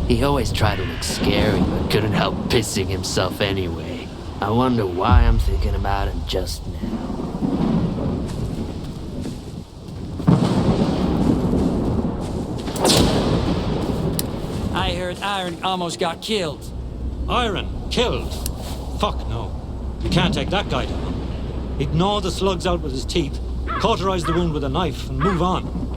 He always tried to look scary, but couldn't help pissing himself anyway. I wonder why I'm thinking about him just now. I heard Iron almost got killed. Iron? Killed? Fuck no. You can't take that guy down. He'd gnaw the slugs out with his teeth, cauterize the wound with a knife, and move on.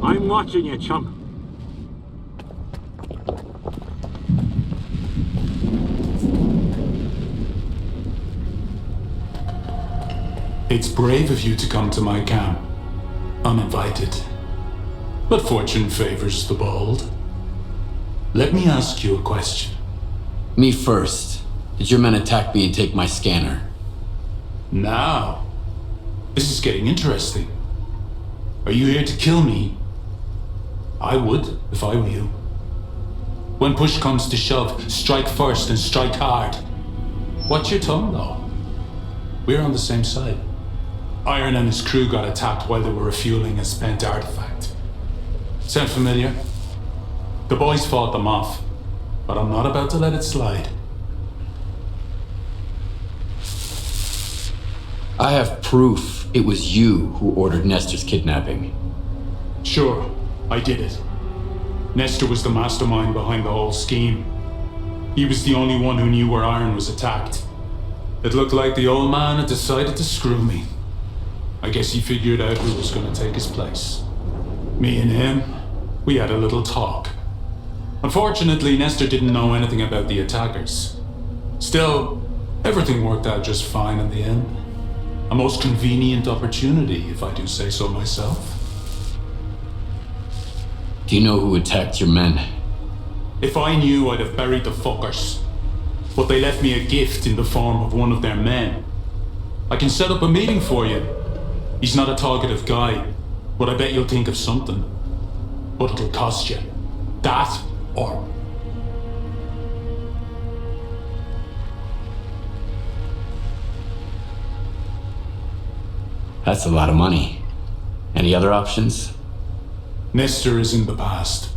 I'm watching you, chump. It's brave of you to come to my camp, uninvited. But fortune favors the bold. Let me ask you a question. Me first. Did your men attack me and take my scanner? Now, this is getting interesting. Are you here to kill me? I would, if I were you. When push comes to shove, strike first and strike hard. Watch your tongue, though. We're on the same side. Iron and his crew got attacked while they were refueling a spent artifact. Sound familiar? The boys fought them off, but I'm not about to let it slide. I have proof it was you who ordered Nestor's kidnapping. Sure, I did it. Nestor was the mastermind behind the whole scheme. He was the only one who knew where Iron was attacked. It looked like the old man had decided to screw me. I guess he figured out who was going to take his place. Me and him, we had a little talk. Unfortunately, Nestor didn't know anything about the attackers. Still, everything worked out just fine in the end. A most convenient opportunity, if I do say so myself. Do you know who attacked your men? If I knew, I'd have buried the fuckers. But they left me a gift in the form of one of their men. I can set up a meeting for you. He's not a talkative guy, but I bet you'll think of something. But it'll cost you. That or... That's a lot of money. Any other options? Nestor is in the past.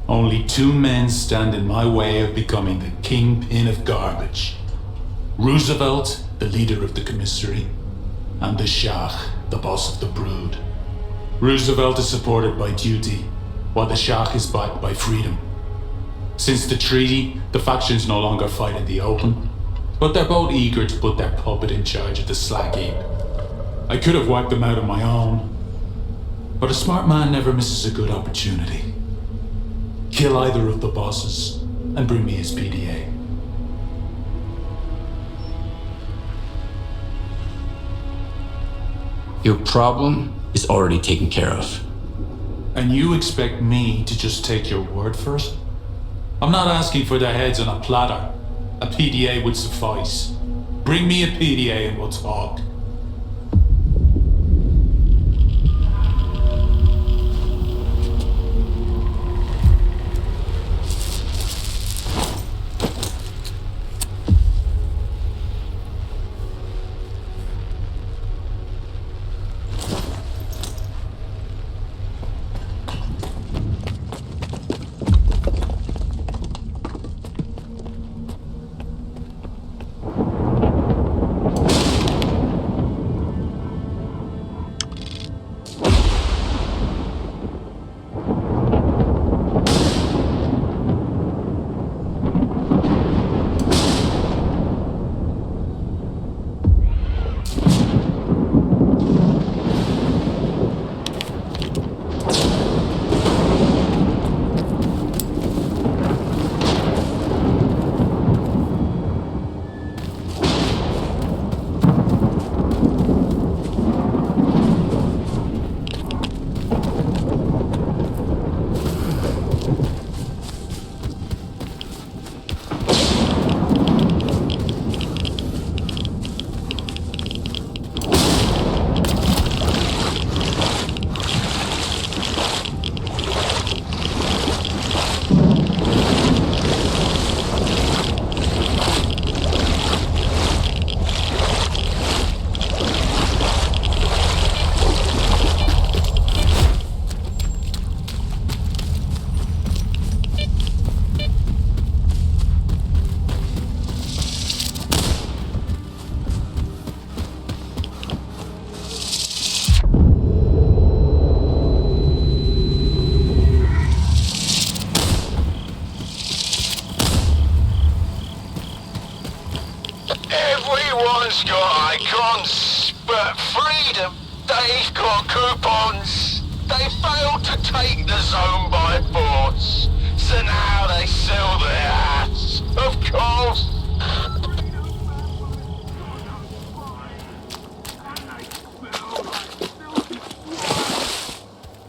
Only two men stand in my way of becoming the kingpin of garbage. Roosevelt, the leader of the commissary, and the Shah, the boss of the brood. Roosevelt is supported by duty, while the Shah is backed by freedom. Since the treaty, the factions no longer fight in the open, but they're both eager to put their puppet in charge of the slack heap. I could have wiped them out on my own, but a smart man never misses a good opportunity. Kill either of the bosses and bring me his PDA. Your problem is already taken care of. And you expect me to just take your word for it? I'm not asking for their heads on a platter. A PDA would suffice. Bring me a PDA and we'll talk. Europe's got icons, but freedom, they've got coupons. They failed to take the zone by force, so now they sell their ass, of course.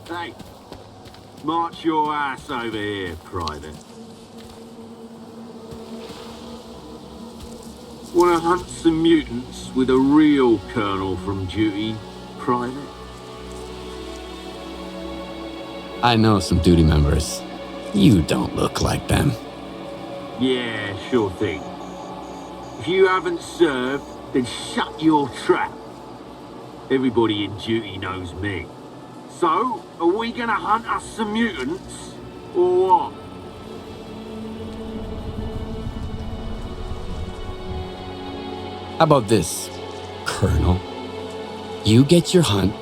Hey, march your ass over here, Private. Wanna hunt some mutants with a real colonel from duty, Private? I know some duty members. You don't look like them. Yeah, sure thing. If you haven't served, then shut your trap. Everybody in duty knows me. So, are we gonna hunt us some mutants, or what? How about this, Colonel? You get your hunt,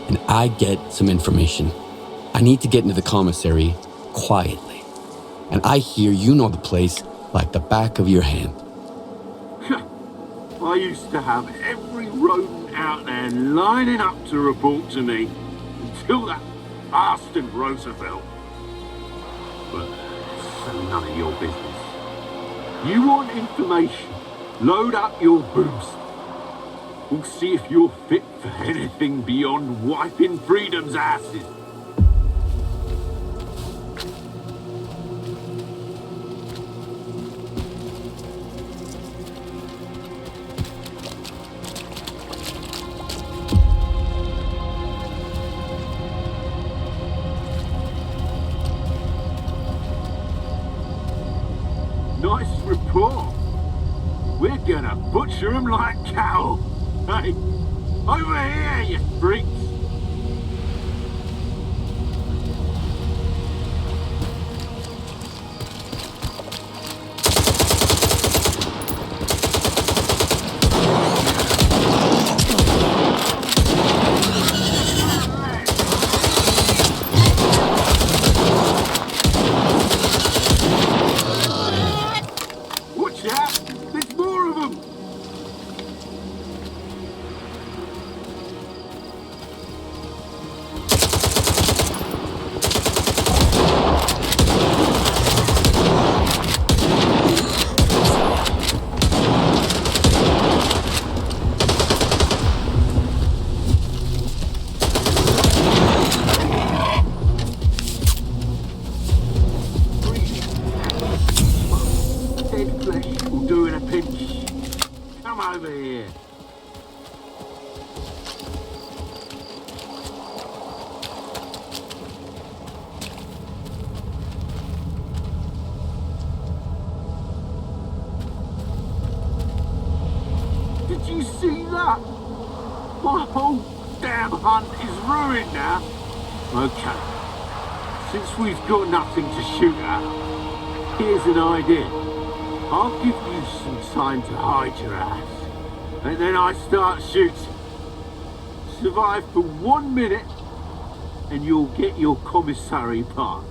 and I get some information. I need to get into the commissary quietly. And I hear you know the place like the back of your hand. I used to have every rodent out there lining up to report to me until that bastard Roosevelt. But that's none of your business. You want information? Load up your boost. We'll see if you're fit for anything beyond wiping freedom's asses. Nice report. We're gonna butcher them like cattle. Hey, over here, you freaks. Watch out! There's more of them! Dead flesh will do in a pinch. Come over here. Did you see that? My whole damn hunt is ruined now. Okay. Since we've got nothing to shoot at, here's an idea. I'll give you some time to hide your ass. And then I start shooting. Survive for 1 minute, and you'll get your commissary pass.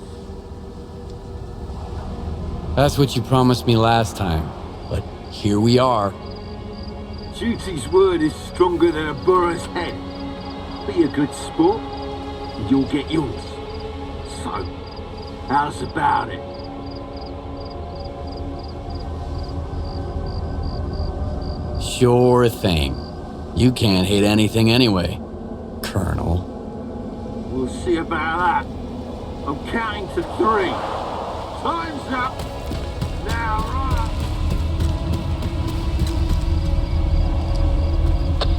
That's what you promised me last time. But here we are. Duty's word is stronger than a borough's head. Be a good sport, and you'll get yours. So, how's about it? Sure thing. You can't hate anything anyway, Colonel. We'll see about that. I'm counting to 3. Time's up. Now, right.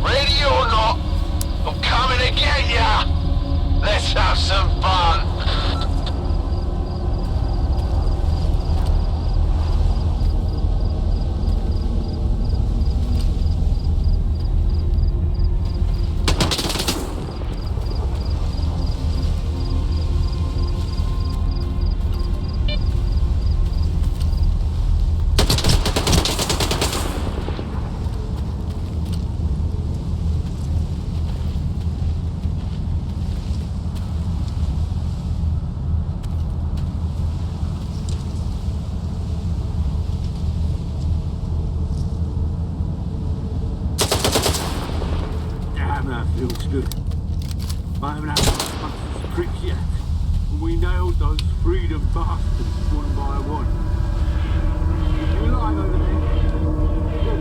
Ready or not, I'm coming to get ya! Let's have some fun! Damn, that feels good. I haven't had much of this trick yet. And we nailed those freedom bastards one by one. You lying over there? Good.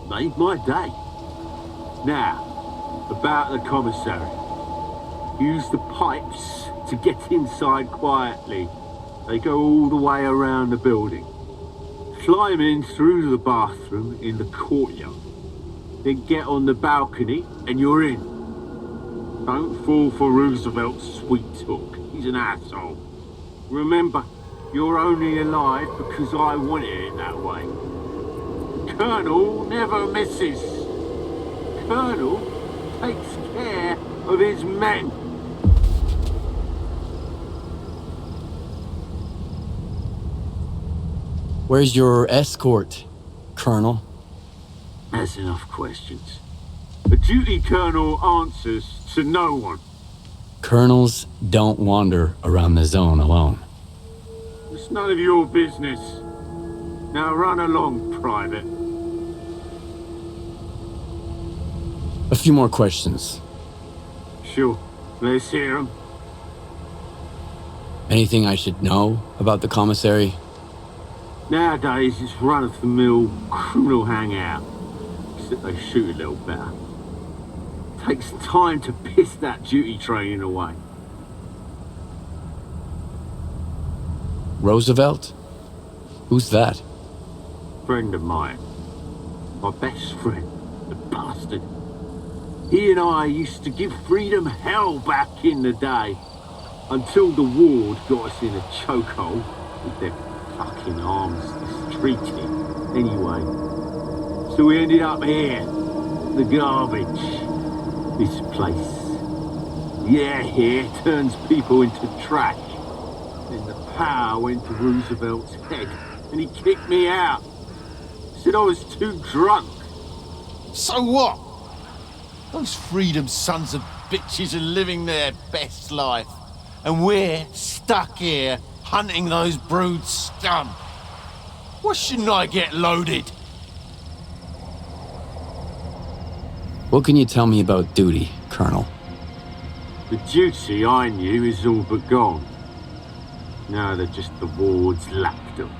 Made my day. Now, about the commissary. Use the pipes to get inside quietly. They go all the way around the building. Climb in through the bathroom in the courtyard. Then get on the balcony and you're in. Don't fall for Roosevelt's sweet talk. He's an asshole. Remember, you're only alive because I wanted it that way. Colonel never misses. Colonel takes care of his men. Where's your escort, Colonel? That's enough questions. A duty colonel answers to no one. Colonels don't wander around the zone alone. It's none of your business. Now run along, Private. A few more questions. Sure. Let's hear 'em. Anything I should know about the commissary? Nowadays, it's run-of-the-mill criminal hangout. Except they shoot a little better. Takes time to piss that duty training away. Roosevelt? Who's that? Friend of mine. My best friend. The bastard. He and I used to give freedom hell back in the day. Until the ward got us in a chokehold with their fucking arms treaty. Anyway. So we ended up here. The garbage. This place. Yeah, here turns people into trash. Then the power went to Roosevelt's head and he kicked me out. Said I was too drunk. So what? Those freedom sons of bitches are living their best life. And we're stuck here hunting those brood scum. Why shouldn't I get loaded? What can you tell me about duty, Colonel? The duty I knew is all but gone. Now they're just the ward's lapdogs.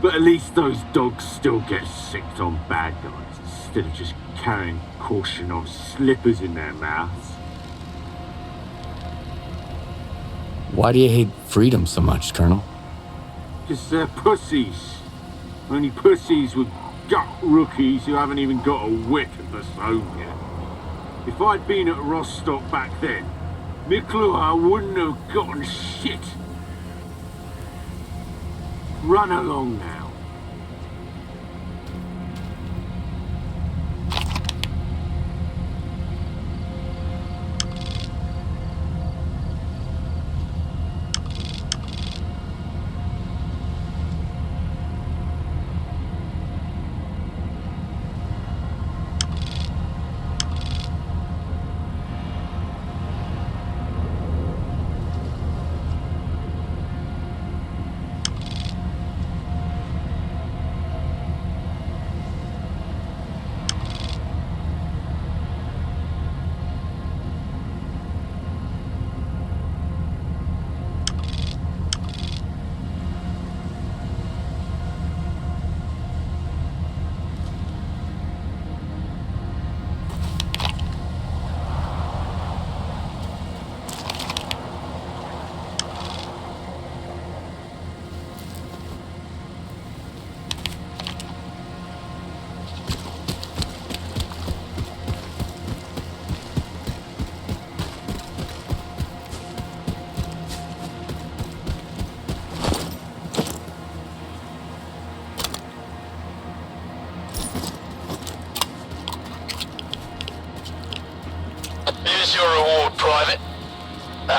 But at least those dogs still get sicked on bad guys instead of just carrying caution on slippers in their mouths. Why do you hate freedom so much, Colonel? Because they're pussies. Only pussies with gut rookies who haven't even got a whiff of the zone yet. If I'd been at Rostock back then, Miklua wouldn't have gotten shit. Run along now.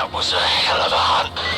That was a hell of a hunt.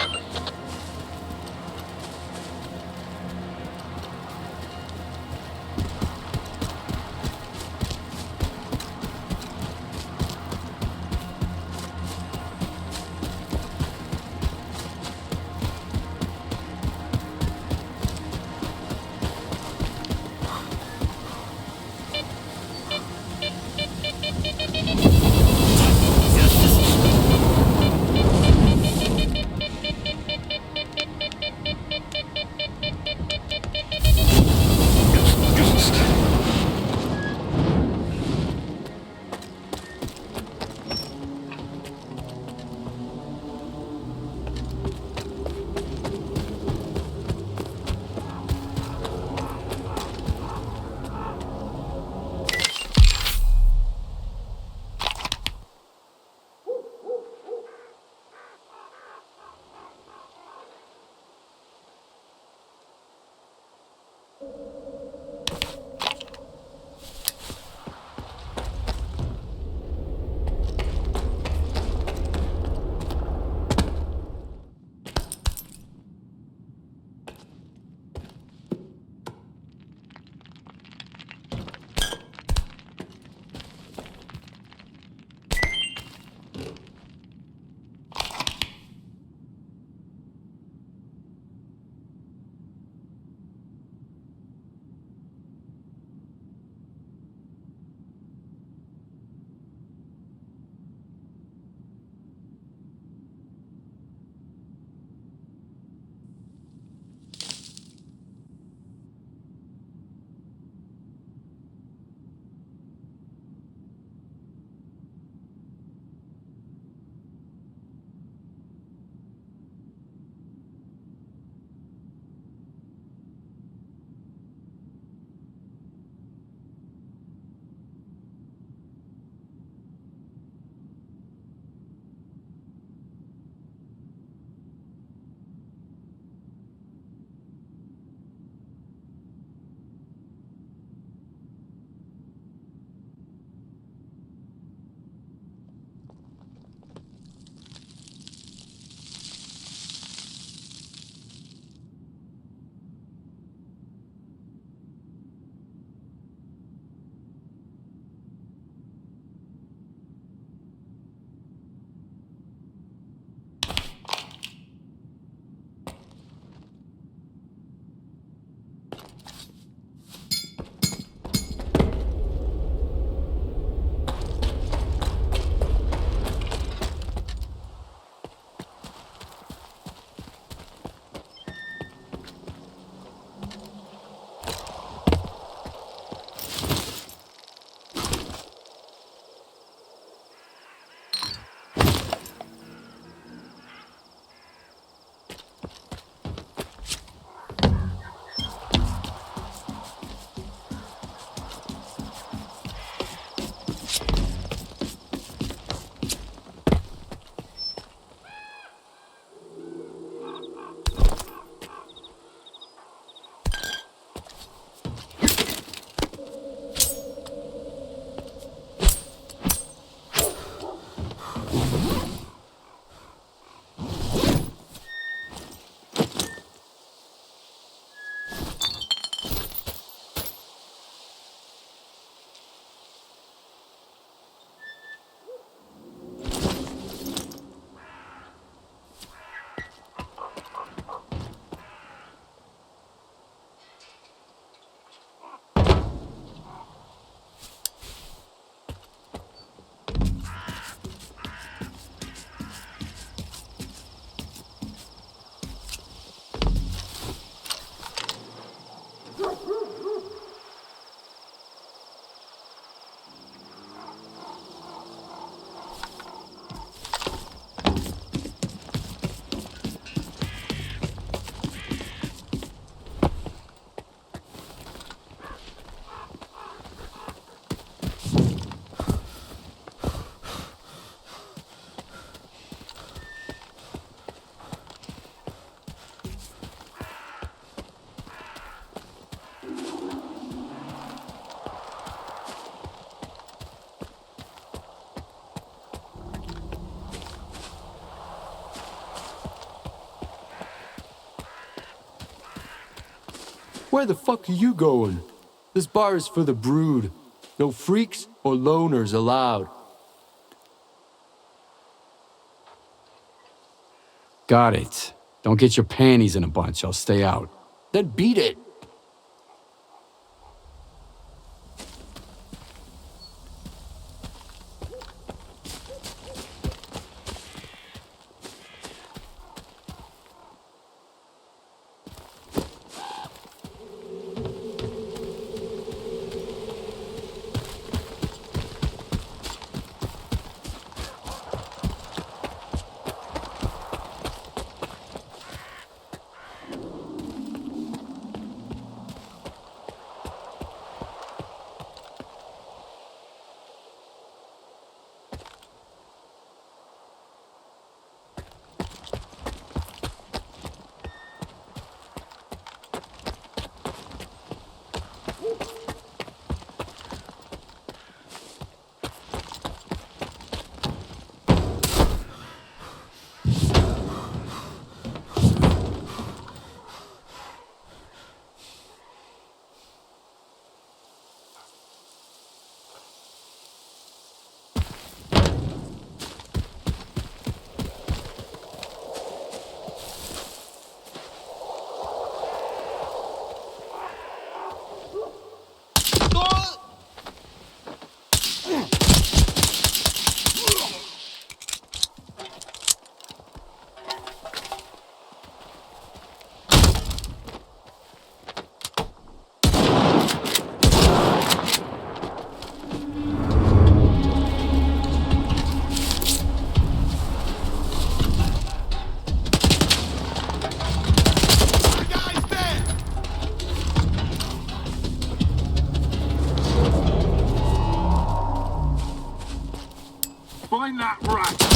Where the fuck are you going? This bar is for the brood. No freaks or loners allowed. Got it. Don't get your panties in a bunch. I'll stay out. Then beat it. Find that rat!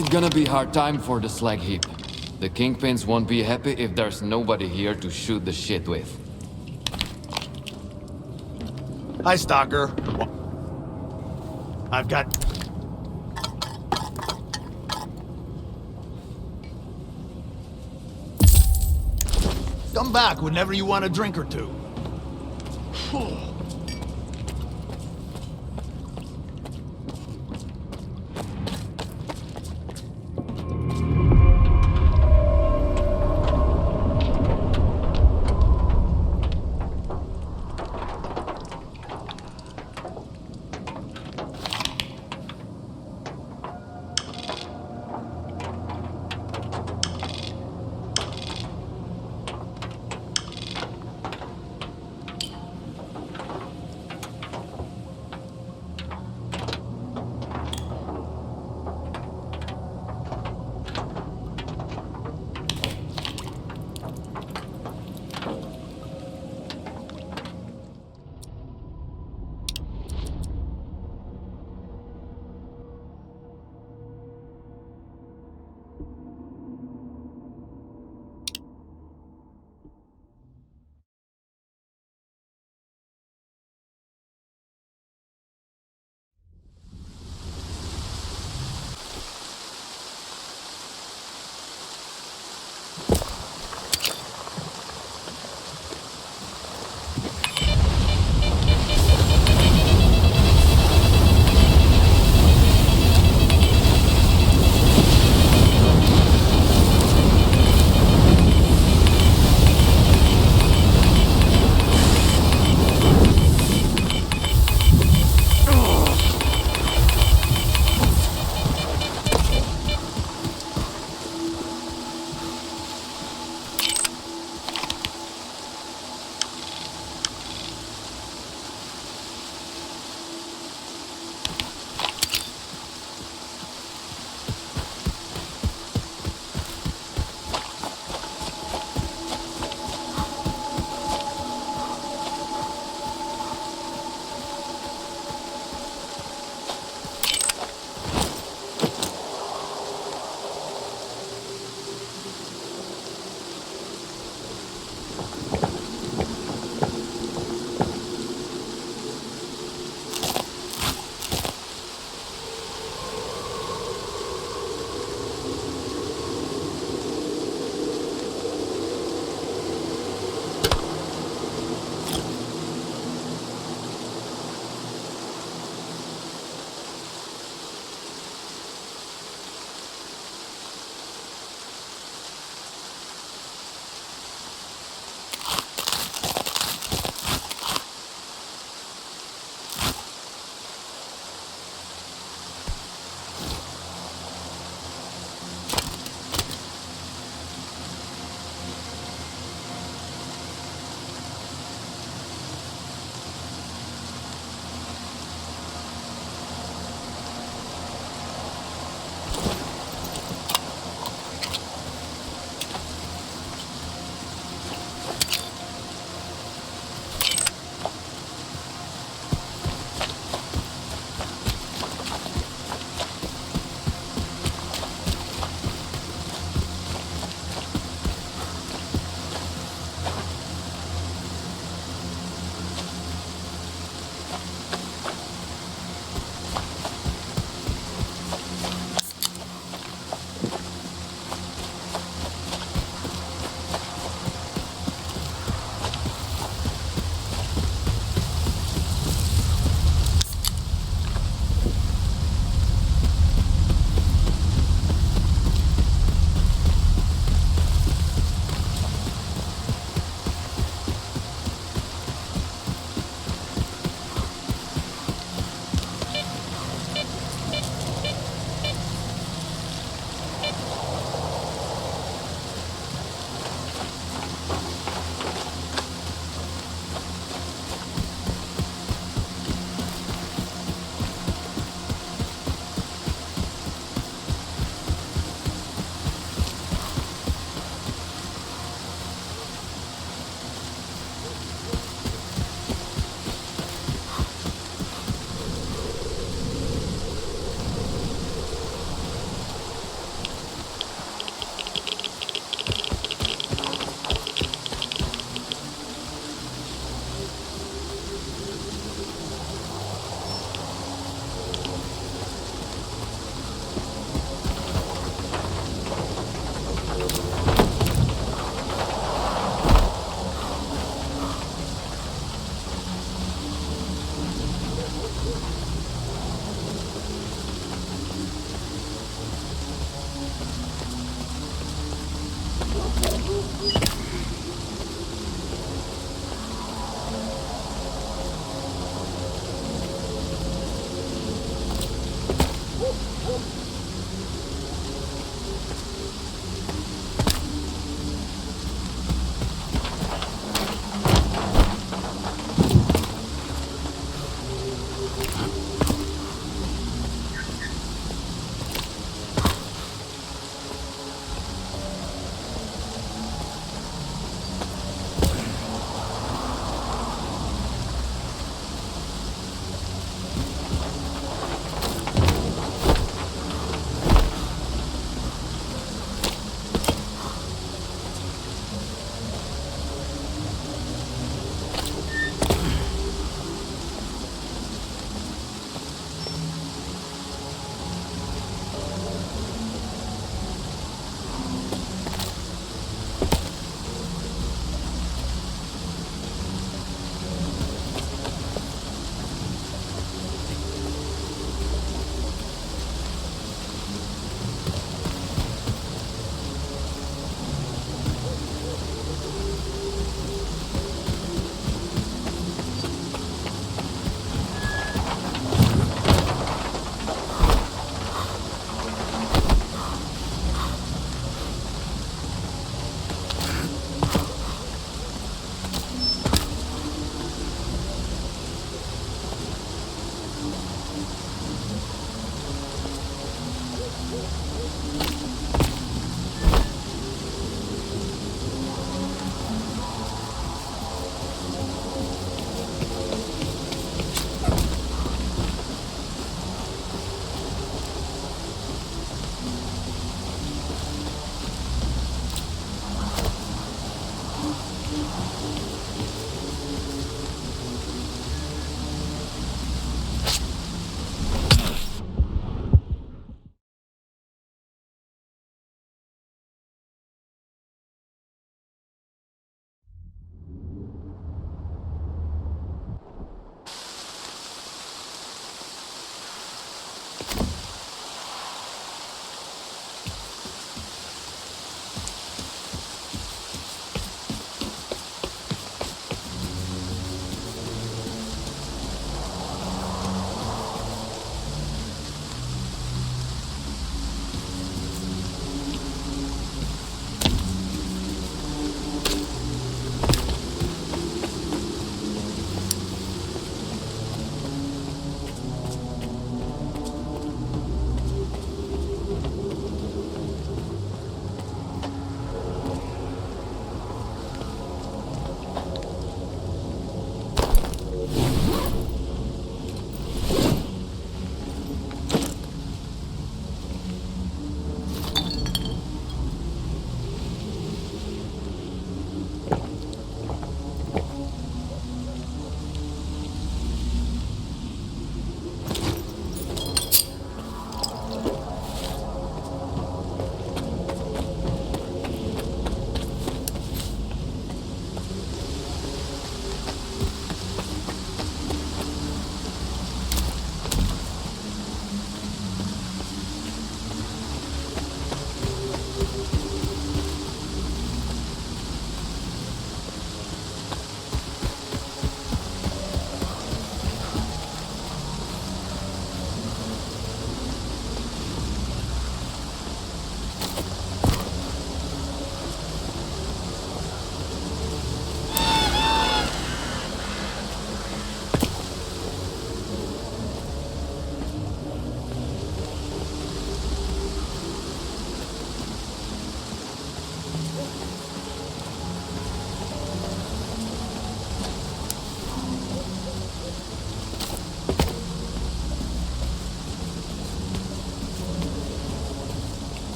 It's gonna be hard time for the slag heap. The kingpins won't be happy if there's nobody here to shoot the shit with. Hi, Stalker. I've got... Come back whenever you want a drink or two.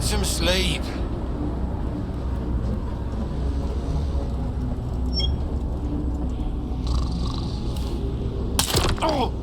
get some sleep. Oh!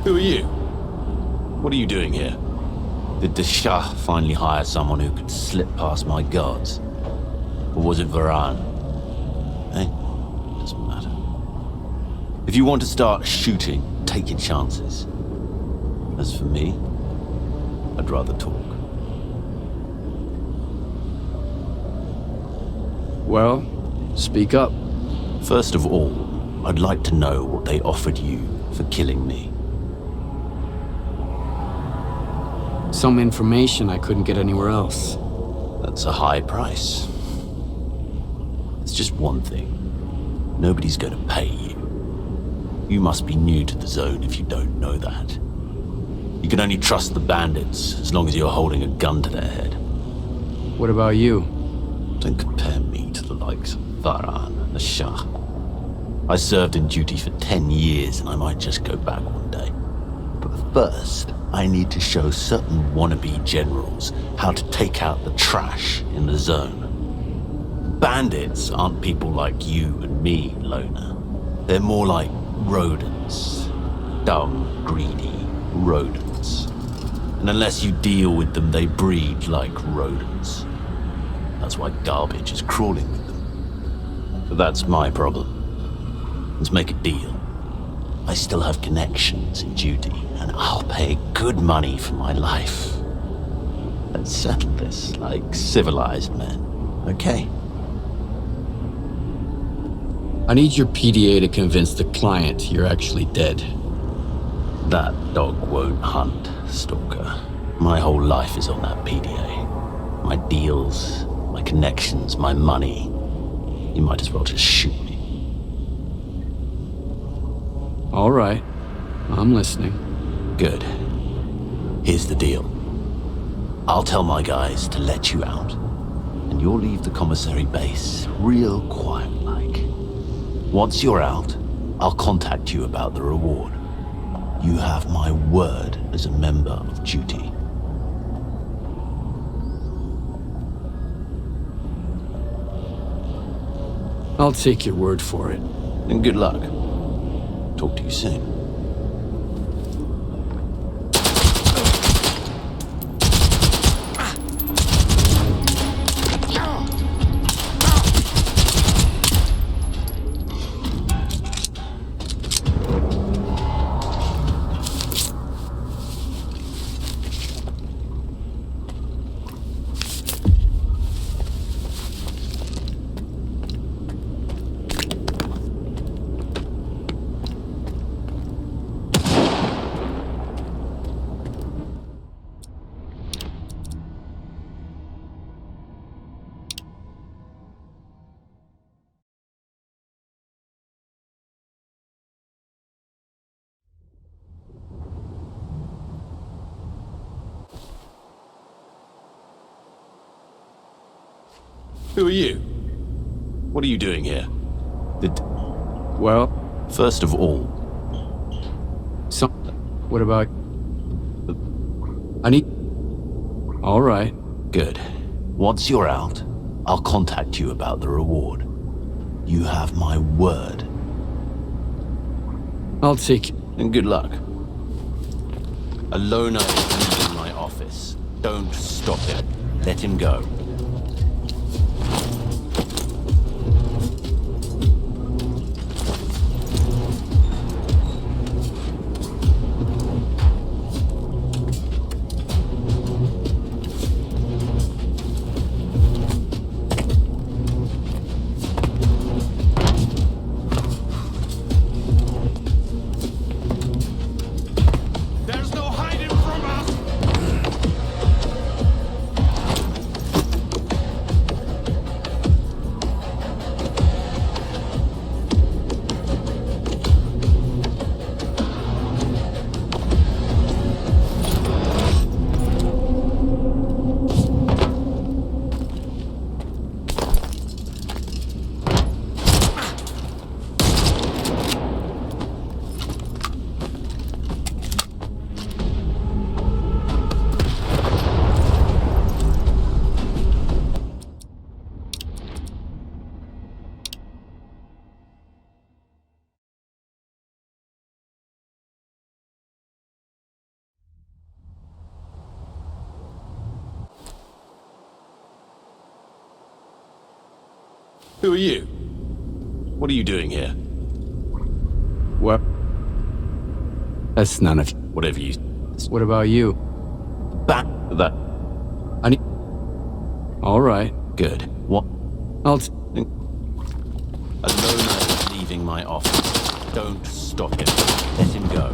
Who are you? What are you doing here? Did the Shah finally hire someone who could slip past my guards? Or was it Varan? Eh? Doesn't matter. If you want to start shooting, take your chances. As for me, I'd rather talk. Well, speak up. First of all, I'd like to know what they offered you for killing me. Some information I couldn't get anywhere else. That's a high price. It's just one thing. Nobody's going to pay you. You must be new to the zone if you don't know that. You can only trust the bandits as long as you're holding a gun to their head. What about you? Don't compare me to the likes of Varan and the Shah. I served in duty for 10 years and I might just go back one day. But first, I need to show certain wannabe generals how to take out the trash in the zone. Bandits aren't people like you and me, Loner. They're more like rodents. Dumb, greedy rodents. And unless you deal with them, they breed like rodents. That's why garbage is crawling with them. But that's my problem. Let's make a deal. I still have connections in duty, and I'll pay good money for my life. Let's settle this like civilized men, okay? I need your PDA to convince the client you're actually dead. That dog won't hunt, Stalker. My whole life is on that PDA. My deals, my connections, my money. You might as well just shoot me. All right. I'm listening. Good. Here's the deal. I'll tell my guys to let you out, and you'll leave the commissary base real quiet-like. Once you're out, I'll contact you about the reward. You have my word as a member of duty. I'll take your word for it. And good luck. Talk to you soon. Who are you? What are you doing here? Well, First of all, what about... I need... All right. good. Once you're out, I'll contact you about the reward. You have my word. I'll take it. And good luck. A loner is leaving my office. Don't stop him. Let him go. Who are you? What are you doing here? What? That's none of you. Whatever you... What about you? Back that... I need... All right. Good. What? I'll... A loner is leaving my office. Don't stop him. Let him go.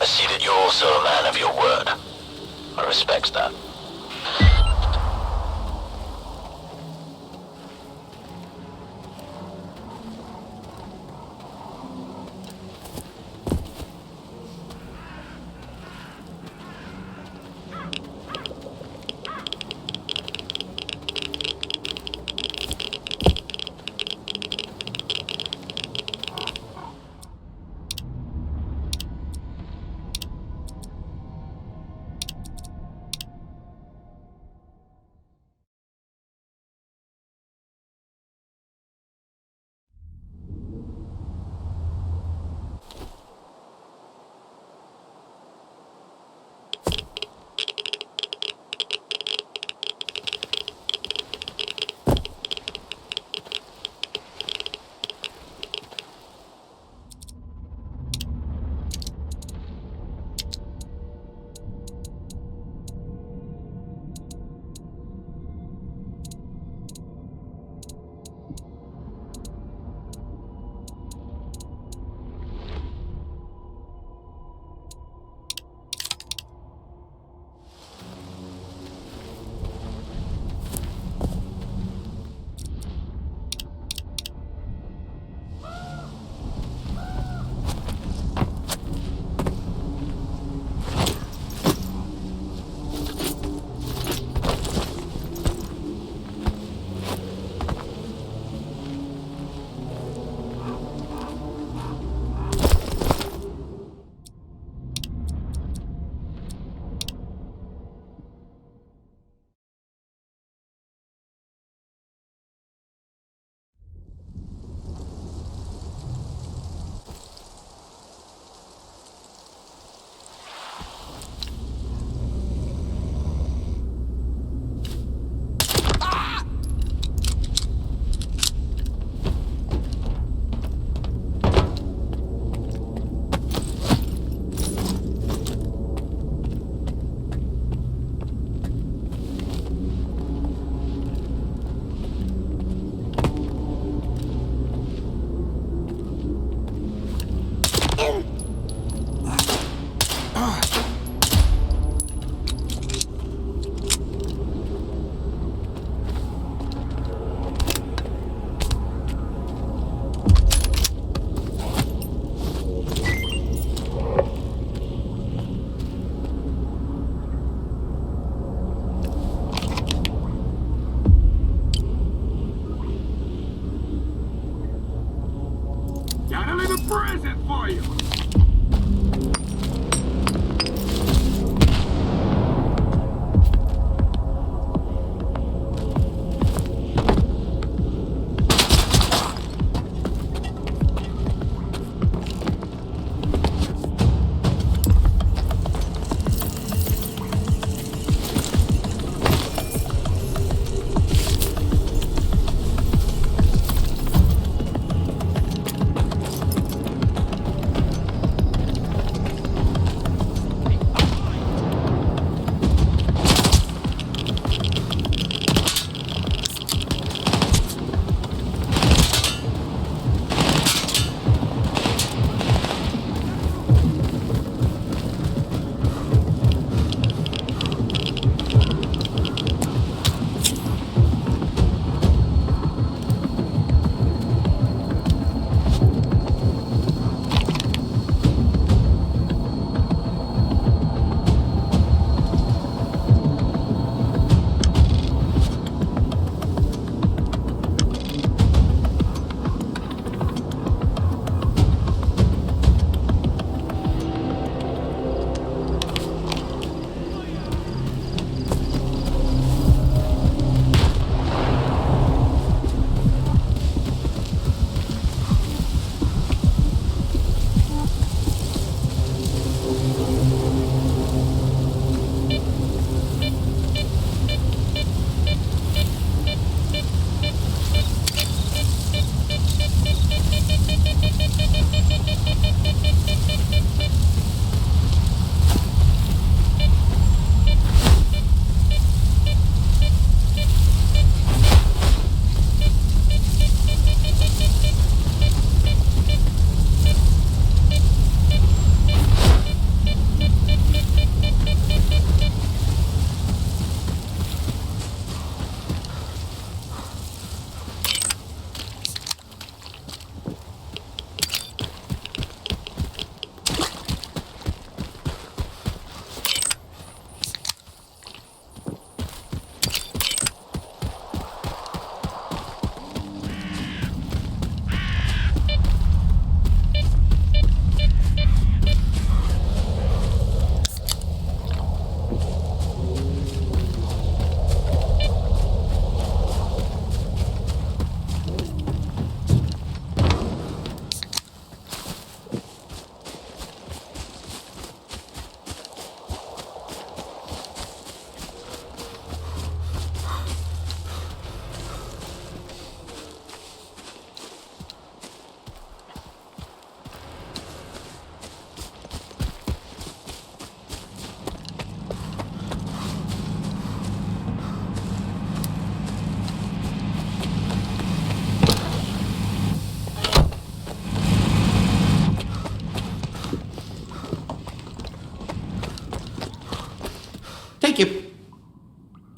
I see that you're also a man of your word. I respect that.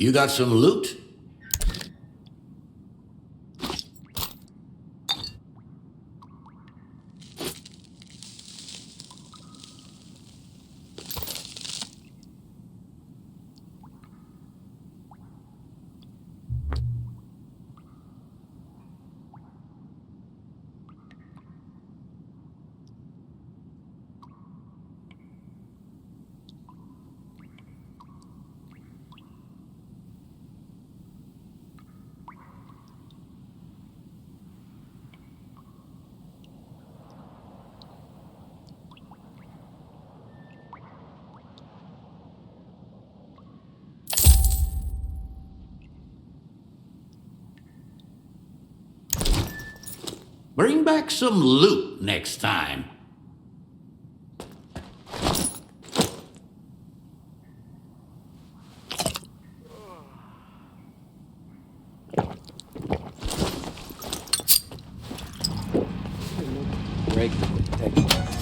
You got some loot? Bring back some loot next time. Break the protection.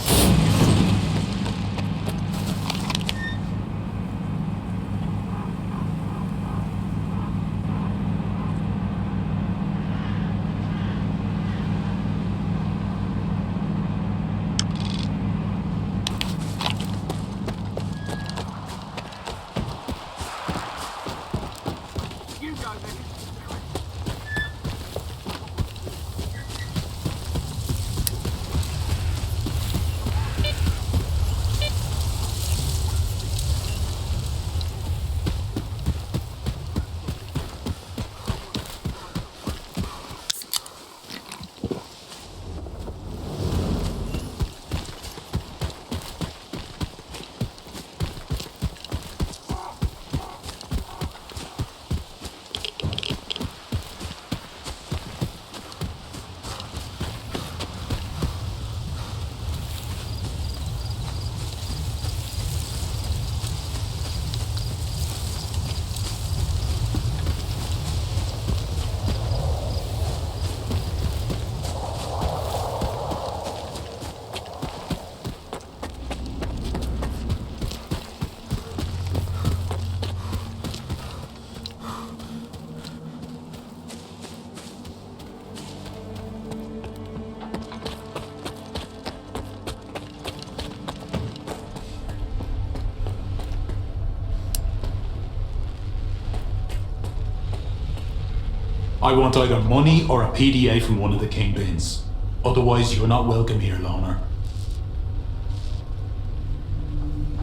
I want either money or a PDA from one of the kingpins. Otherwise, you're not welcome here, loner.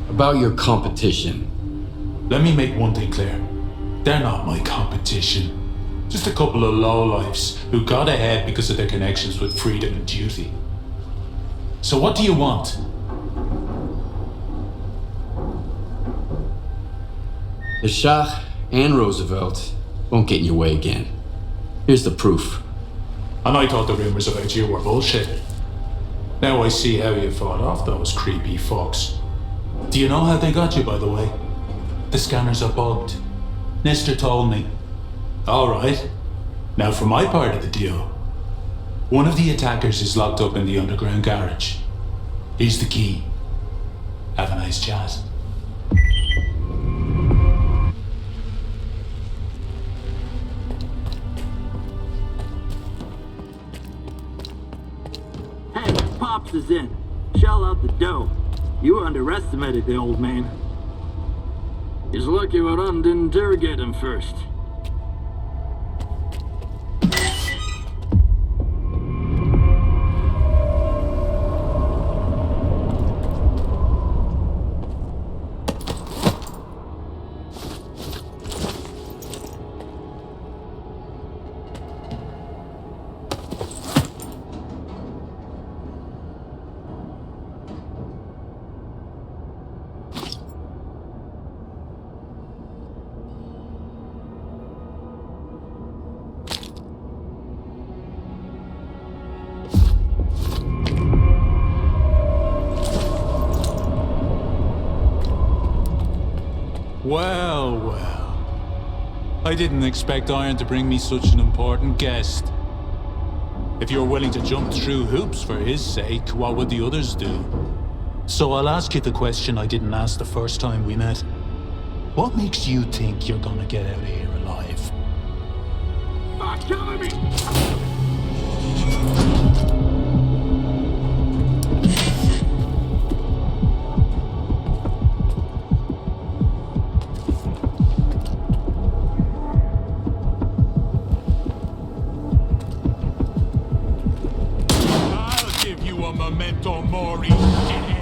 About your competition. Let me make one thing clear. They're not my competition. Just a couple of lowlifes who got ahead because of their connections with freedom and duty. So what do you want? The Shah and Roosevelt won't get in your way again. Here's the proof. And I thought the rumors about you were bullshit. Now I see how you fought off those creepy fucks. Do you know how they got you, by the way? The scanners are bugged. Nestor told me. Alright. Now for my part of the deal. One of the attackers is locked up in the underground garage. Here's the key. Have a nice chat. Pops is in. Shell out the dough. You underestimated the old man. He's lucky Varan didn't interrogate him first. Well, well. I didn't expect Iron to bring me such an important guest. If you're willing to jump through hoops for his sake, what would the others do? So I'll ask you the question I didn't ask the first time we met. What makes you think you're gonna get out of here alive? Stop killing me! I'll give you a memento mori, shithead.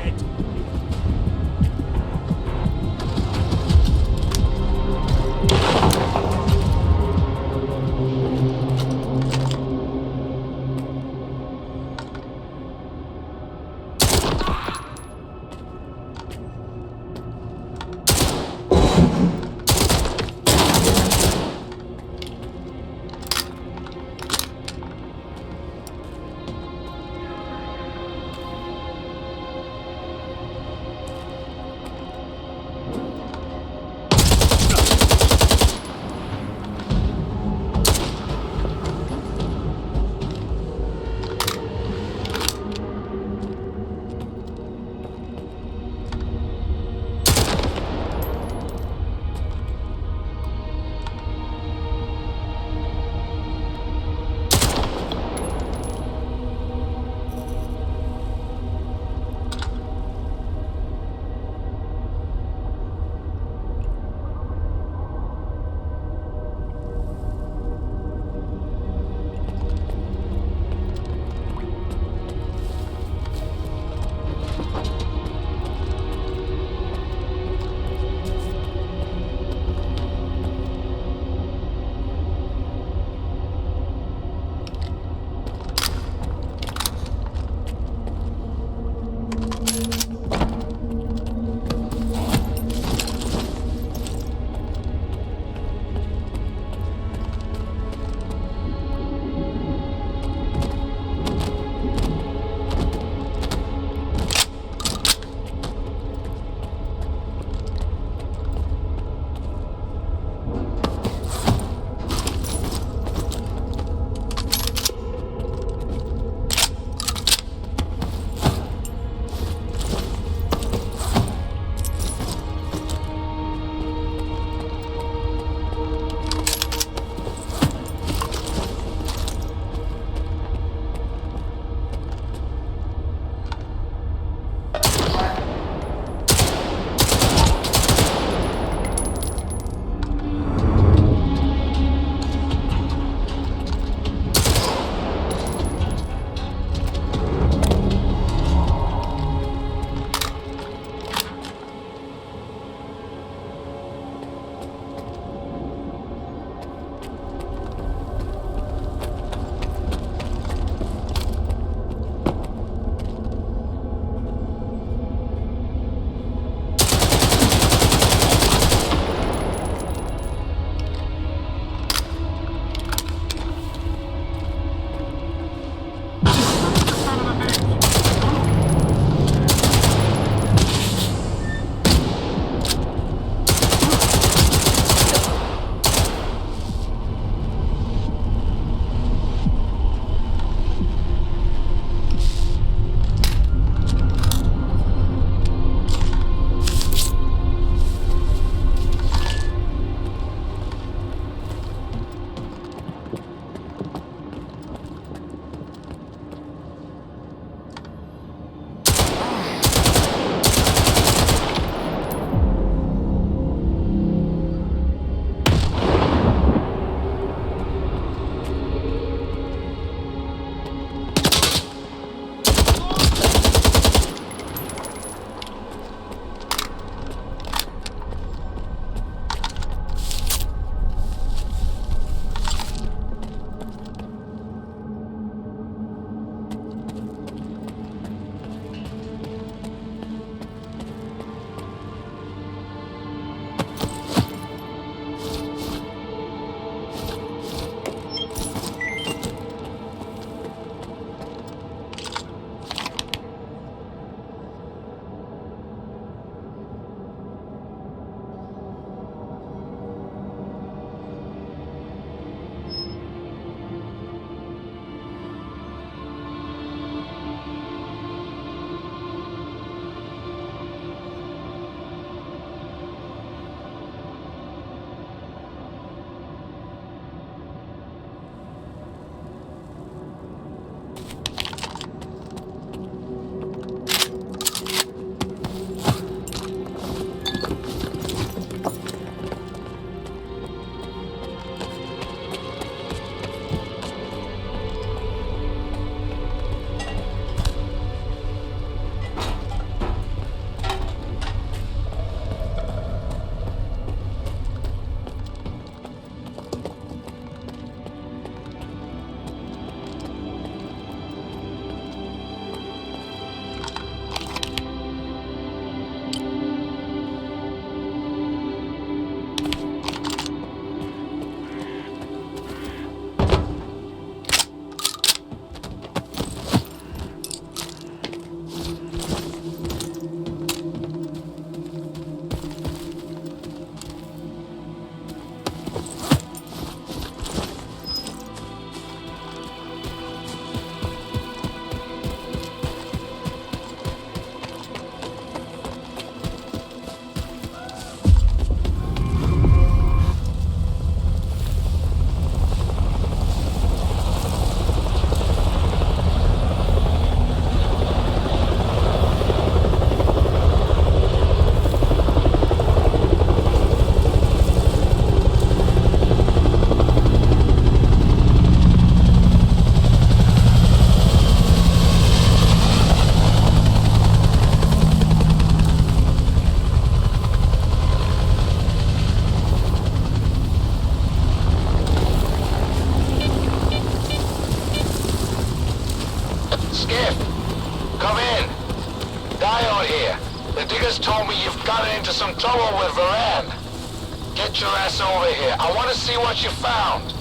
just told me you've gotten into some trouble with Varan. Get your ass over here. I want to see what you found.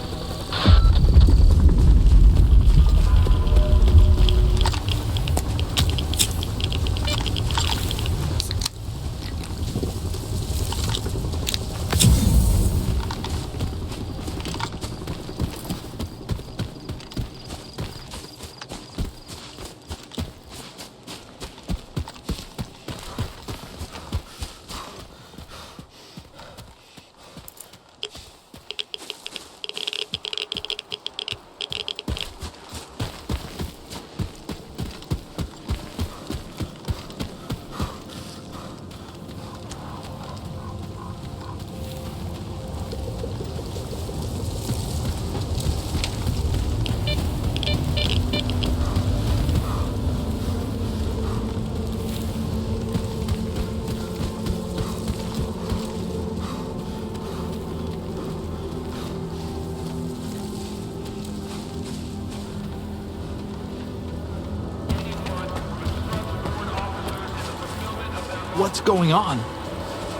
What's going on?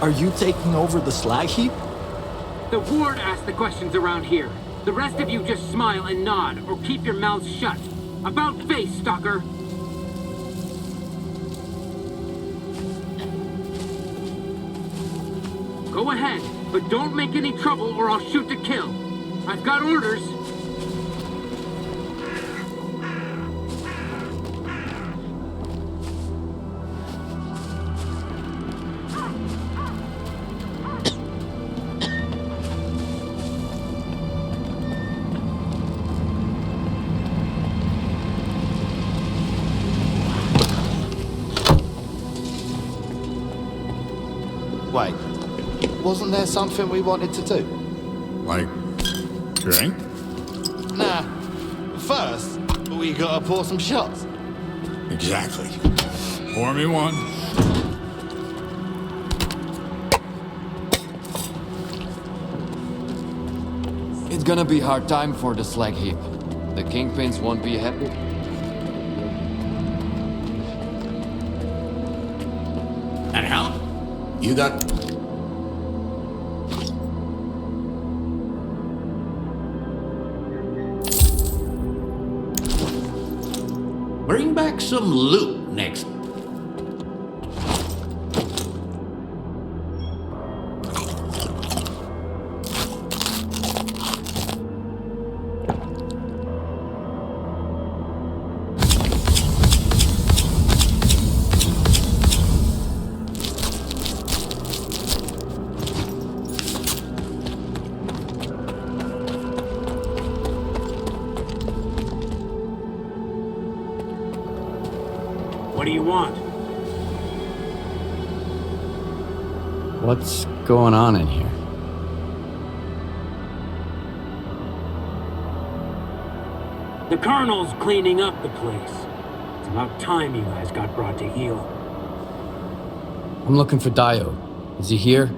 Are you taking over the slag heap? The ward asks the questions around here. The rest of you just smile and nod, or keep your mouths shut. About face, stalker! Go ahead, but don't make any trouble or I'll shoot to kill. I've got orders. Wait, wasn't there something we wanted to do? Like, drink? Nah. First, we gotta pour some shots. Exactly. Pour me one. It's gonna be hard time for the slag heap. The kingpins won't be happy. And how? You got... Bring back some loot next. What do you want? What's going on in here? The Colonel's cleaning up the place. It's about time you guys got brought to heel. I'm looking for Dio. Is he here?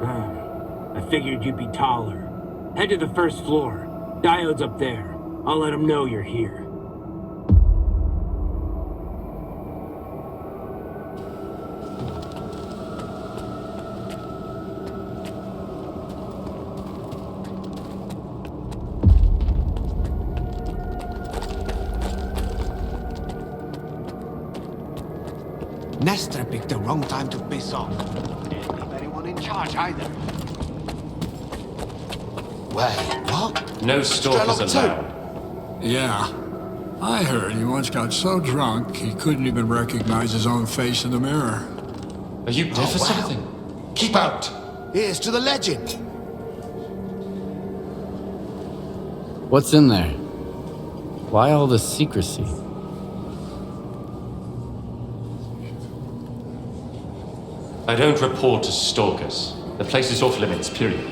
I figured you'd be taller. Head to the first floor. Diode's up there. I'll let him know you're here. Nestor picked the wrong time to piss off. Didn't leave anyone in charge either. Wait, what? No stalkers allowed. Yeah. I heard he once got so drunk he couldn't even recognize his own face in the mirror. Are you deaf or something? Keep out! Here's to the legend! What's in there? Why all this secrecy? I don't report to stalkers. The place is off limits, period.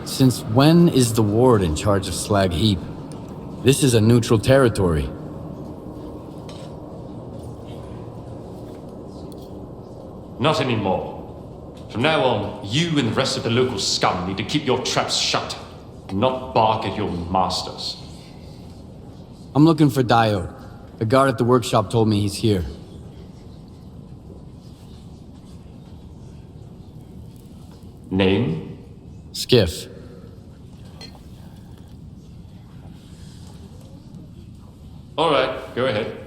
Since when is the ward in charge of Slag Heap? This is a neutral territory. Not anymore. From now on, you and the rest of the local scum need to keep your traps shut, and not bark at your masters. I'm looking for Dio. The guard at the workshop told me he's here. Name? Skif. All right, go ahead.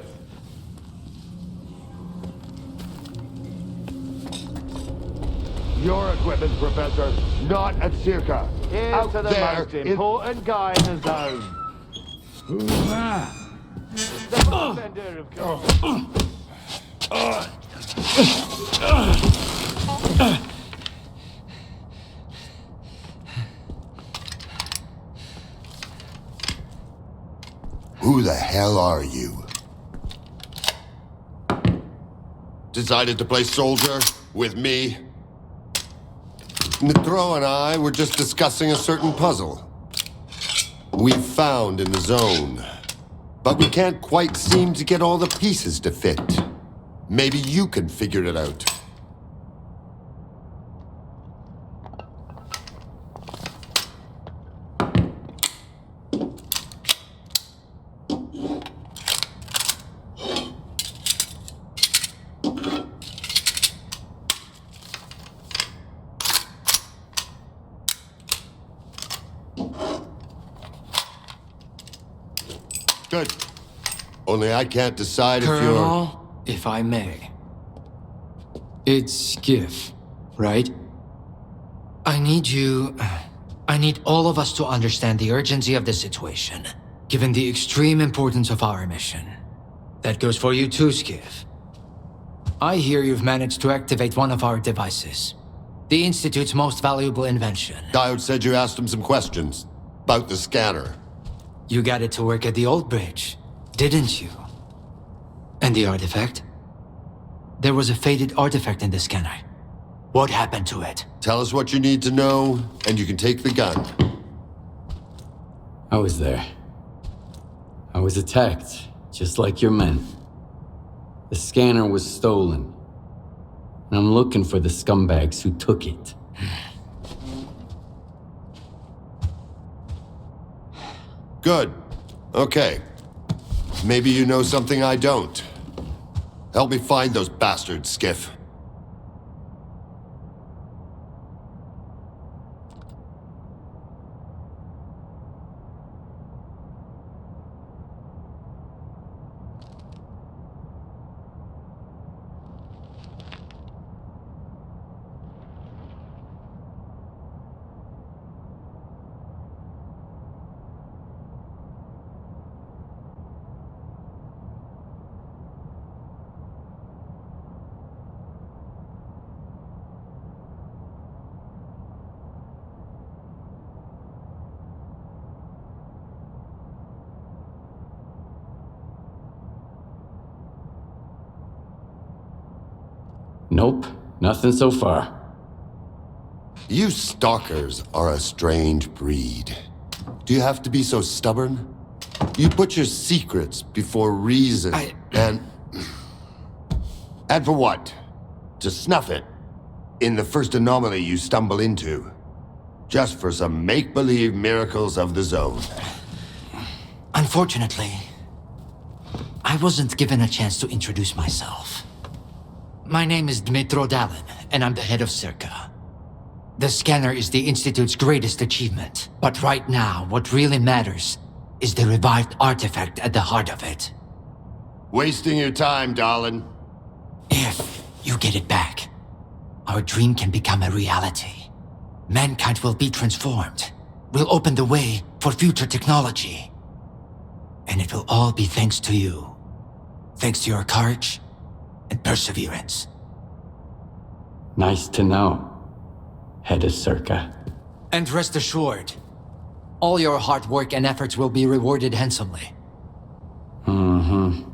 Your equipment, Professor, not at S.T.A.L.K.E.R. Here's Out to the there most important guy in the zone. Who's that? The bartender, of course. Who the hell are you? Decided to play soldier with me? Nitro and I were just discussing a certain puzzle we found in the zone, but we can't quite seem to get all the pieces to fit. Maybe you can figure it out. Good. Only I can't decide if you're... Colonel, if I may. It's Skif, right? I need all of us to understand the urgency of the situation, given the extreme importance of our mission. That goes for you too, Skif. I hear you've managed to activate one of our devices. The Institute's most valuable invention. Diode said you asked him some questions about the scanner. You got it to work at the old bridge, didn't you? And the artifact? There was a faded artifact in the scanner. What happened to it? Tell us what you need to know, and you can take the gun. I was there. I was attacked, just like your men. The scanner was stolen. And I'm looking for the scumbags who took it. Good. Okay. Maybe you know something I don't. Help me find those bastards, Skif. Nope, nothing so far. You stalkers are a strange breed. Do you have to be so stubborn? You put your secrets before reason, and for what? To snuff it in the first anomaly you stumble into. Just for some make-believe miracles of the zone. Unfortunately, I wasn't given a chance to introduce myself. My name is Dmitro Dalin, and I'm the head of S.T.A.L.K.E.R. The scanner is the Institute's greatest achievement, but right now, what really matters is the revived artifact at the heart of it. Wasting your time, darling. If you get it back, our dream can become a reality. Mankind will be transformed. We'll open the way for future technology. And it will all be thanks to you. Thanks to your courage and perseverance. Nice to know, head of S.T.A.L.K.E.R. And rest assured, all your hard work and efforts will be rewarded handsomely. Mm-hmm.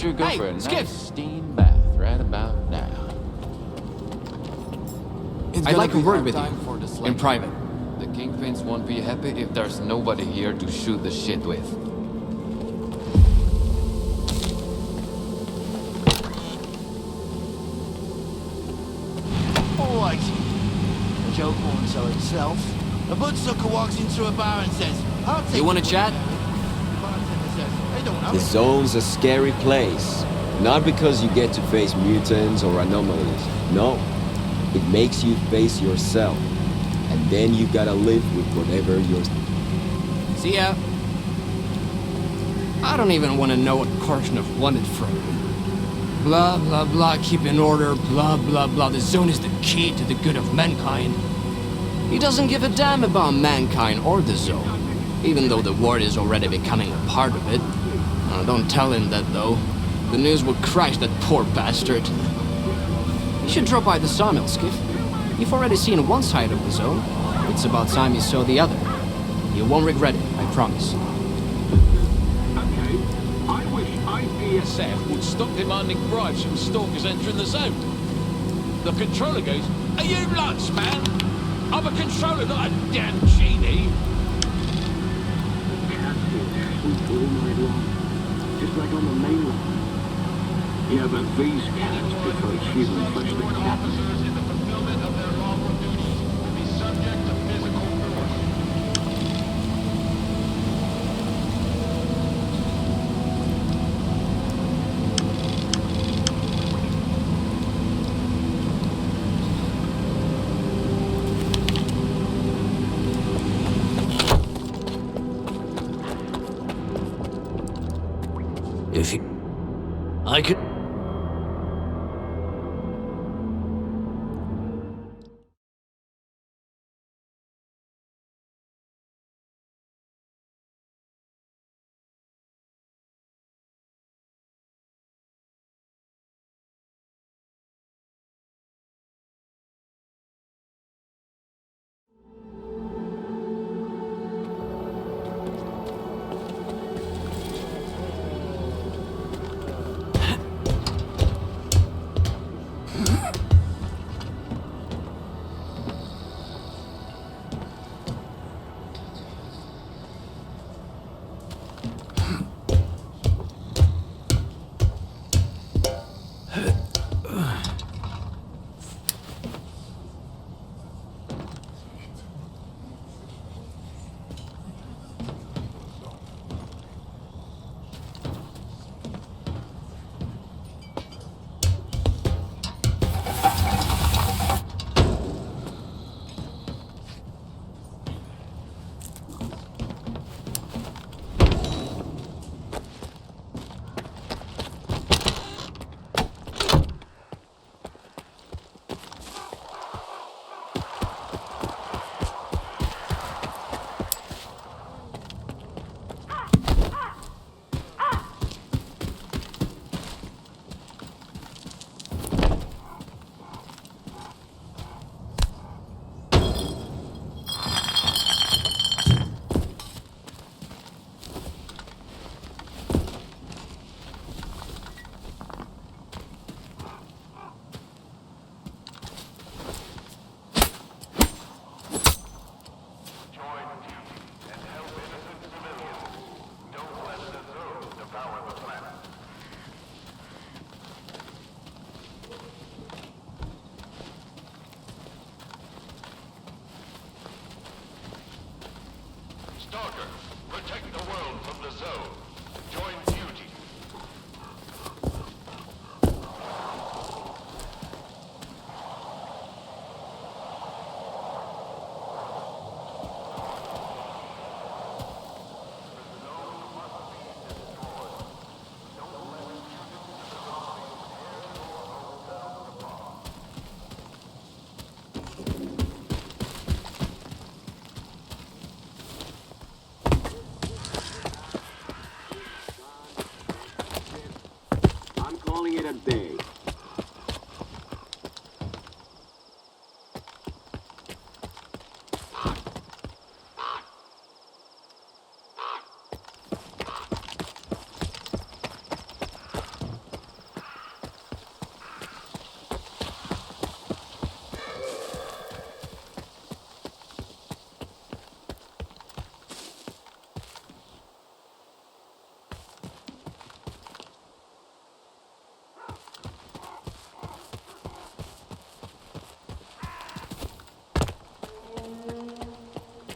should go for a Skip! nice steam bath right about now. I'd like a word with you, in private. The Kingpins won't be happy if there's nobody here to shoot the shit with. Alright. The joke won't sell itself. A bloodsucker walks into a bar and says, I'll take You wanna chat? The bartender says, they don't know The it. zone's a scary place. Not because you get to face mutants or anomalies. No. It makes you face yourself. And then you gotta live with whatever you're... See ya. I don't even want to know what Korshunov wanted from me. Blah, blah, blah, keep in order, blah, blah, blah. The zone is the key to the good of mankind. He doesn't give a damn about mankind or the zone, even though the world is already becoming a part of it. Don't tell him that, though. The news would crush that poor bastard. You should drop by the sawmill, Skif. You've already seen one side of the zone. It's about time you saw the other. You won't regret it, I promise. Okay, I wish IPSF would stop demanding bribes from stalkers entering the zone. The controller goes, "Are you nuts, man? I'm a controller, not a damn genie." Cats will swoop all night long, just like on the mainland. Yeah, but these cats prefer human flesh to cats. If you... I could...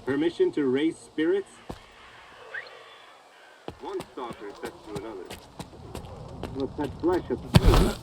Permission to raise spirits? One stalker says to another. Let's pet flesh at the food.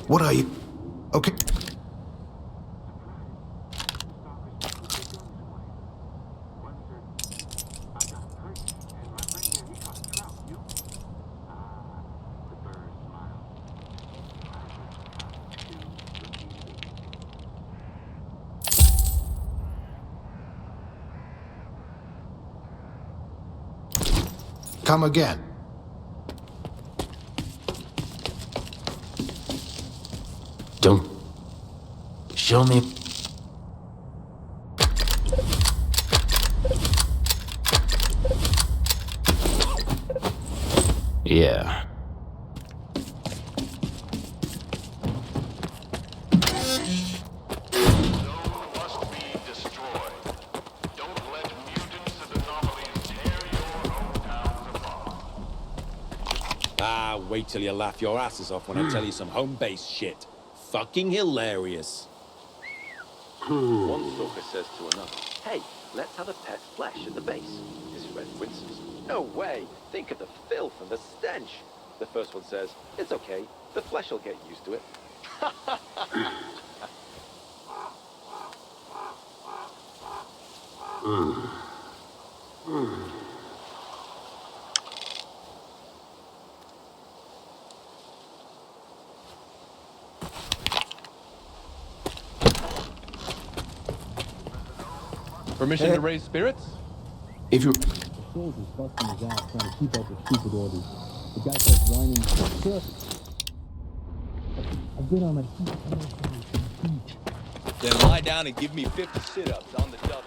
What are you? Okay. Come again. Don't show me. Yeah. Wait till you laugh your asses off when I tell you some home-based shit. Fucking hilarious. One stalker says to another, hey, let's have a pet flesh at the base. His friend winces. No way! Think of the filth and the stench. The first one says, it's okay, the flesh will get used to it. Permission to raise spirits? If you... The soldier's busting his ass trying to keep up with stupid orders. The guy starts whining, sir, I've been on my feet. Then lie down and give me 50 sit-ups on the double.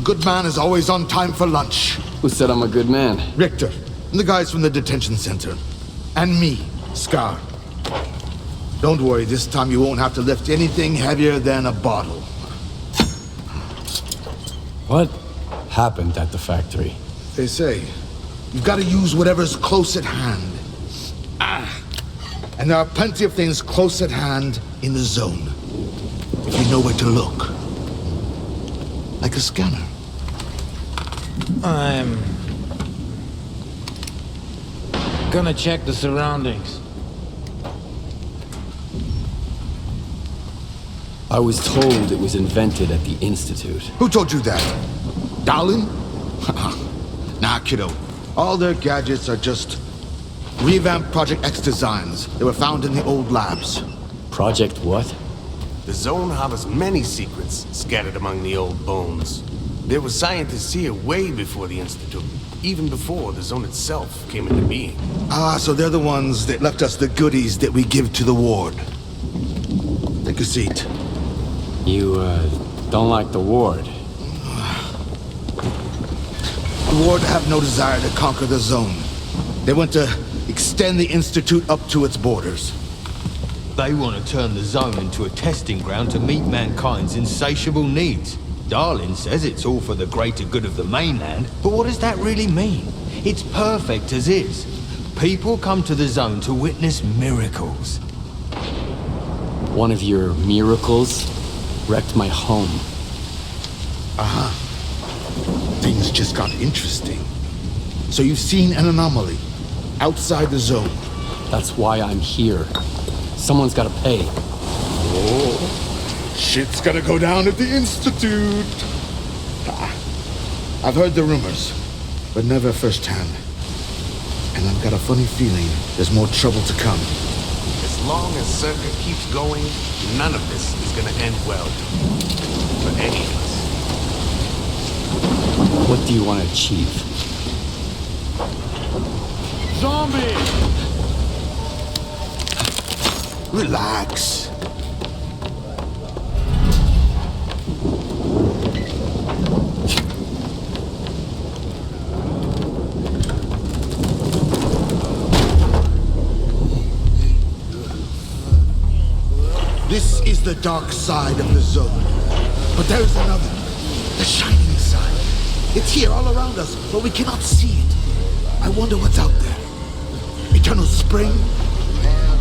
good man is always on time for lunch. Who said I'm a good man? Richter, and the guys from the detention center. And me, Scar. Don't worry, this time you won't have to lift anything heavier than a bottle. What happened at the factory? They say, you've got to use whatever's close at hand. And there are plenty of things close at hand in the zone. If you know where to look. Like a scanner. I'm gonna check the surroundings. I was told it was invented at the Institute. Who told you that? Darlin? Nah, kiddo. All their gadgets are just revamped Project X designs. They were found in the old labs. Project what? The zone harbors many secrets scattered among the old bones. There were scientists here way before the Institute, even before the zone itself came into being. Ah, so they're the ones that left us the goodies that we give to the ward. Take a seat. You, don't like the ward? The ward have no desire to conquer the zone. They want to extend the Institute up to its borders. They want to turn the zone into a testing ground to meet mankind's insatiable needs. Darlin says it's all for the greater good of the mainland, but what does that really mean? It's perfect as is. People come to the zone to witness miracles. One of your miracles wrecked my home. Uh-huh. Things just got interesting. So you've seen an anomaly outside the zone. That's why I'm here. Someone's gotta pay. Oh, shit's gonna go down at the Institute. I've heard the rumors, but never firsthand. And I've got a funny feeling there's more trouble to come. As long as S.T.A.L.K.E.R keeps going, none of this is gonna end well. For any of us. What do you want to achieve? Zombie! Relax. This is the dark side of the zone. But there's another. The shining side. It's here all around us, but we cannot see it. I wonder what's out there. Eternal spring?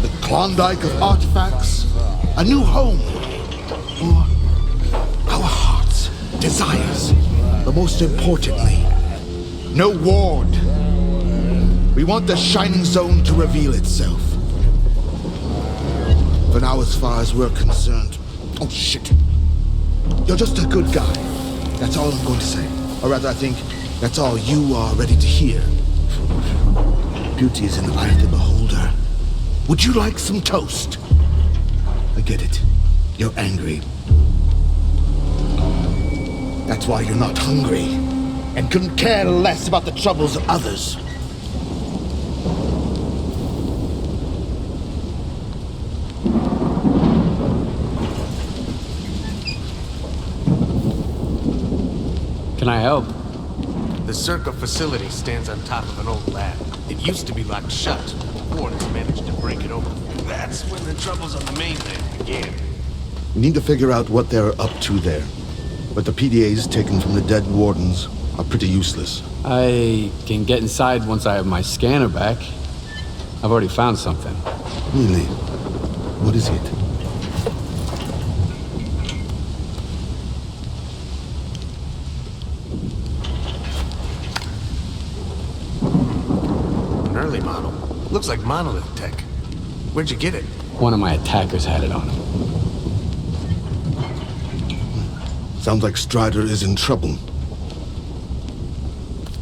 The Klondike of artifacts? A new home? Or our hearts, desires? But most importantly, no ward. We want the shining zone to reveal itself. For now, as far as we're concerned... Oh, shit. You're just a good guy. That's all I'm going to say. Or rather, I think that's all you are ready to hear. Beauty is in the eye of the beholder. Would you like some toast? I get it. You're angry. That's why you're not hungry. And couldn't care less about the troubles of others. Can I help? The S.T.A.L.K.E.R facility stands on top of an old lab. It used to be locked shut. Ward has managed to break it open. That's when the troubles on the mainland began. We need to figure out what they're up to there. But the PDAs taken from the dead wardens are pretty useless. I can get inside once I have my scanner back. I've already found something. Really? What is it? An early model. Looks like monolith tech. Where'd you get it? One of my attackers had it on him. Sounds like Strider is in trouble.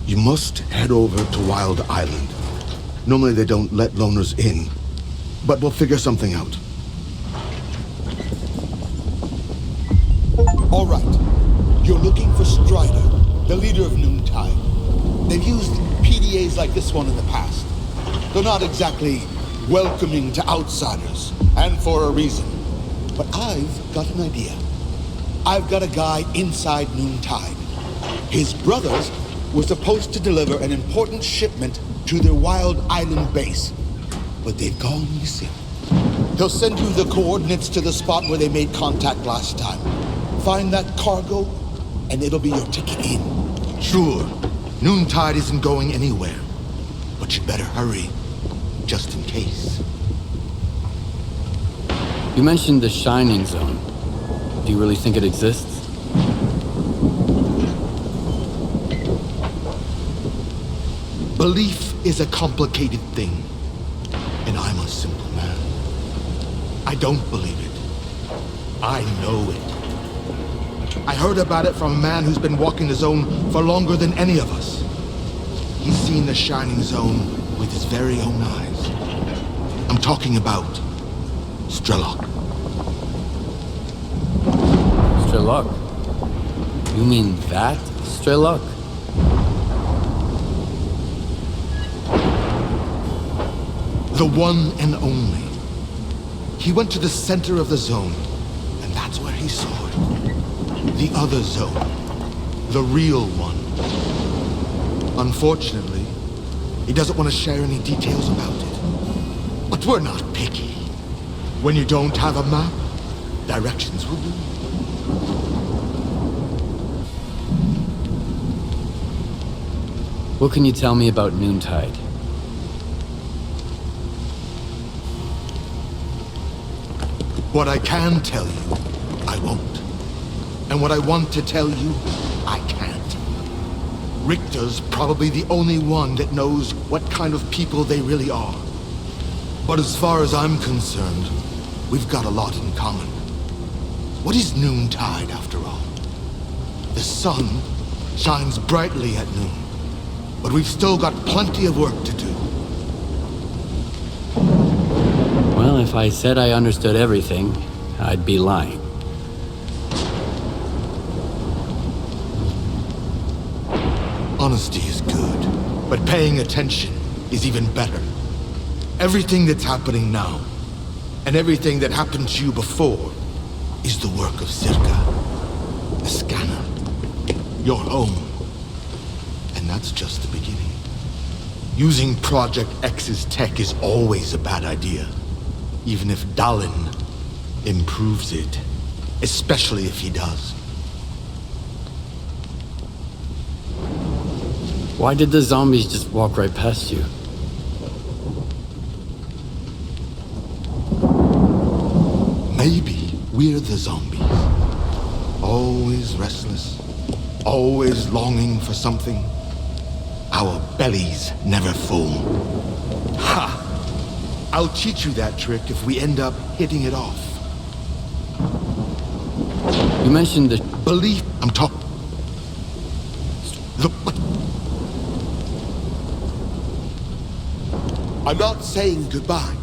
You must head over to Wild Island. Normally they don't let loners in, but we'll figure something out. All right. You're looking for Strider, the leader of Noontide. They've used PDAs like this one in the past. They're not exactly welcoming to outsiders, and for a reason. But I've got an idea. I've got a guy inside Noontide. His brothers were supposed to deliver an important shipment to their Wild Island base, but they've gone missing. He'll send you the coordinates to the spot where they made contact last time. Find that cargo, and it'll be your ticket in. Sure, Noontide isn't going anywhere, but you'd better hurry, just in case. You mentioned the Shining Zone. Do you really think it exists? Belief is a complicated thing, and I'm a simple man. I don't believe it. I know it. I heard about it from a man who's been walking the zone for longer than any of us. He's seen the Shining Zone with his very own eyes. I'm talking about Strelok. Strelok? You mean that Strelok? The one and only. He went to the center of the zone, and that's where he saw it. The other zone. The real one. Unfortunately, he doesn't want to share any details about it. But we're not picky. When you don't have a map, directions will do. What can you tell me about Noontide? What I can tell you, I won't. And what I want to tell you, I can't. Richter's probably the only one that knows what kind of people they really are. But as far as I'm concerned, we've got a lot in common. What is Noontide, after all? The sun shines brightly at noon, but we've still got plenty of work to do. Well, if I said I understood everything, I'd be lying. Honesty is good, but paying attention is even better. Everything that's happening now, and everything that happened to you before, is the work of S.T.A.L.K.E.R. The scanner. Your home. And that's just the beginning. Using Project X's tech is always a bad idea. Even if Dalin improves it. Especially if he does. Why did the zombies just walk right past you? Maybe we're the zombies. Always restless. Always longing for something. Our bellies never full. Ha! I'll teach you that trick if we end up hitting it off. You mentioned the belief. I'm talking. I'm not saying goodbye.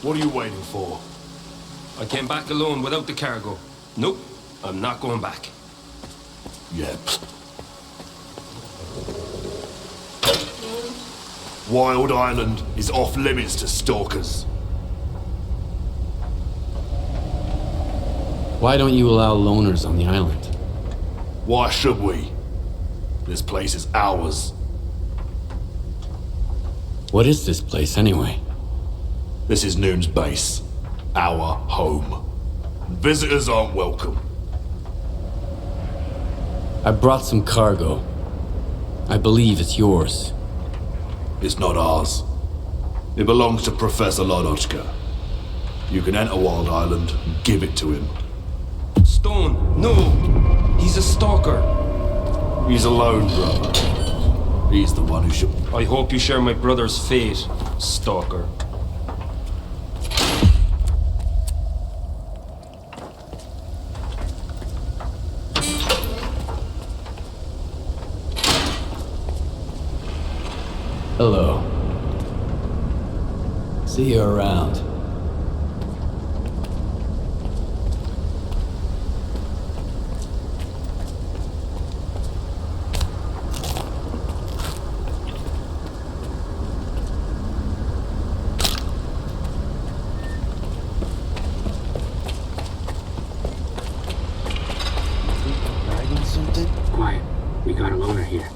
What are you waiting for? I came back alone without the cargo. Nope, I'm not going back. Yep. Wild Island is off limits to stalkers. Why don't you allow loners on the island? Why should we? This place is ours. What is this place, anyway? This is Noon's base. Our home. Visitors aren't welcome. I brought some cargo. I believe it's yours. It's not ours. It belongs to Professor Ladochka. You can enter Wild Island and give it to him. Stone, no! He's a stalker. He's alone, brother. He's the one who should... I hope you share my brother's fate, stalker. Hello. See you around. Quiet. We got a loner here.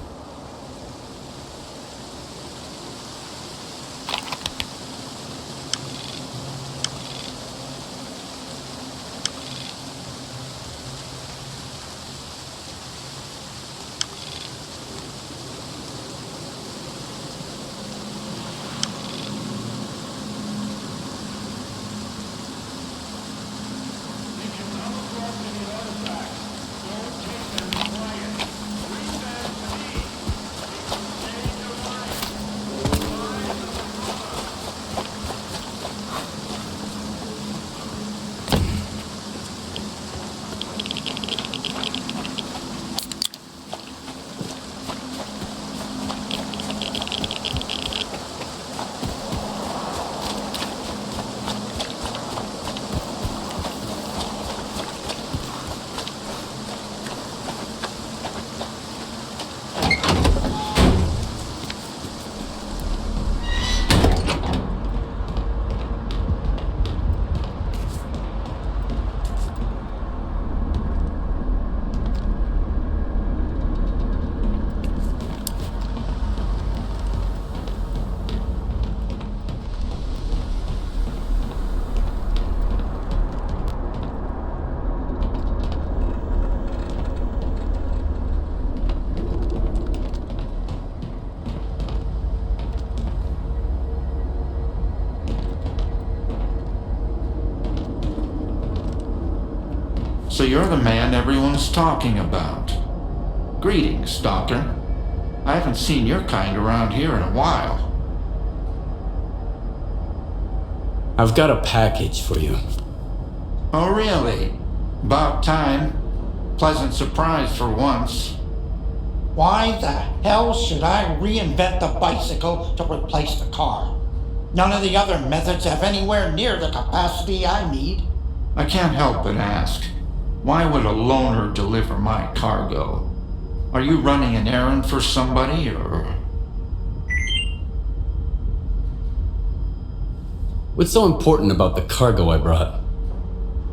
So you're the man everyone's talking about. Greetings, Stalker. I haven't seen your kind around here in a while. I've got a package for you. Oh, really? About time. Pleasant surprise for once. Why the hell should I reinvent the bicycle to replace the car? None of the other methods have anywhere near the capacity I need. I can't help but ask. Why would a loner deliver my cargo? Are you running an errand for somebody, or...? What's so important about the cargo I brought?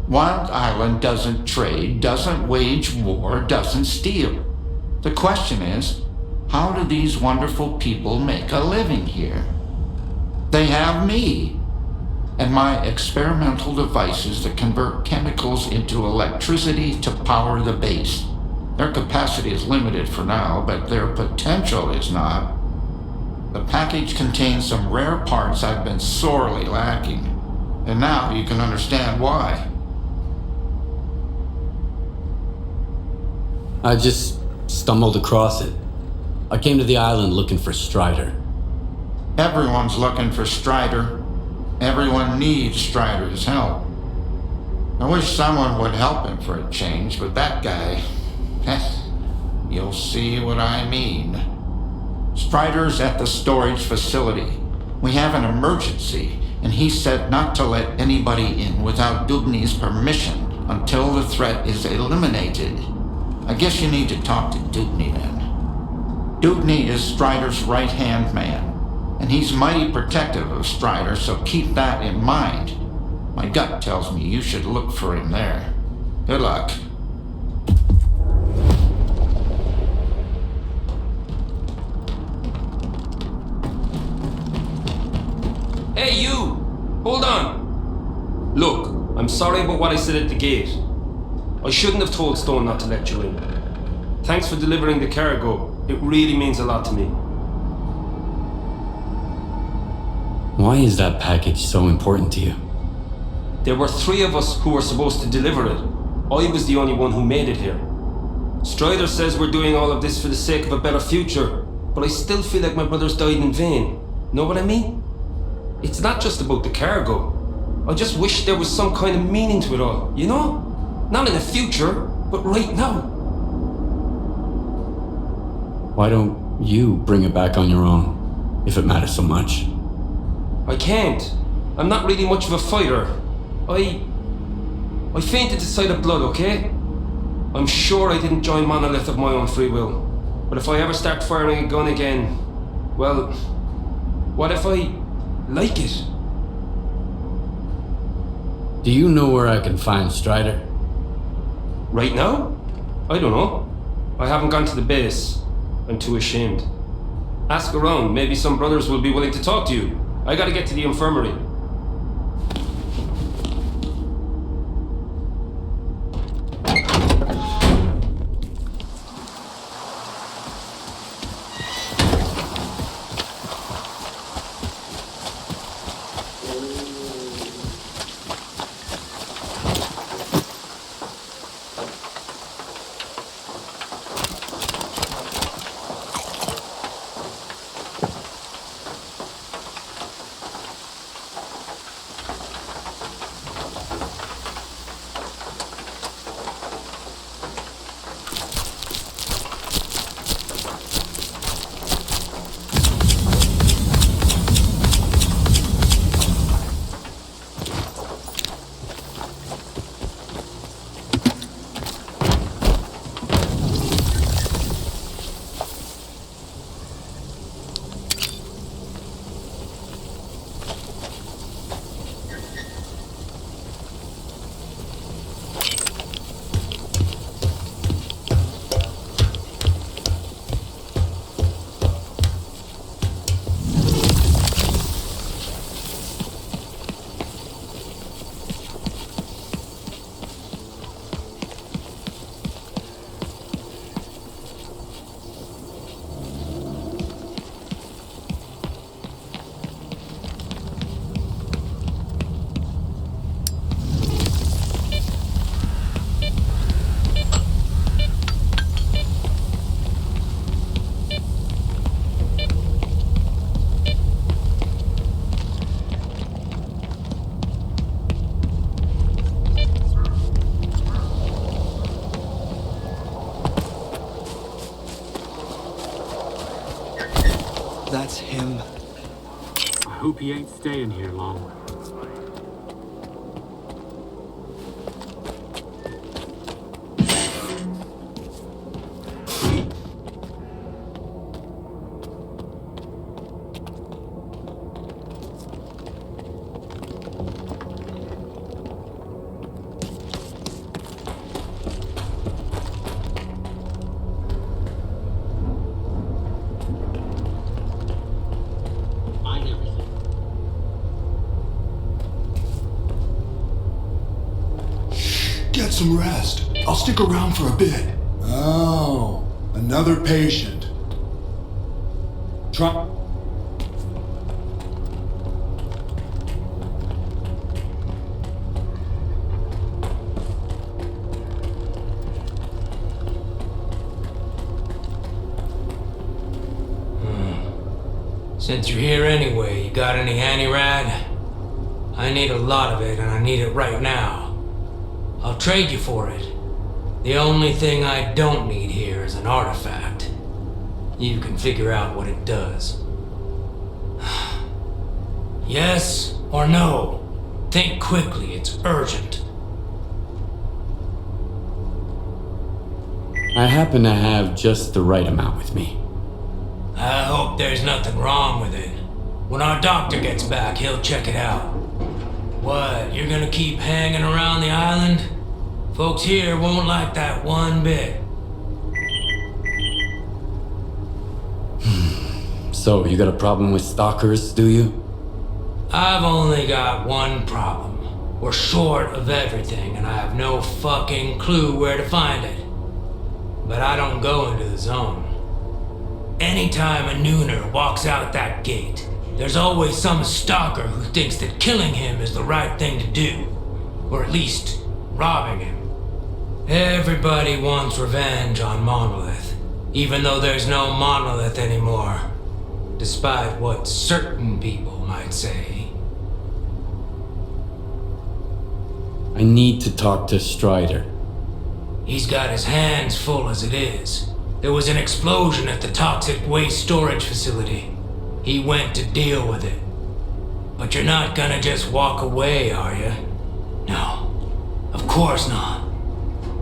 Wild Island doesn't trade, doesn't wage war, doesn't steal. The question is, how do these wonderful people make a living here? They have me. And my experimental devices that convert chemicals into electricity to power the base. Their capacity is limited for now, but their potential is not. The package contains some rare parts I've been sorely lacking, and now you can understand why. I just stumbled across it. I came to the island looking for Strider. Everyone's looking for Strider. Everyone needs Strider's help. I wish someone would help him for a change, but that guy... you'll see what I mean. Strider's at the storage facility. We have an emergency. and he said not to let anybody in without Dubny's permission until the threat is eliminated. I guess you need to talk to Dubny then. Dubny is Strider's right-hand man, and he's mighty protective of Strider, so keep that in mind. My gut tells me you should look for him there. Good luck. Hey, you! Hold on! Look, I'm sorry about what I said at the gate. I shouldn't have told Stone not to let you in. Thanks for delivering the cargo. It really means a lot to me. Why is that package so important to you? There were 3 of us who were supposed to deliver it. I was the only one who made it here. Strider says we're doing all of this for the sake of a better future, but I still feel like my brothers died in vain. Know what I mean? It's not just about the cargo. I just wish there was some kind of meaning to it all, you know? Not in the future, but right now. Why don't you bring it back on your own, if it matters so much? I can't. I'm not really much of a fighter. I fainted at sight of blood, okay? I'm sure I didn't join Monolith of my own free will. But if I ever start firing a gun again, well, what if I like it? Do you know where I can find Strider? Right now? I don't know. I haven't gone to the base. I'm too ashamed. Ask around, maybe some brothers will be willing to talk to you. I gotta get to the infirmary. That's him. I hope he ain't staying here long. Get some rest. I'll stick around for a bit. Oh, another patient. Try. Since you're here anyway, you got any handy-rad? I need a lot of it, and I need it right now. I'll trade you for it. The only thing I don't need here is an artifact. You can figure out what it does. Yes or no? Think quickly, it's urgent. I happen to have just the right amount with me. I hope there's nothing wrong with it. When our doctor gets back, he'll check it out. What, you're gonna keep hanging around the island? Folks here won't like that one bit. So, you got a problem with stalkers, do you? I've only got one problem. We're short of everything, and I have no fucking clue where to find it. But I don't go into the zone. Anytime a nooner walks out that gate, there's always some stalker who thinks that killing him is the right thing to do. Or at least, robbing him. Everybody wants revenge on Monolith, even though there's no Monolith anymore. Despite what certain people might say. I need to talk to Strider. He's got his hands full as it is. There was an explosion at the toxic waste storage facility. He went to deal with it. But you're not gonna just walk away, are you? No, of course not.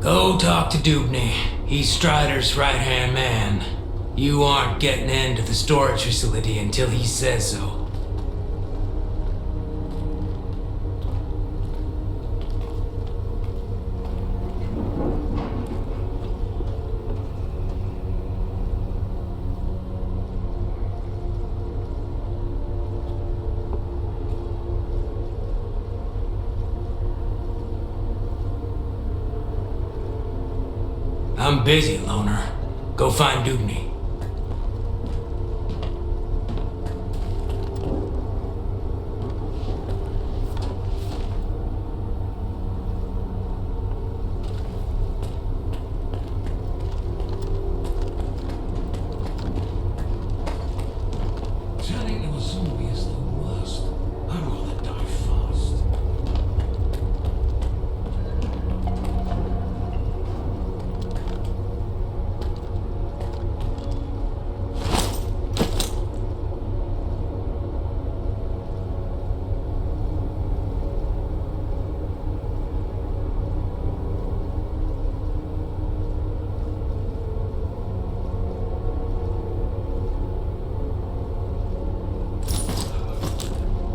Go talk to Dubny. He's Strider's right-hand man. You aren't getting into the storage facility until he says so. I'm busy, loner. Go find Dubny. Turning into a zombie is the worst. I'd rather die fast.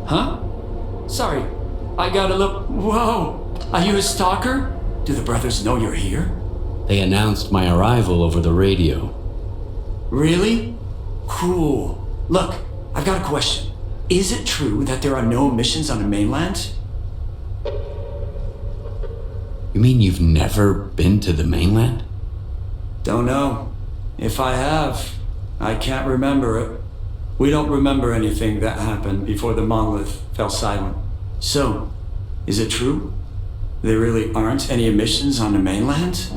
Huh? Sorry, I gotta look. Whoa! Are you a stalker? Do the brothers know you're here? They announced my arrival over the radio. Really? Cool. Look, I've got a question. Is it true that there are no missions on the mainland? You mean you've never been to the mainland? Don't know. If I have, I can't remember it. We don't remember anything that happened before the monolith fell silent. So, is it true? There really aren't any emissions on the mainland?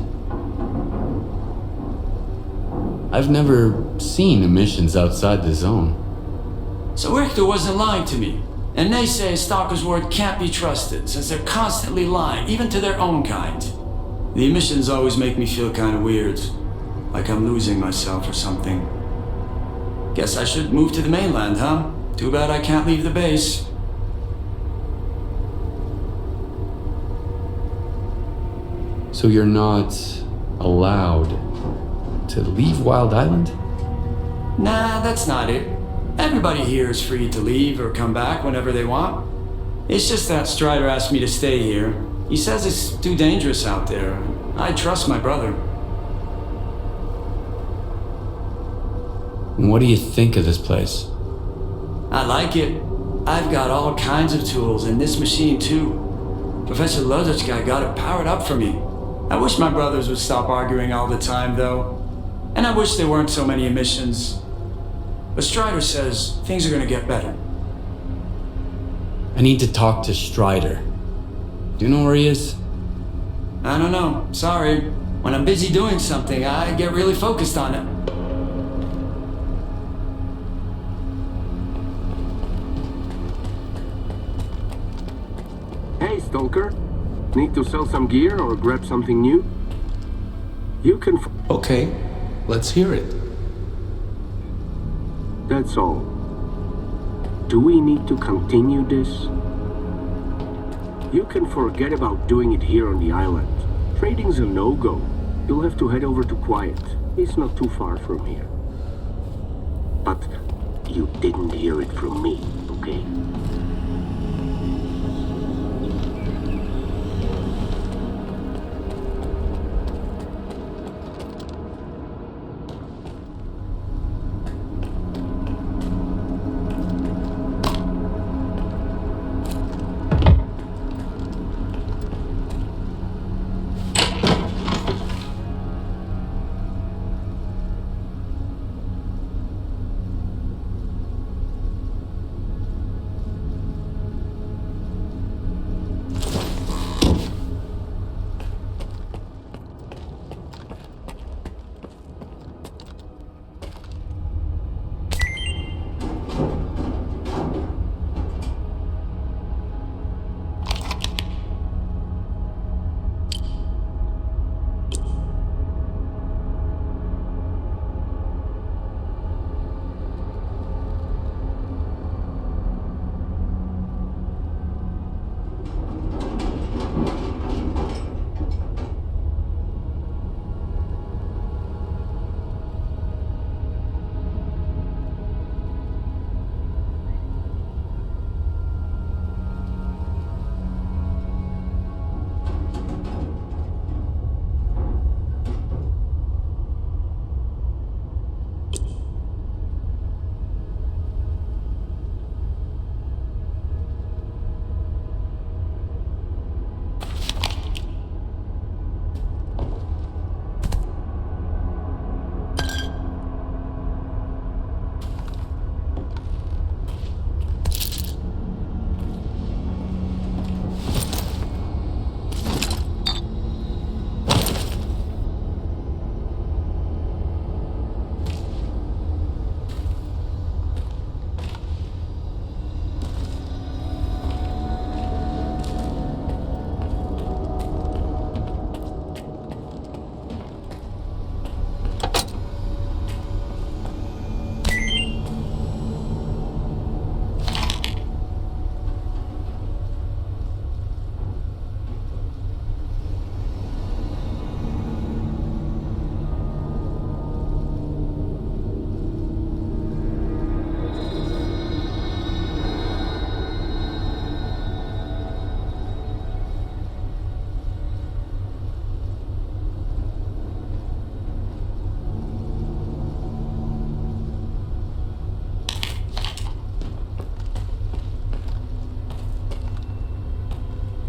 I've never seen emissions outside the zone. So Rihter wasn't lying to me. And they say Stalker's word can't be trusted, since they're constantly lying, even to their own kind. The emissions always make me feel kind of weird. Like I'm losing myself or something. Guess I should move to the mainland, huh? Too bad I can't leave the base. So you're not allowed to leave Wild Island? Nah, that's not it. Everybody here is free to leave or come back whenever they want. It's just that Strider asked me to stay here. He says it's too dangerous out there. I trust my brother. And what do you think of this place? I like it. I've got all kinds of tools, and this machine too. Professor Lodotchka got it powered up for me. I wish my brothers would stop arguing all the time, though. And I wish there weren't so many emissions. But Strider says things are gonna get better. I need to talk to Strider. Do you know where he is? I don't know. Sorry. When I'm busy doing something, I get really focused on it. Hey, Stalker. Need to sell some gear or grab something new? You can... Okay, let's hear it. That's all. Do we need to continue this? You can forget about doing it here on the island. Trading's a no-go. You'll have to head over to Quiet. It's not too far from here. But you didn't hear it from me, okay?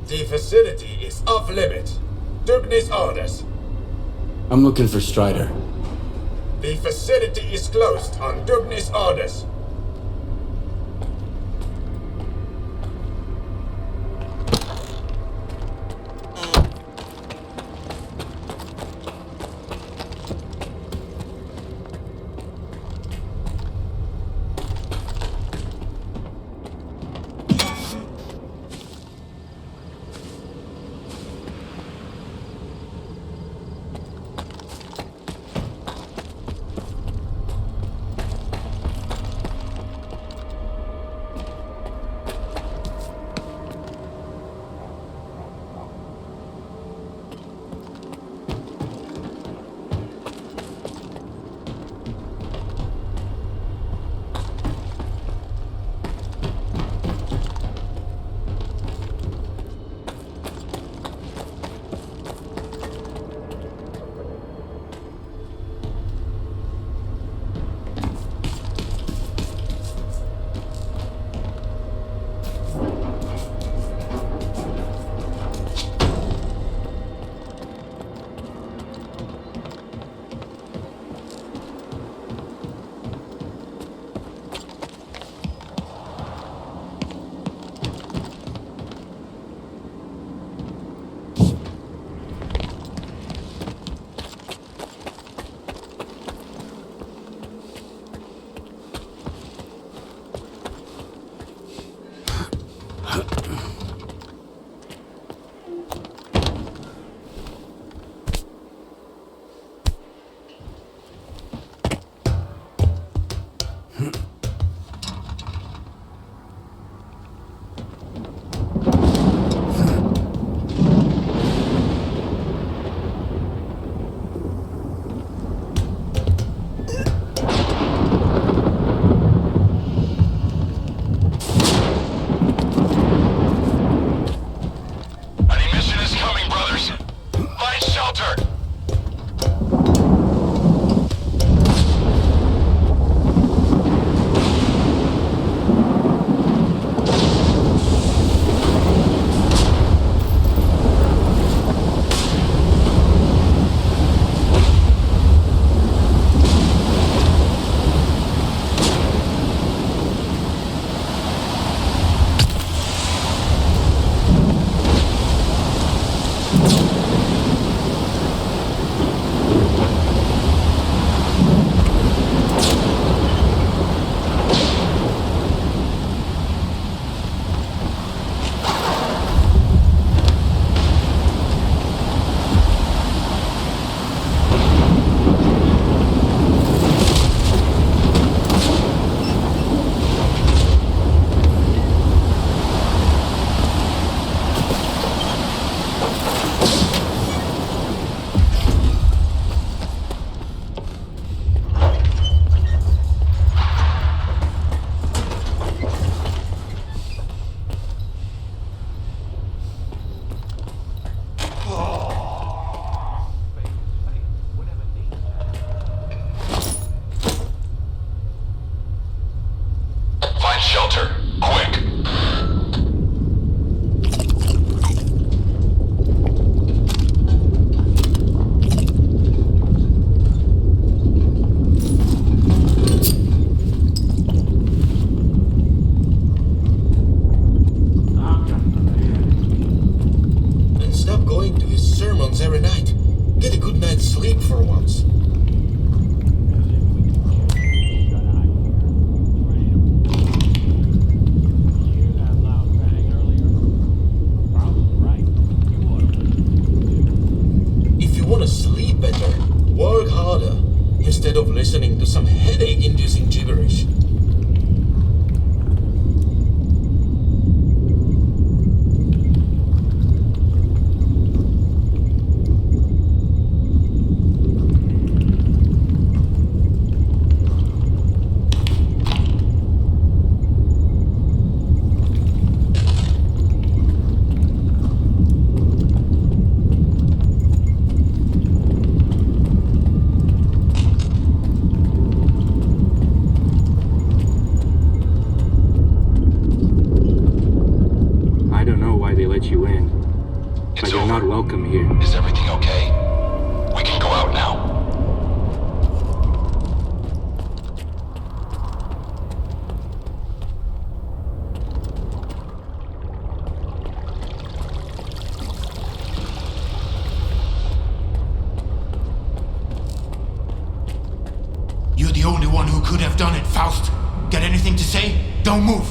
The facility is off limit. Dugni's orders. I'm looking for Strider. The facility is closed on Dugni's orders. instead of listening to some headache-inducing gibberish. You're the only one who could have done it, Faust. Got anything to say? Don't move.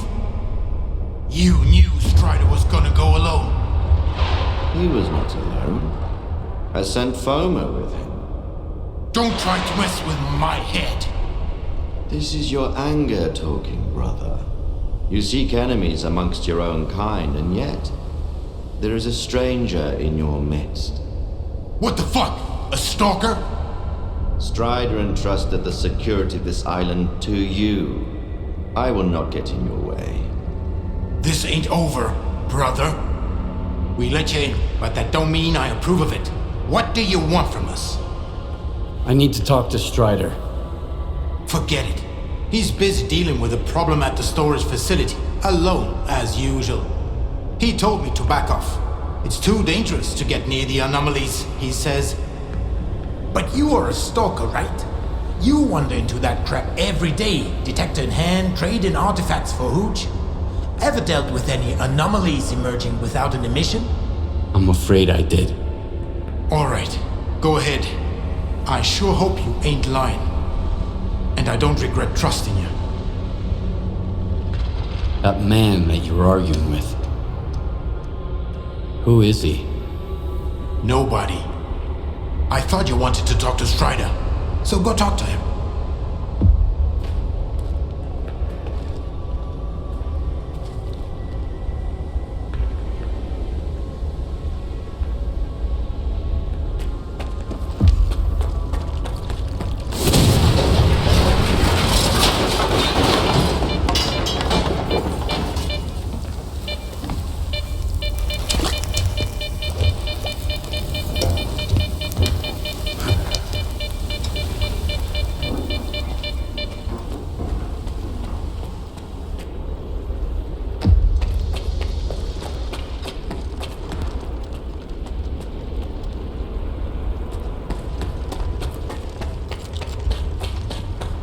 You knew Strider was gonna go alone. He was not alone. I sent Foma with him. Don't try to mess with my head. This is your anger talking, brother. You seek enemies amongst your own kind, and yet there is a stranger in your midst. What the fuck? A stalker? Strider entrusted the security of this island to you. I will not get in your way. This ain't over, brother. We let you in, but that don't mean I approve of it. What do you want from us? I need to talk to Strider. Forget it. He's busy dealing with a problem at the storage facility, alone, as usual. He told me to back off. It's too dangerous to get near the anomalies, he says. But you are a stalker, right? You wander into that crap every day, detector in hand, trading artifacts for hooch. Ever dealt with any anomalies emerging without an emission? I'm afraid I did. Alright, go ahead. I sure hope you ain't lying. And I don't regret trusting you. That man that you were arguing with. Who is he? Nobody. I thought you wanted to talk to Strider, so go talk to him.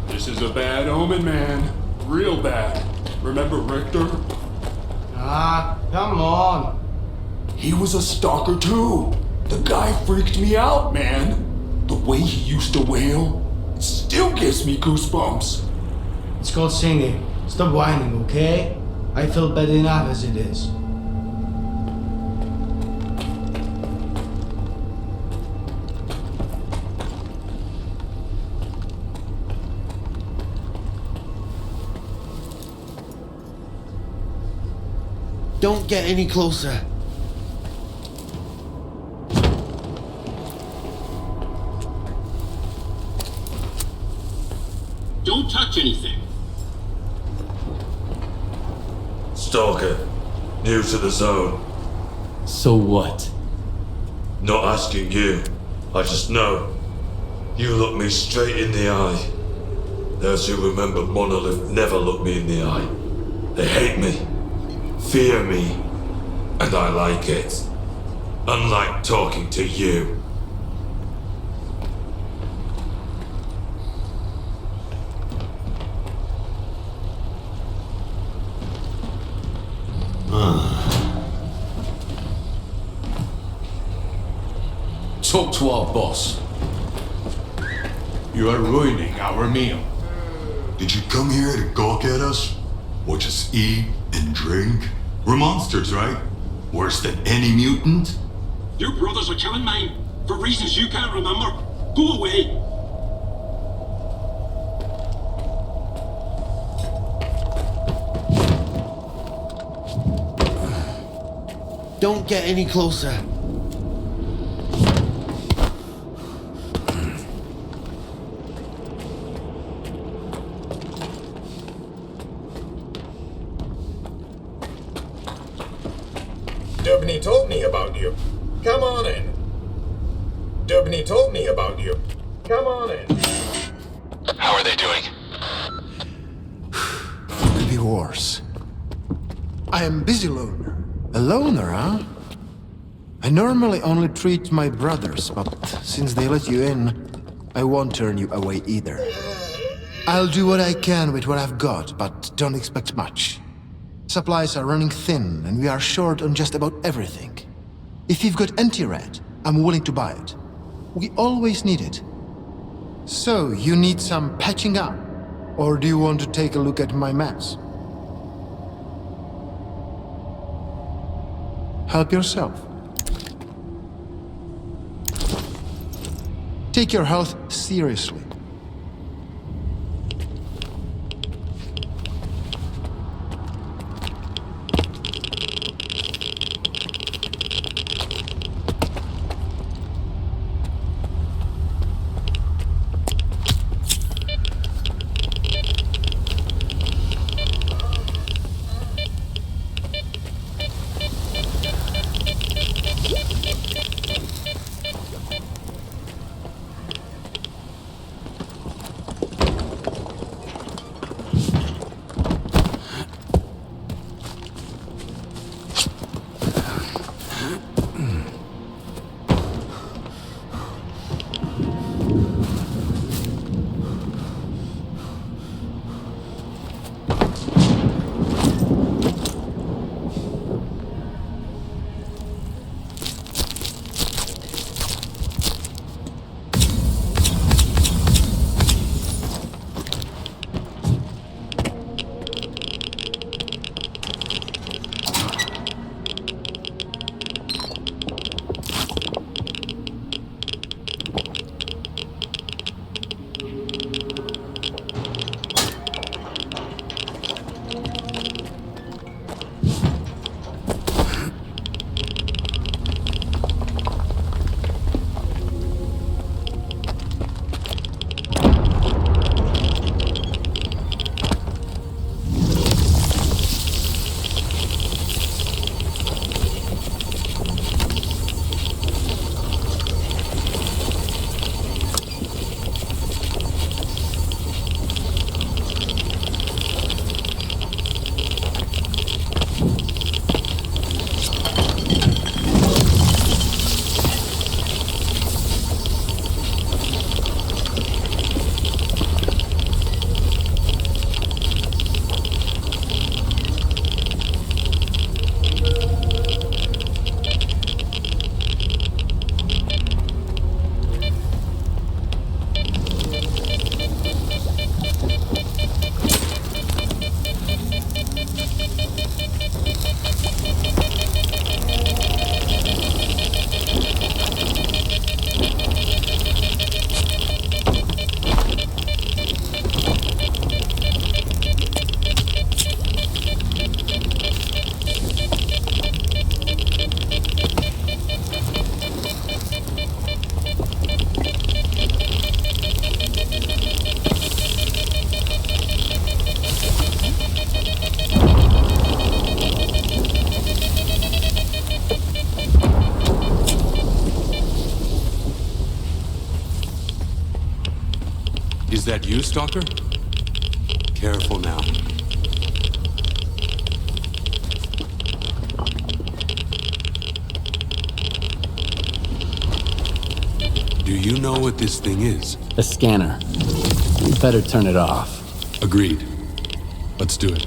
This is a bad omen, man. Real bad. Remember Richter? Ah, come on. He was a stalker too. The guy freaked me out, man. The way he used to wail, it still gives me goosebumps. It's called singing. Stop whining, okay? I feel bad enough as it is. Don't get any closer. Don't touch anything. Stalker, new to the zone. So what? Not asking you. I just know. You look me straight in the eye. Those who remember Monolith never look me in the eye. They hate me. Fear me, and I like it. Unlike talking to you. Talk to our boss. You are ruining our meal. Did you come here to gawk at us? Watch us eat and drink? We're monsters, right? Worse than any mutant? Your brothers are killing mine, for reasons you can't remember. Go away. Don't get any closer. Dubney told me about you. Come on in. Dubney told me about you. Come on in. How are they doing? Could be worse. I am busy loner. A loner, huh? I normally only treat my brothers, but since they let you in, I won't turn you away either. I'll do what I can with what I've got, but don't expect much. Supplies are running thin, and we are short on just about everything. If you've got anti-rat, I'm willing to buy it. We always need it. So, you need some patching up? Or do you want to take a look at my maps? Help yourself. Take your health seriously. Is that you, Stalker? Careful now. Do you know what this thing is? A scanner. You better turn it off. Agreed. Let's do it.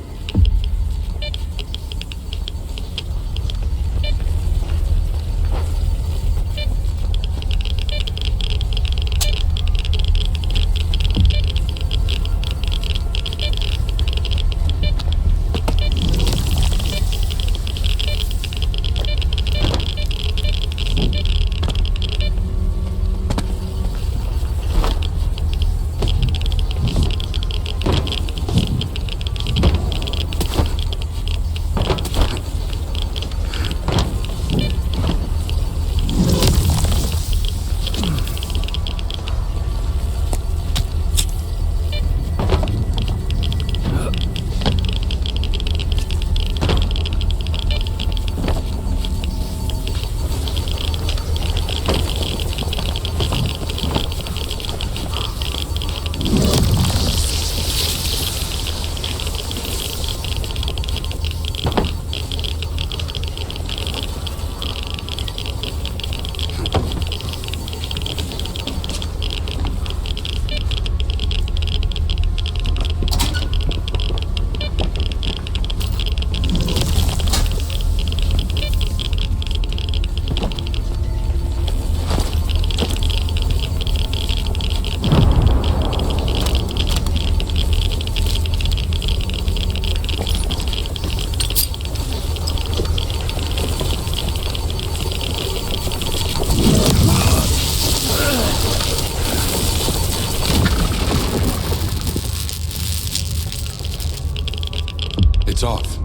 off.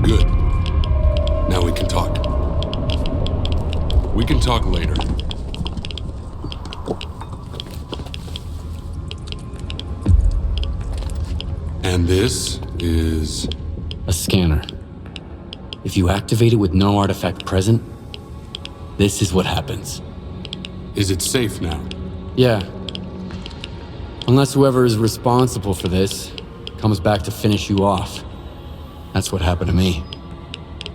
Good. Now we can talk. We can talk later. And this is... a scanner. If you activate it with no artifact present, this is what happens. Is it safe now? Yeah. Unless whoever is responsible for this comes back to finish you off. That's what happened to me.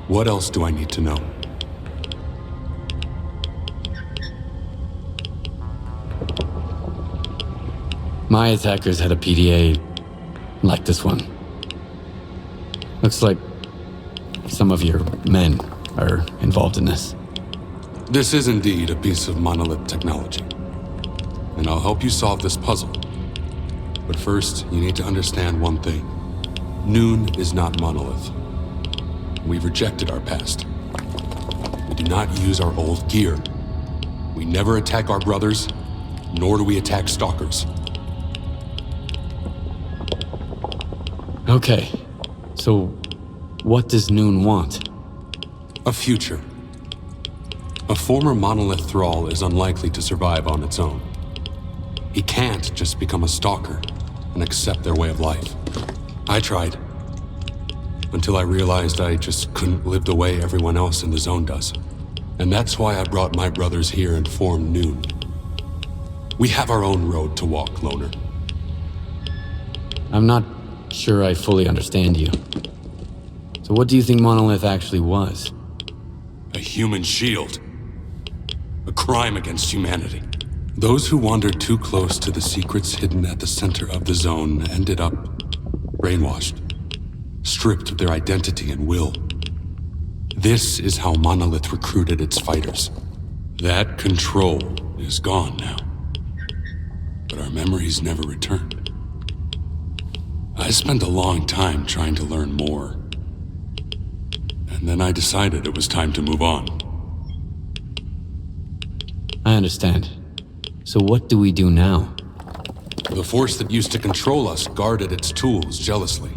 What else do I need to know? My attackers had a PDA like this one. Looks like some of your men are involved in this. This is indeed a piece of monolith technology. And I'll help you solve this puzzle. But first, you need to understand one thing. Noon is not monolith. We've rejected our past. We do not use our old gear. We never attack our brothers, nor do we attack stalkers. Okay, so what does Noon want? A future. A former monolith thrall is unlikely to survive on its own. He can't just become a stalker and accept their way of life. I tried. Until I realized I just couldn't live the way everyone else in the zone does. And that's why I brought my brothers here and formed Noon. We have our own road to walk, Loner. I'm not sure I fully understand you. So what do you think Monolith actually was? A human shield. A crime against humanity. Those who wandered too close to the secrets hidden at the center of the zone ended up brainwashed, stripped of their identity and will. This is how Monolith recruited its fighters. That control is gone now. But our memories never returned. I spent a long time trying to learn more. And then I decided it was time to move on. I understand. So what do we do now? The force that used to control us guarded its tools jealously.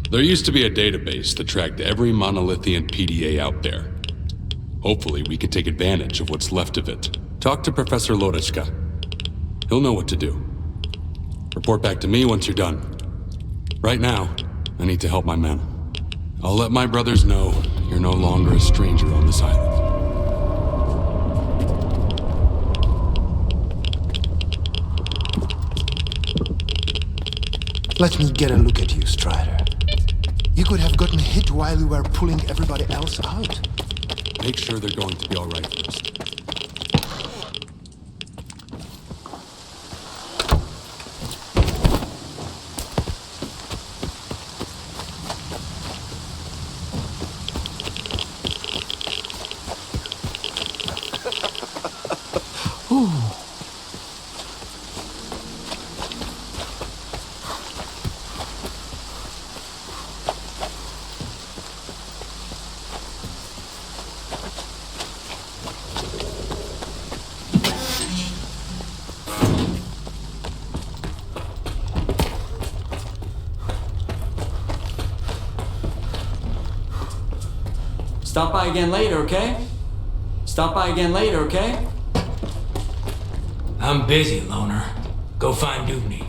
There used to be a database that tracked every monolithian PDA out there. Hopefully we can take advantage of what's left of it. Talk to Professor Loreczka. He'll know what to do. Report back to me once you're done. Right now, I need to help my men. I'll let my brothers know you're no longer a stranger on this island. Let me get a look at you, Strider. You could have gotten hit while you were pulling everybody else out. Make sure they're going to be all right first. Stop by again later, okay? Stop by again later, okay? I'm busy, Loner. Go find Dubny.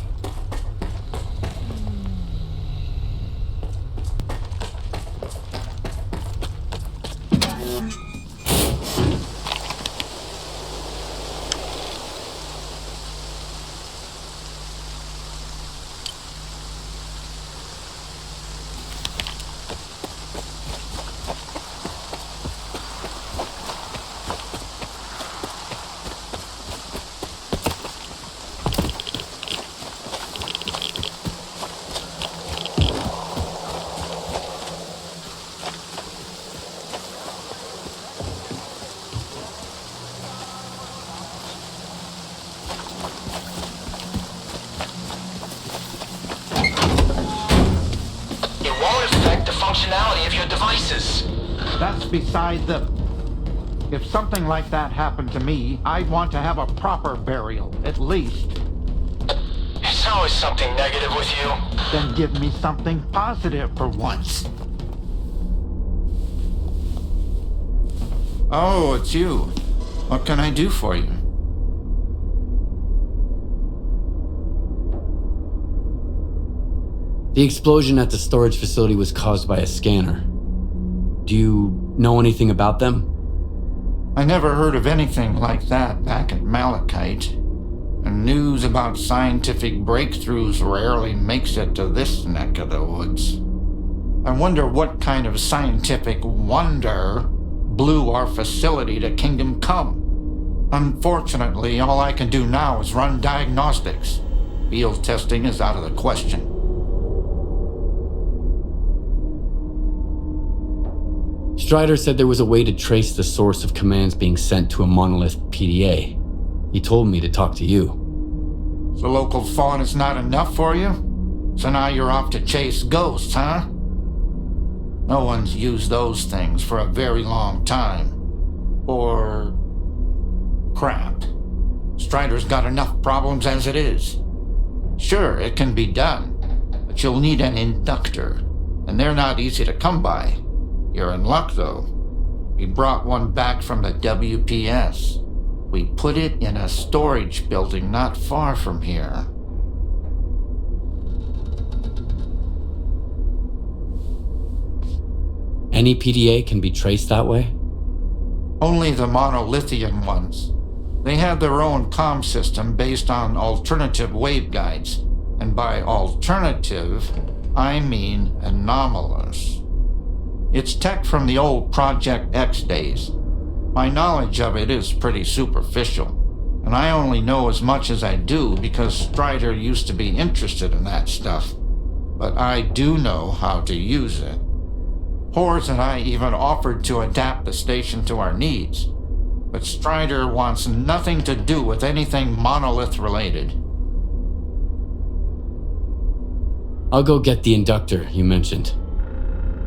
Functionality of your devices. That's beside the... If something like that happened to me, I'd want to have a proper burial, at least. It's always something negative with you. Then give me something positive for once. Oh, it's you. What can I do for you? The explosion at the storage facility was caused by a scanner. Do you know anything about them? I never heard of anything like that back at Malachite. And news about scientific breakthroughs rarely makes it to this neck of the woods. I wonder what kind of scientific wonder blew our facility to Kingdom Come. Unfortunately, all I can do now is run diagnostics. Field testing is out of the question. Strider said there was a way to trace the source of commands being sent to a monolith PDA. He told me to talk to you. The local fawn is not enough for you? So now you're off to chase ghosts, huh? No one's used those things for a very long time. Or... crap. Strider's got enough problems as it is. Sure, it can be done, but you'll need an inductor, and they're not easy to come by. You're in luck, though. We brought one back from the WPS. We put it in a storage building not far from here. Any PDA can be traced that way? Only the monolithian ones. They have their own comm system based on alternative waveguides. And by alternative, I mean anomalous. It's tech from the old Project X days. My knowledge of it is pretty superficial, and I only know as much as I do because Strider used to be interested in that stuff. But I do know how to use it. Hors and I even offered to adapt the station to our needs, but Strider wants nothing to do with anything monolith related. I'll go get the inductor you mentioned.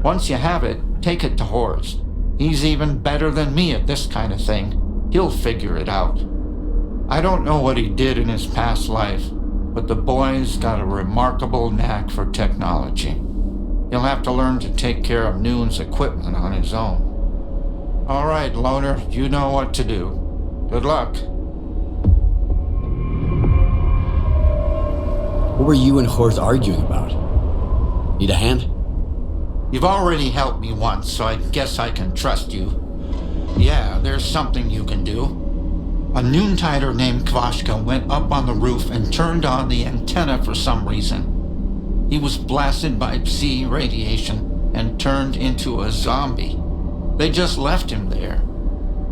Once you have it, take it to Hors. He's even better than me at this kind of thing. He'll figure it out. I don't know what he did in his past life, but the boy's got a remarkable knack for technology. He'll have to learn to take care of Noon's equipment on his own. All right, Loner, you know what to do. Good luck. What were you and Hors arguing about? Need a hand? You've already helped me once, so I guess I can trust you. Yeah, there's something you can do. A Noontider named Kvashka went up on the roof and turned on the antenna for some reason. He was blasted by Psi radiation and turned into a zombie. They just left him there.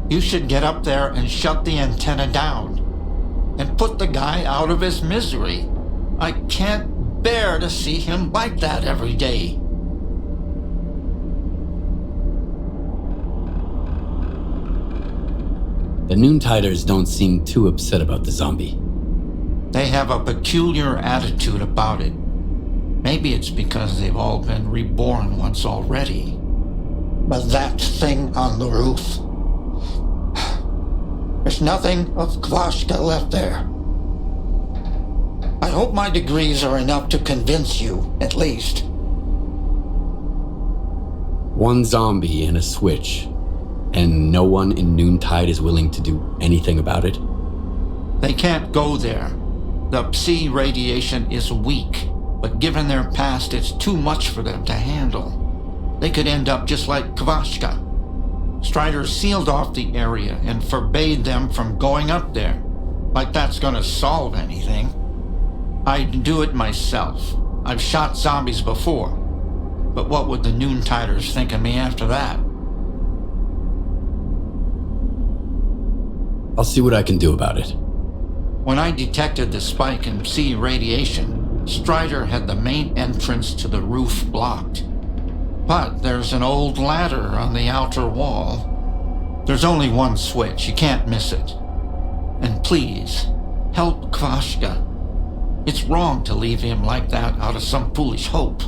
You should get up there and shut the antenna down. And put the guy out of his misery. I can't bear to see him like that every day. The Noontiders don't seem too upset about the zombie. They have a peculiar attitude about it. Maybe it's because they've all been reborn once already. But that thing on the roof... There's nothing of Kvashka left there. I hope my degrees are enough to convince you, at least. One zombie and a switch. And no one in Noontide is willing to do anything about it? They can't go there. The Psi radiation is weak, but given their past, it's too much for them to handle. They could end up just like Kvashka. Strider sealed off the area and forbade them from going up there. Like that's gonna solve anything. I'd do it myself. I've shot zombies before. But what would the Noontiders think of me after that? I'll see what I can do about it. When I detected the spike in Psi radiation, Strider had the main entrance to the roof blocked. But there's an old ladder on the outer wall. There's only one switch, you can't miss it. And please, help Kvashka. It's wrong to leave him like that out of some foolish hope.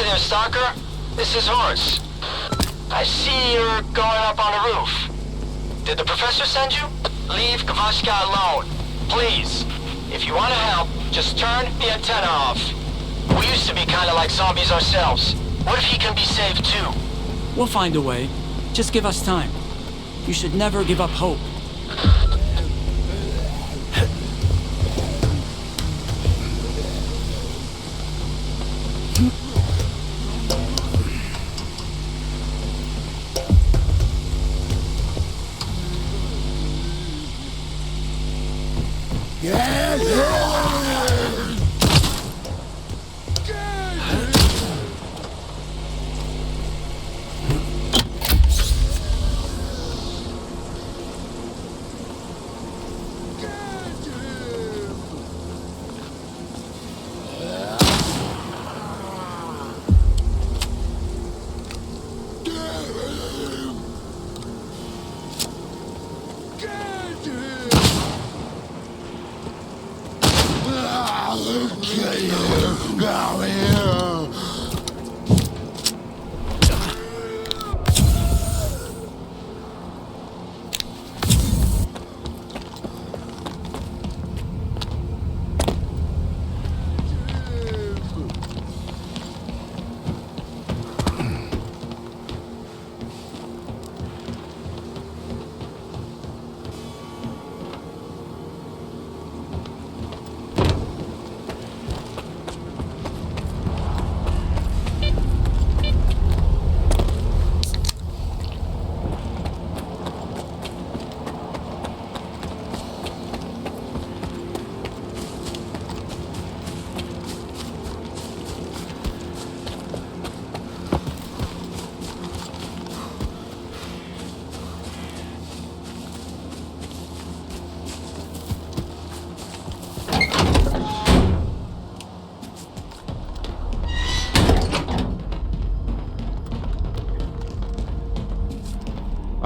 there, Stalker. This is Horace. I see you're going up on the roof. Did the professor send you? Leave Kavashka alone. Please. If you want to help, just turn the antenna off. We used to be kind of like zombies ourselves. What if he can be saved too? We'll find a way. Just give us time. You should never give up hope.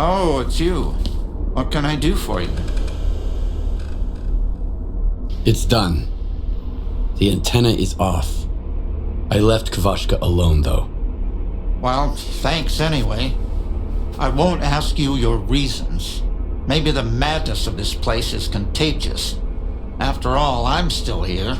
Oh, it's you. What can I do for you? It's done. The antenna is off. I left Kavashka alone, though. Well, thanks anyway. I won't ask you your reasons. Maybe the madness of this place is contagious. After all, I'm still here.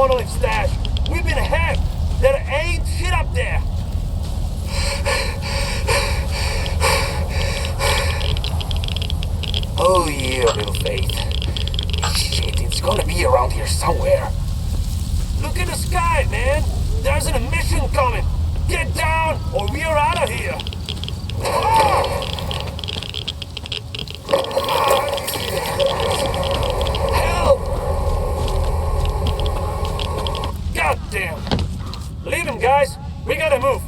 Monolith stash. We've been hacked. There ain't shit up there. Oh yeah, little Faith. Shit, it's gonna be around here somewhere. Look at the sky, man. There's an emission coming. Get down, or we are out of here. Help! God damn. Leave him, guys. We gotta move.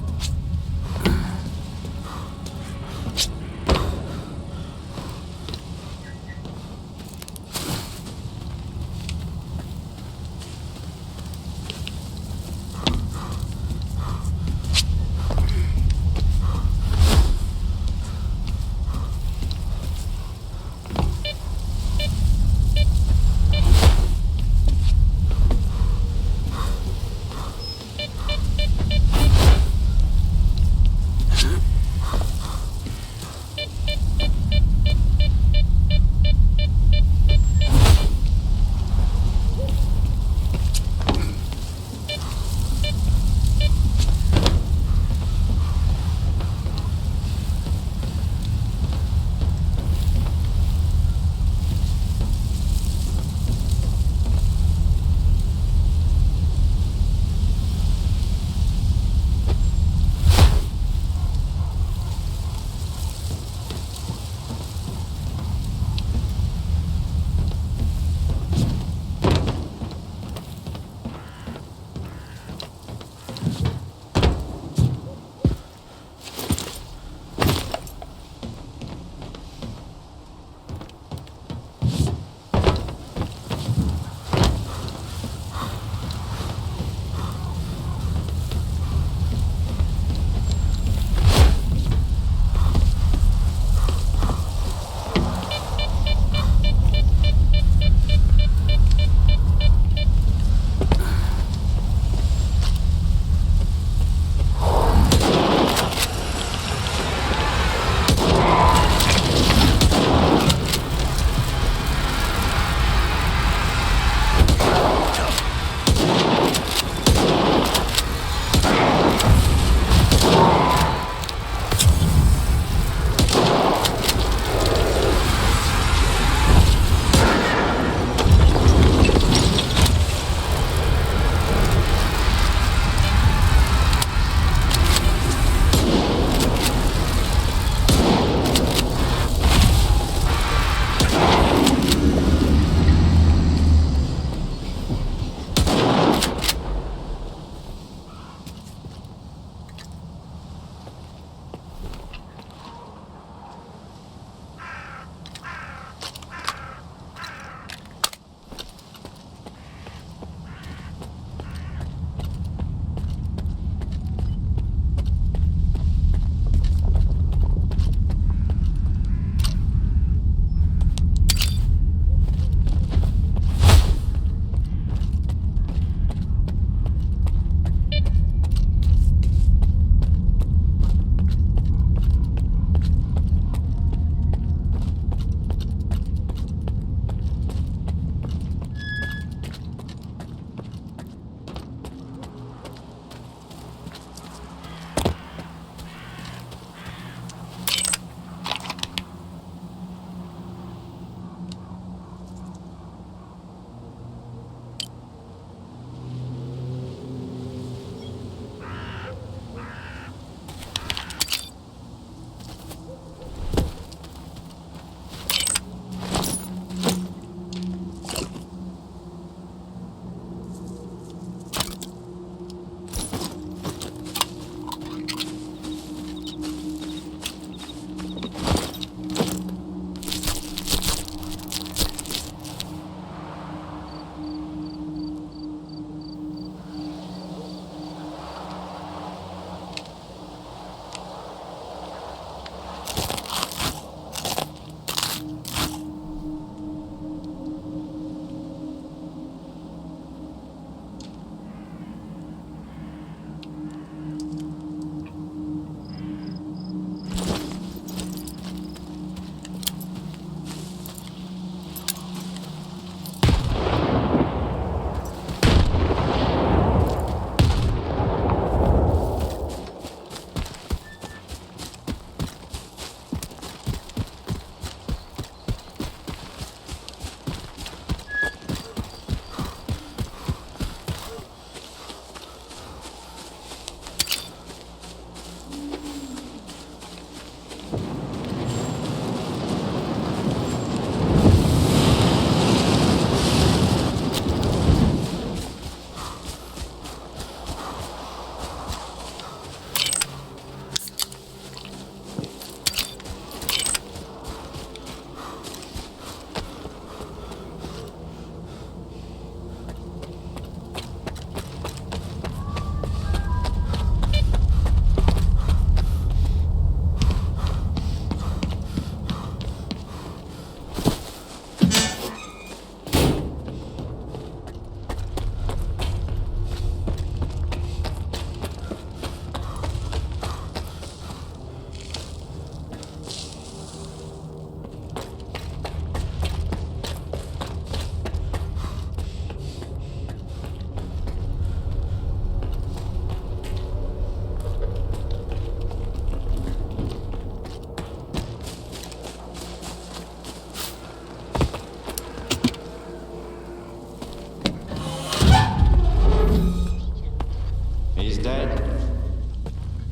dead,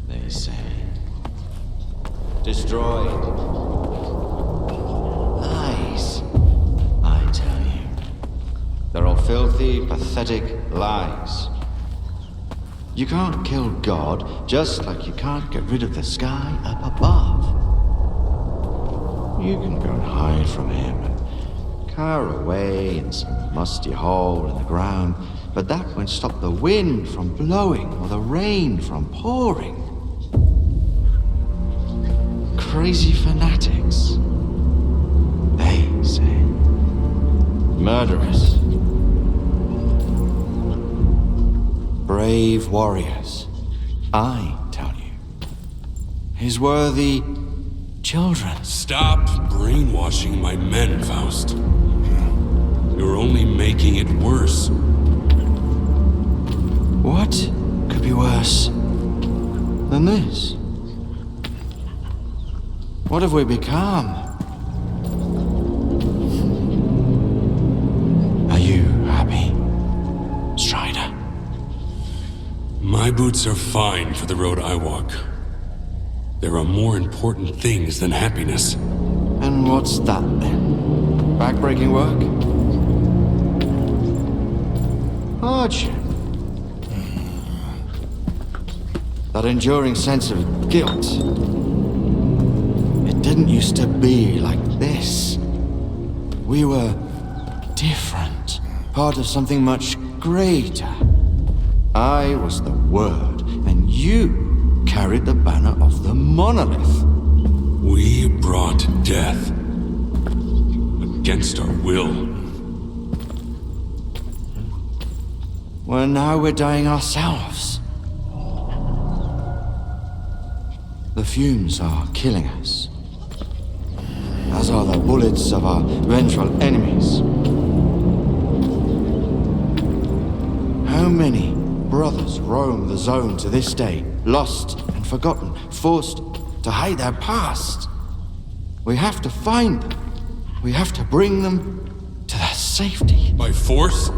they say. Destroyed. Lies, I tell you. They're all filthy, pathetic lies. You can't kill God, just like you can't get rid of the sky up above. You can go and hide from him and cower away in some musty hole in the ground, but that won't stop the wind from blowing or the rain from pouring. Crazy fanatics, they say. Murderers. Brave warriors, I tell you. His worthy children. Stop brainwashing my men, Faust. You're only making it worse. What could be worse than this? What have we become? Are you happy, Strider? My boots are fine for the road I walk. There are more important things than happiness. And what's that then? Backbreaking work? Hardship? That enduring sense of guilt. It didn't used to be like this. We were different, part of something much greater. I was the Word, and you carried the banner of the monolith. We brought death against our will. Well, now we're dying ourselves. The fumes are killing us, as are the bullets of our vengeful enemies. How many brothers roam the zone to this day, lost and forgotten, forced to hide their past? We have to find them. We have to bring them to their safety. By force?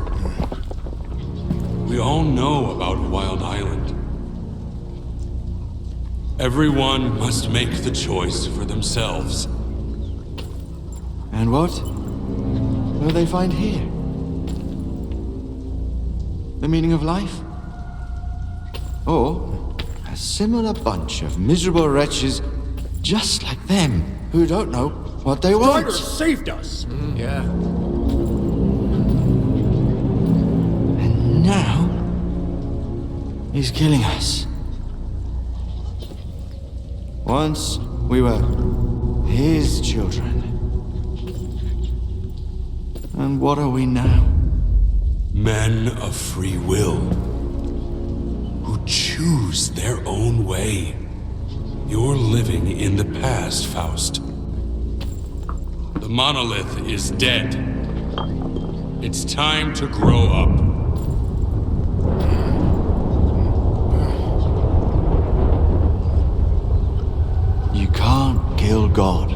We all know about Wild Island. Everyone must make the choice for themselves. And what will they find here? The meaning of life? Or a similar bunch of miserable wretches just like them who don't know what they want? Strider saved us! Yeah. And now he's killing us. Once we were his children. And what are we now? Men of free will, who choose their own way. You're living in the past, Faust. The monolith is dead. It's time to grow up. You can't kill God.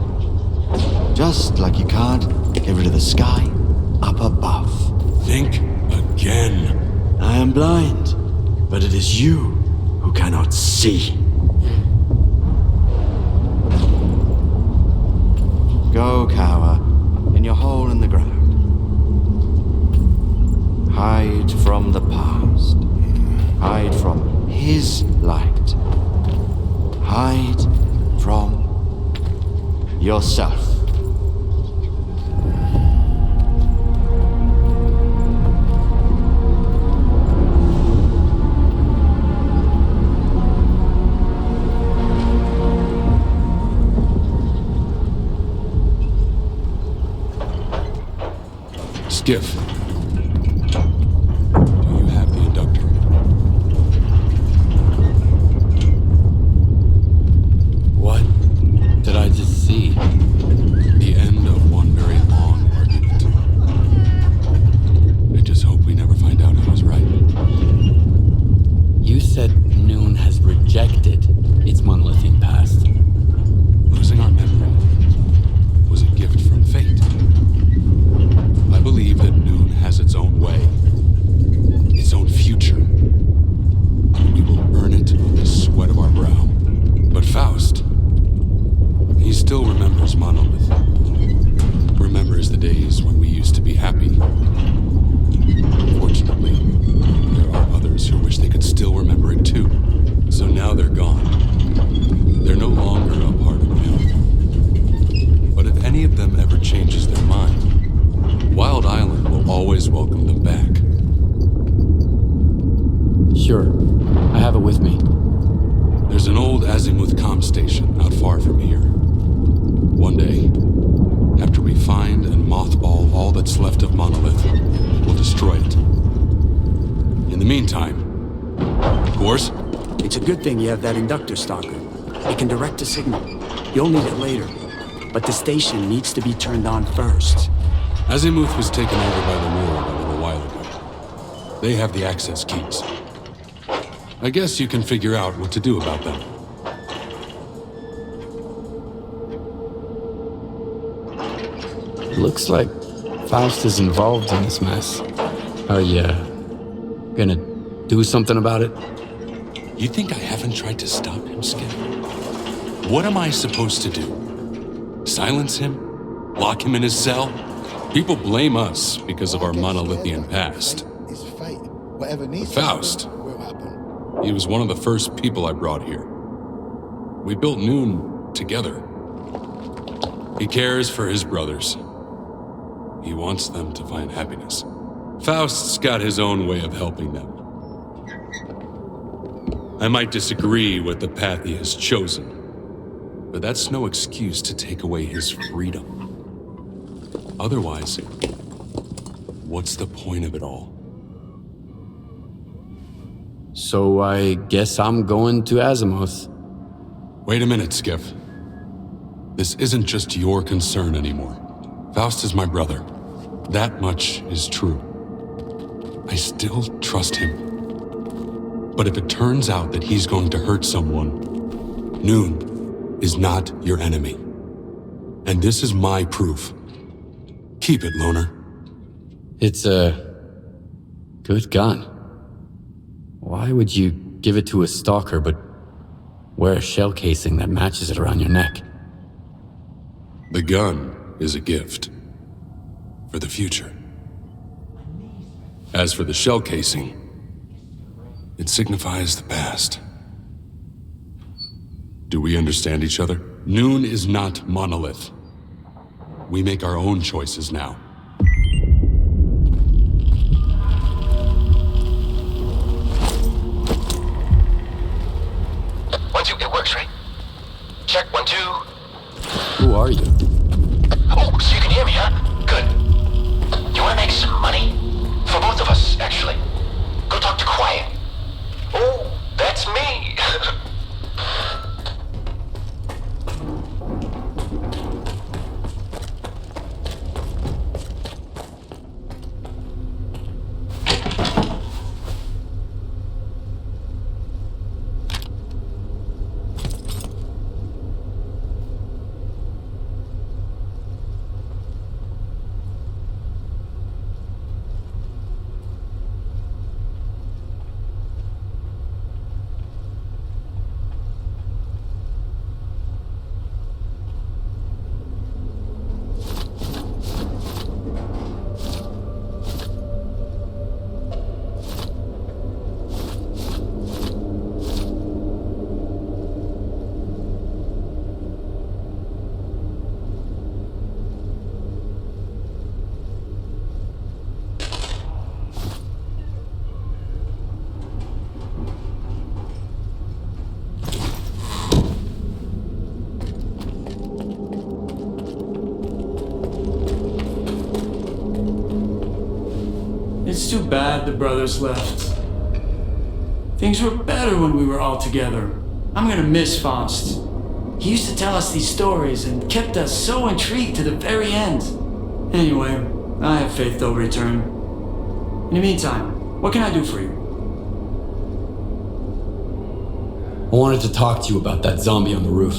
Just like you can't get rid of the sky up above. Think again. I am blind, but it is you who cannot see. Go cower in your hole in the ground. Hide from the past. Hide from his light. Hide from yourself. Skif, do you have the inductor? What did I just see? The end of one very long argument. I just hope we never find out who was right. You said Noon has rejected its monolithic past. Losing our memory was a gift from fate. I believe that Noon Sure. I have it with me. There's an old azimuth comm station not far from here. One day, after we find and mothball all that's left of Monolith, we'll destroy it. In the meantime, of course, It's a good thing you have that inductor, Stalker. It can direct a signal. You'll need it later. But the station needs to be turned on first. Azimuth was taken over by the Ward a little while ago. They have the access keys. I guess you can figure out what to do about them. Looks like Faust is involved in this mess. Are you gonna do something about it? You think I haven't tried to stop him, Skip? What am I supposed to do? Silence him? Lock him in his cell? People blame us because of our monolithian past. But Faust, he was one of the first people I brought here. We built Noon together. He cares for his brothers. He wants them to find happiness. Faust's got his own way of helping them. I might disagree with the path he has chosen, but that's no excuse to take away his freedom. Otherwise, what's the point of it all? So I guess I'm going to Azimuth. Wait a minute, Skif. This isn't just your concern anymore. Faust is my brother. That much is true. I still trust him. But if it turns out that he's going to hurt someone, Noon is not your enemy. And this is my proof. Keep it, Loner. It's a good gun. Why would you give it to a stalker but wear a shell casing that matches it around your neck? The gun is a gift. For the future. As for the shell casing, it signifies the past. Do we understand each other? Noon is not Monolith. We make our own choices now. One, two, it works, right? Check, 1, 2. Who are you? Oh, so you can hear me, huh? Good. You wanna make some money? For both of us, actually. Go talk to Quiet. Oh, that's me. It's too bad the brothers left. Things were better when we were all together. I'm gonna miss Faust. He used to tell us these stories and kept us so intrigued to the very end. Anyway, I have faith they'll return. In the meantime, what can I do for you? I wanted to talk to you about that zombie on the roof.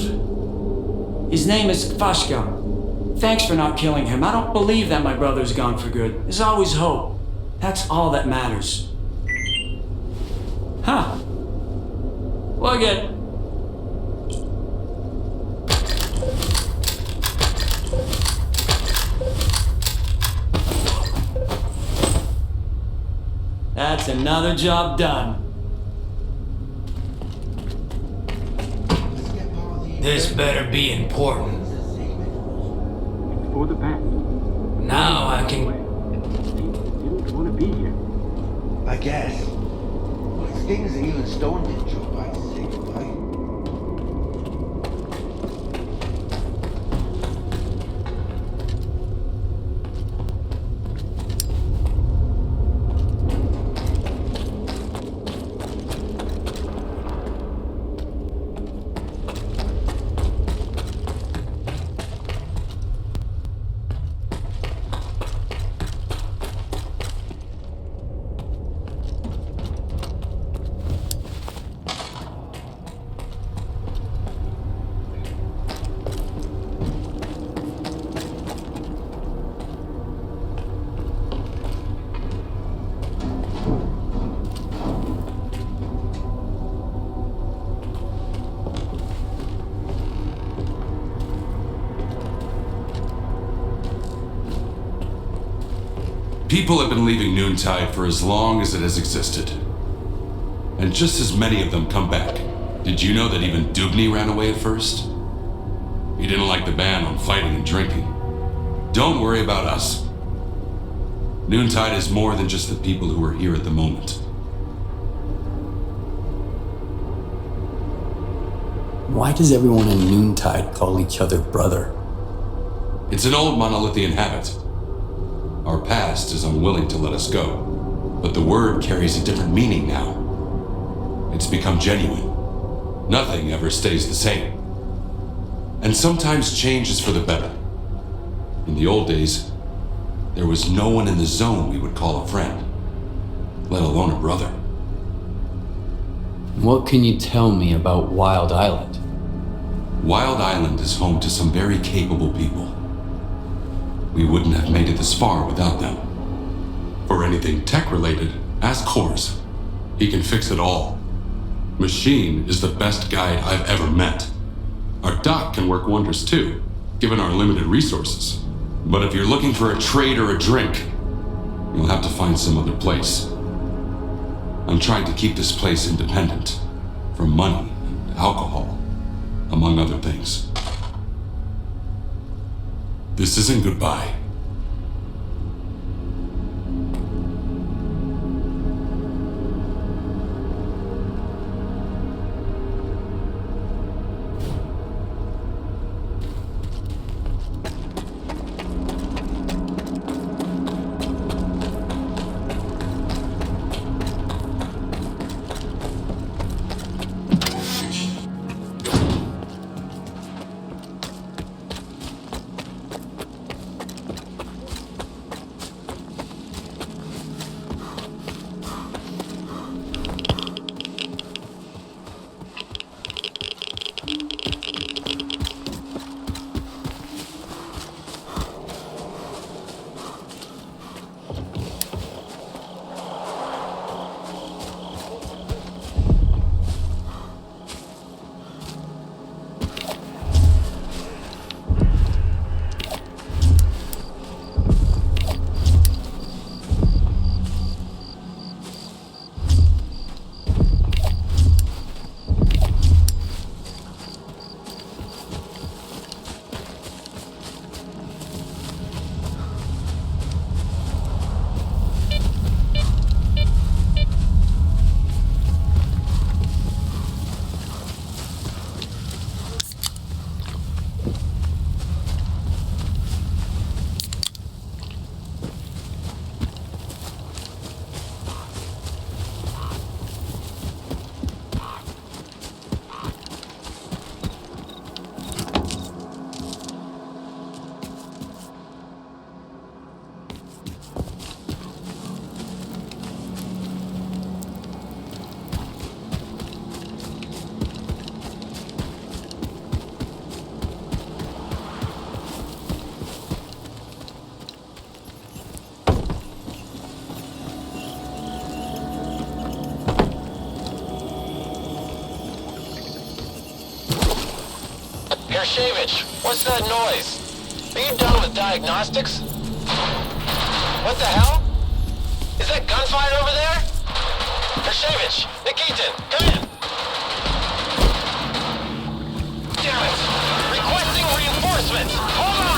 His name is Kvashka. Thanks for not killing him. I don't believe that my brother's gone for good. There's always hope. That's all that matters. Huh. Look it. That's another job done. This better be important. For the past. Now I can... Didn't want to be here. I guess. things that even Stone didn't drop by to say goodbye. People have been leaving Noontide for as long as it has existed. And just as many of them come back. Did you know that even Dubny ran away at first? He didn't like the ban on fighting and drinking. Don't worry about us. Noontide is more than just the people who are here at the moment. Why does everyone in Noontide call each other brother? It's an old monolithian habit. Our past is unwilling to let us go, but the word carries a different meaning now. It's become genuine. Nothing ever stays the same. And sometimes change is for the better. In the old days, there was no one in the zone we would call a friend, let alone a brother. What can you tell me about Wild Island? Wild Island is home to some very capable people. We wouldn't have made it this far without them. For anything tech-related, ask Kors. He can fix it all. Machine is the best guide I've ever met. Our dock can work wonders too, given our limited resources. But if you're looking for a trade or a drink, you'll have to find some other place. I'm trying to keep this place independent from money and alcohol, among other things. This isn't goodbye. What's that noise? Are you done with diagnostics? What the hell? Is that gunfire over there? Hershevich, Nikitin, come in! Damn it! Requesting reinforcements! Hold on!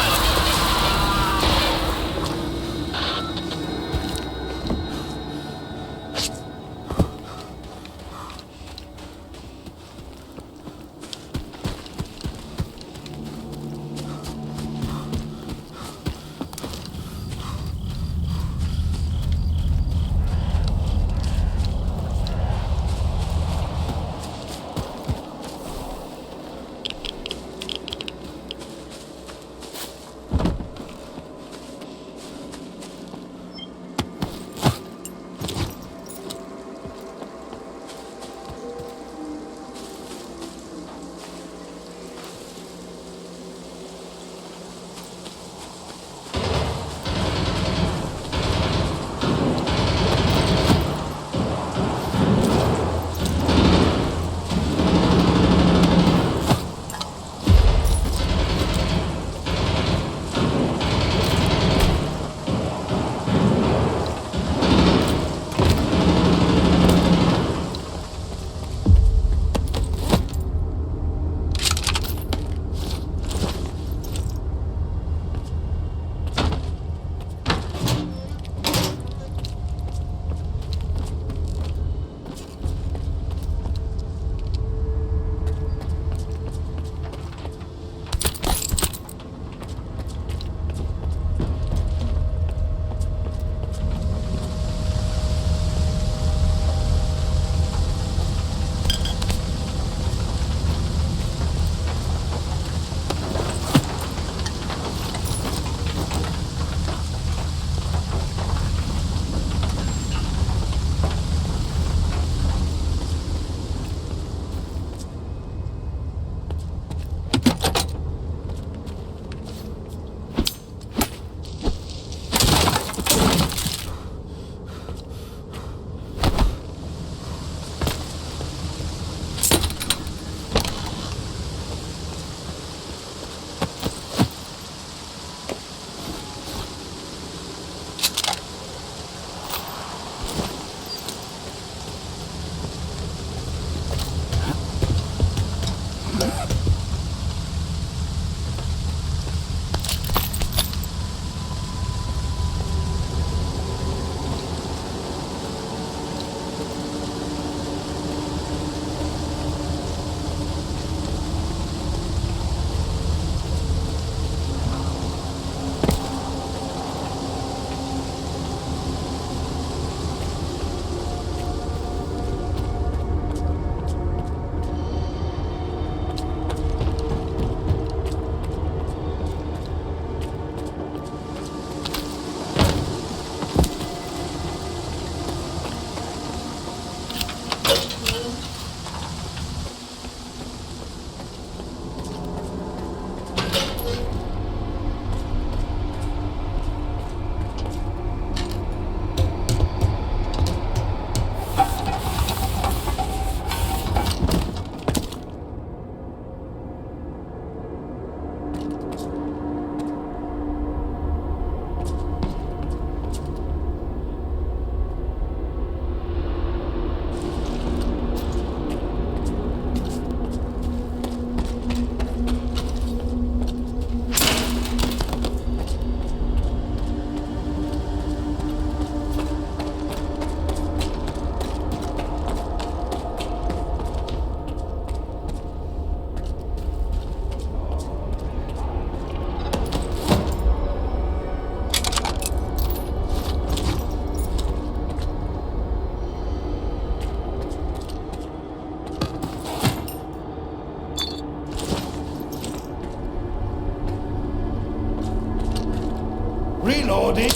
Reloaded.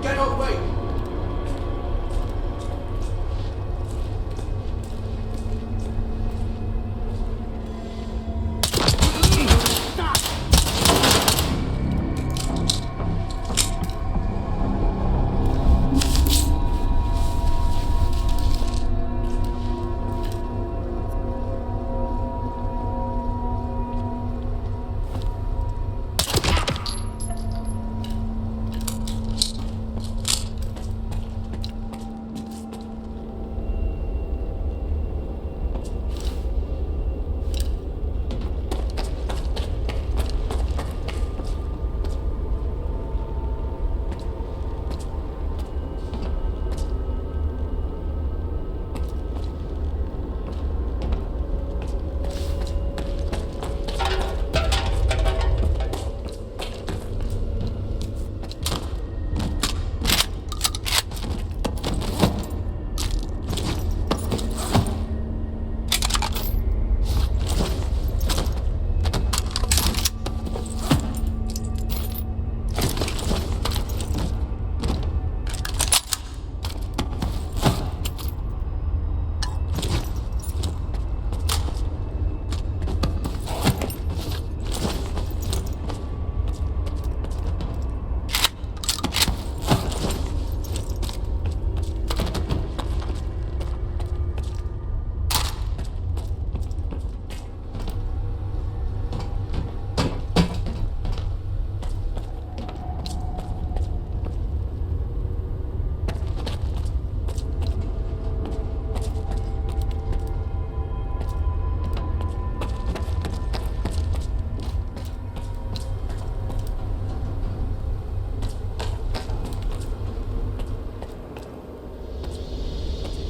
Get away!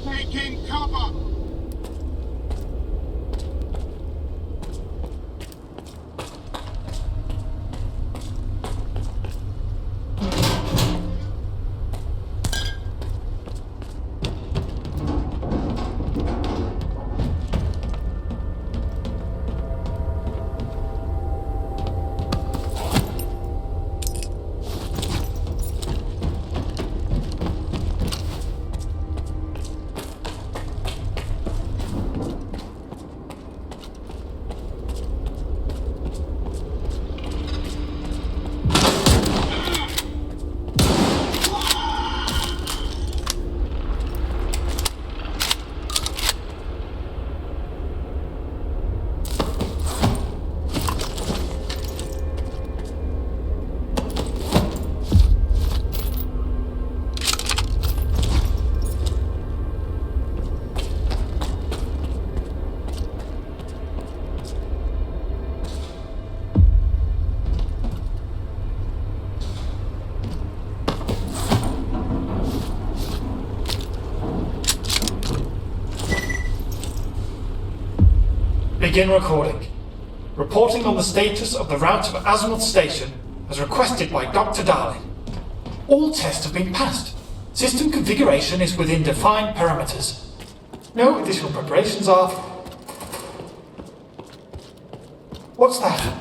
Taking cover! Begin recording. Reporting on the status of the route of Azimuth Station as requested by Dr. Darling. All tests have been passed. System configuration is within defined parameters. No additional preparations are... What's that?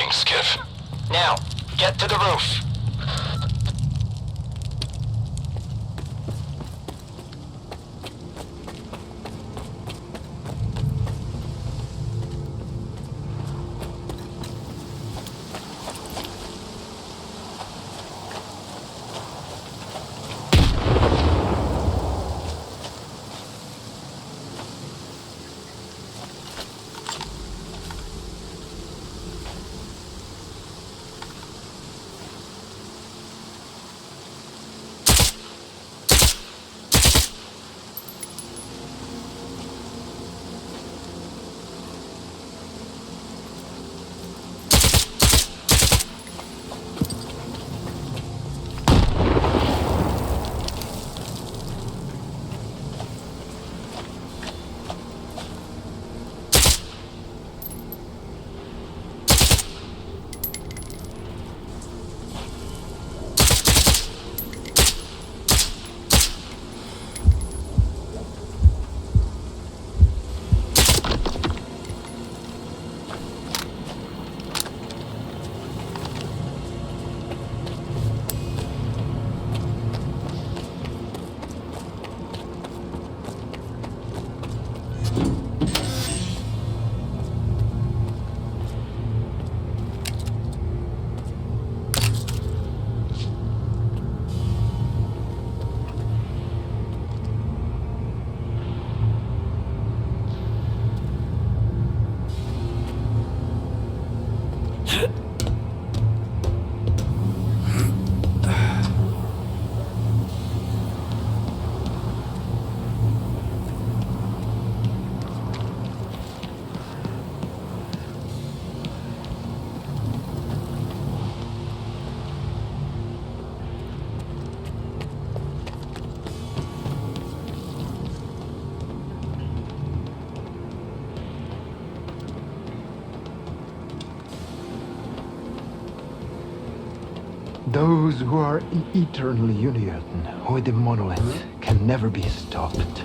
Reading, Skif. Now, get to the roof. Those who are in eternal union with the monolith can never be stopped.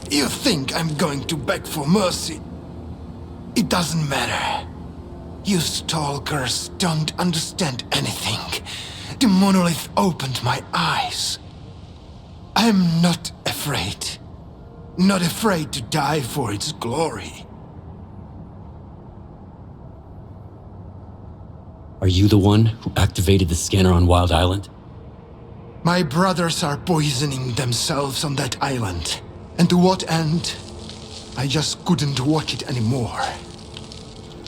You think I'm going to beg for mercy? It doesn't matter. You stalkers don't understand anything. The monolith opened my eyes. I'm not afraid. Not afraid to die for its glory. Are you the one who activated the scanner on Wild Island? My brothers are poisoning themselves on that island. And to what end? I just couldn't watch it anymore.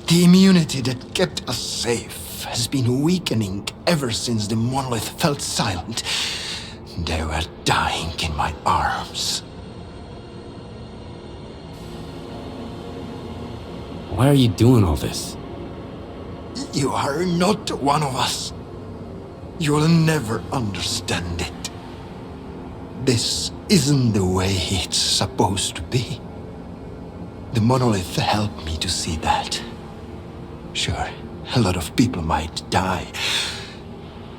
The immunity that kept us safe has been weakening ever since the monolith felt silent. They were dying in my arms. Why are you doing all this? You are not one of us. You will never understand it. This isn't the way it's supposed to be. The monolith helped me to see that. Sure, a lot of people might die.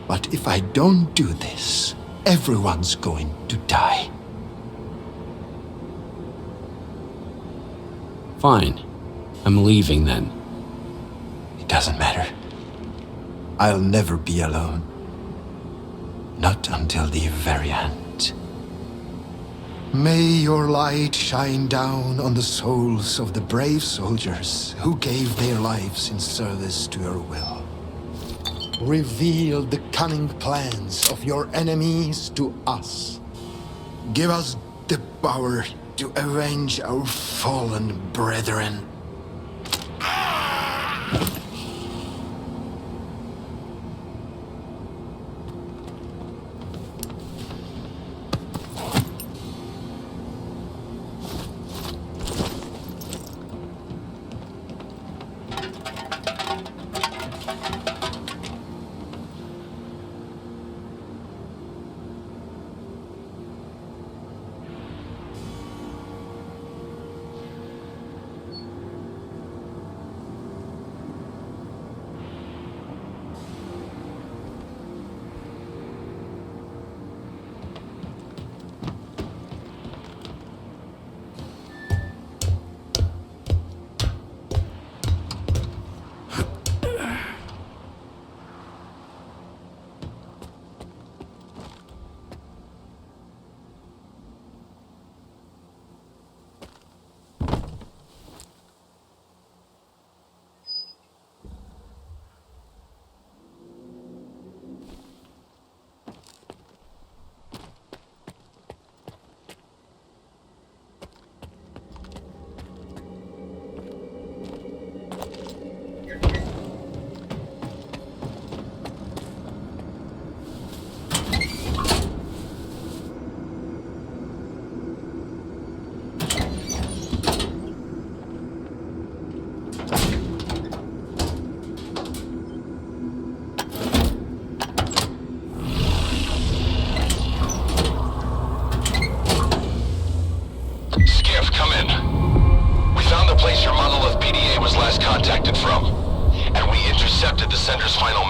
But if I don't do this, everyone's going to die. Fine. I'm leaving then. It doesn't matter. I'll never be alone. Not until the very end. May your light shine down on the souls of the brave soldiers who gave their lives in service to your will. Reveal the cunning plans of your enemies to us. Give us the power to avenge our fallen brethren.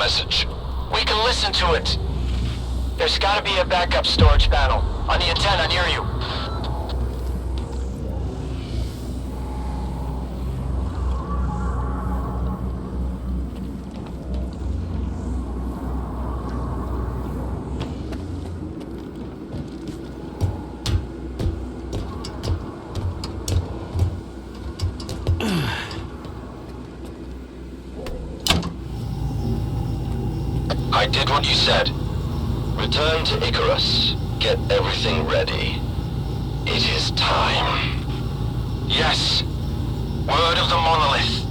message. We can listen to it. There's gotta be a backup storage panel on the antenna near you. I did what you said. Return to Icarus. Get everything ready. It is time. Yes. Word of the monolith.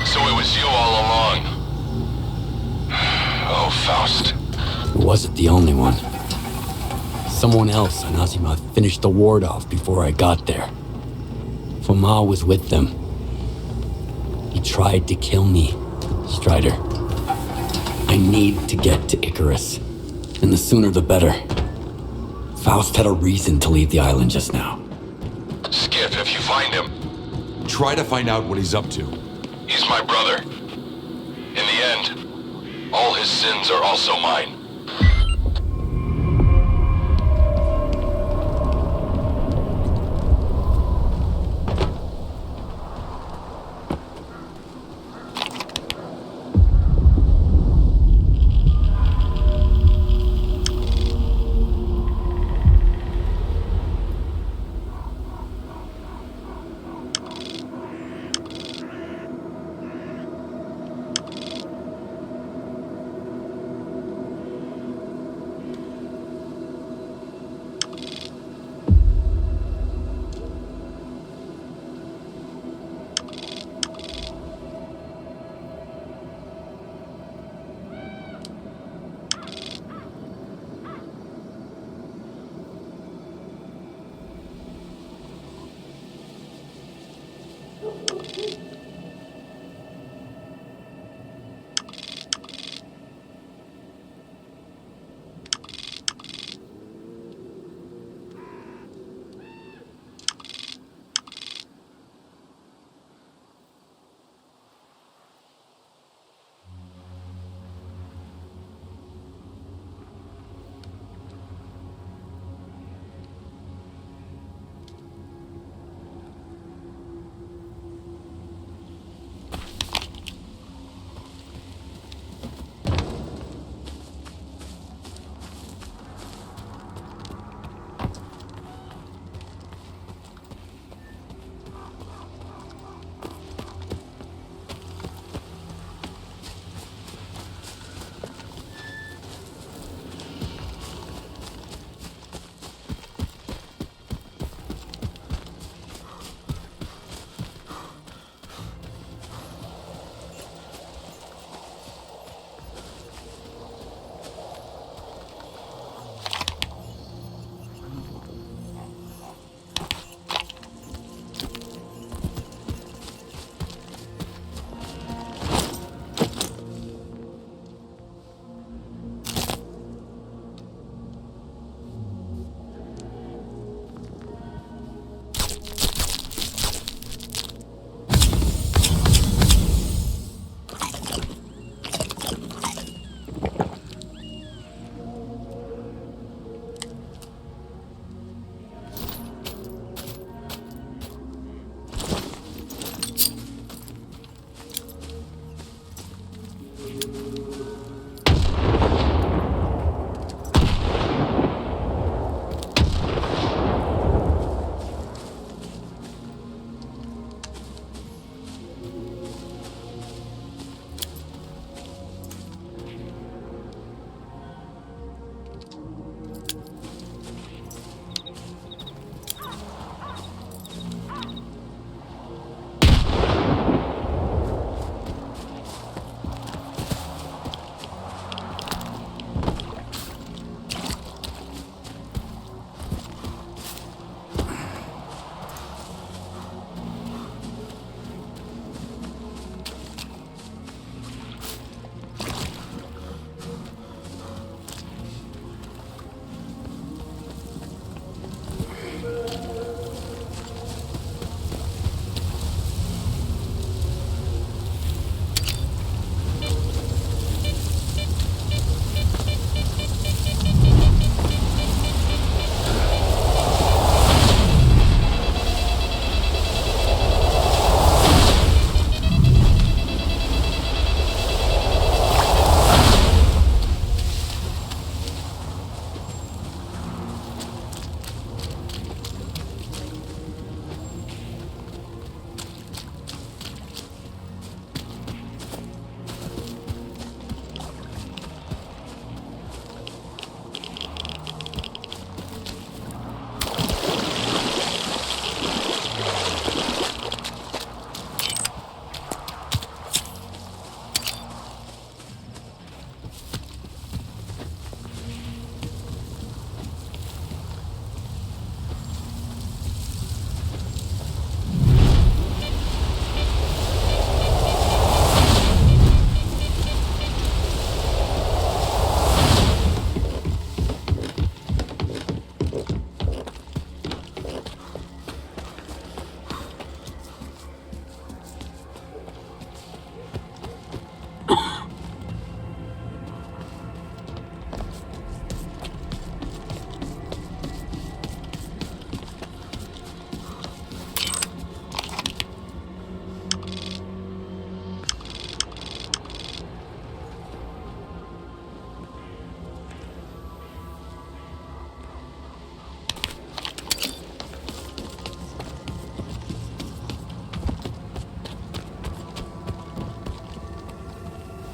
So it was you all along. Oh, Faust. It wasn't the only one. Someone else on Azimuth finished the ward off before I got there. Foma was with them. He tried to kill me, Strider. I need to get to Icarus, and the sooner the better. Faust had a reason to leave the island just now. Skip, if you find him. Try to find out what he's up to. He's my brother. In the end, all his sins are also mine.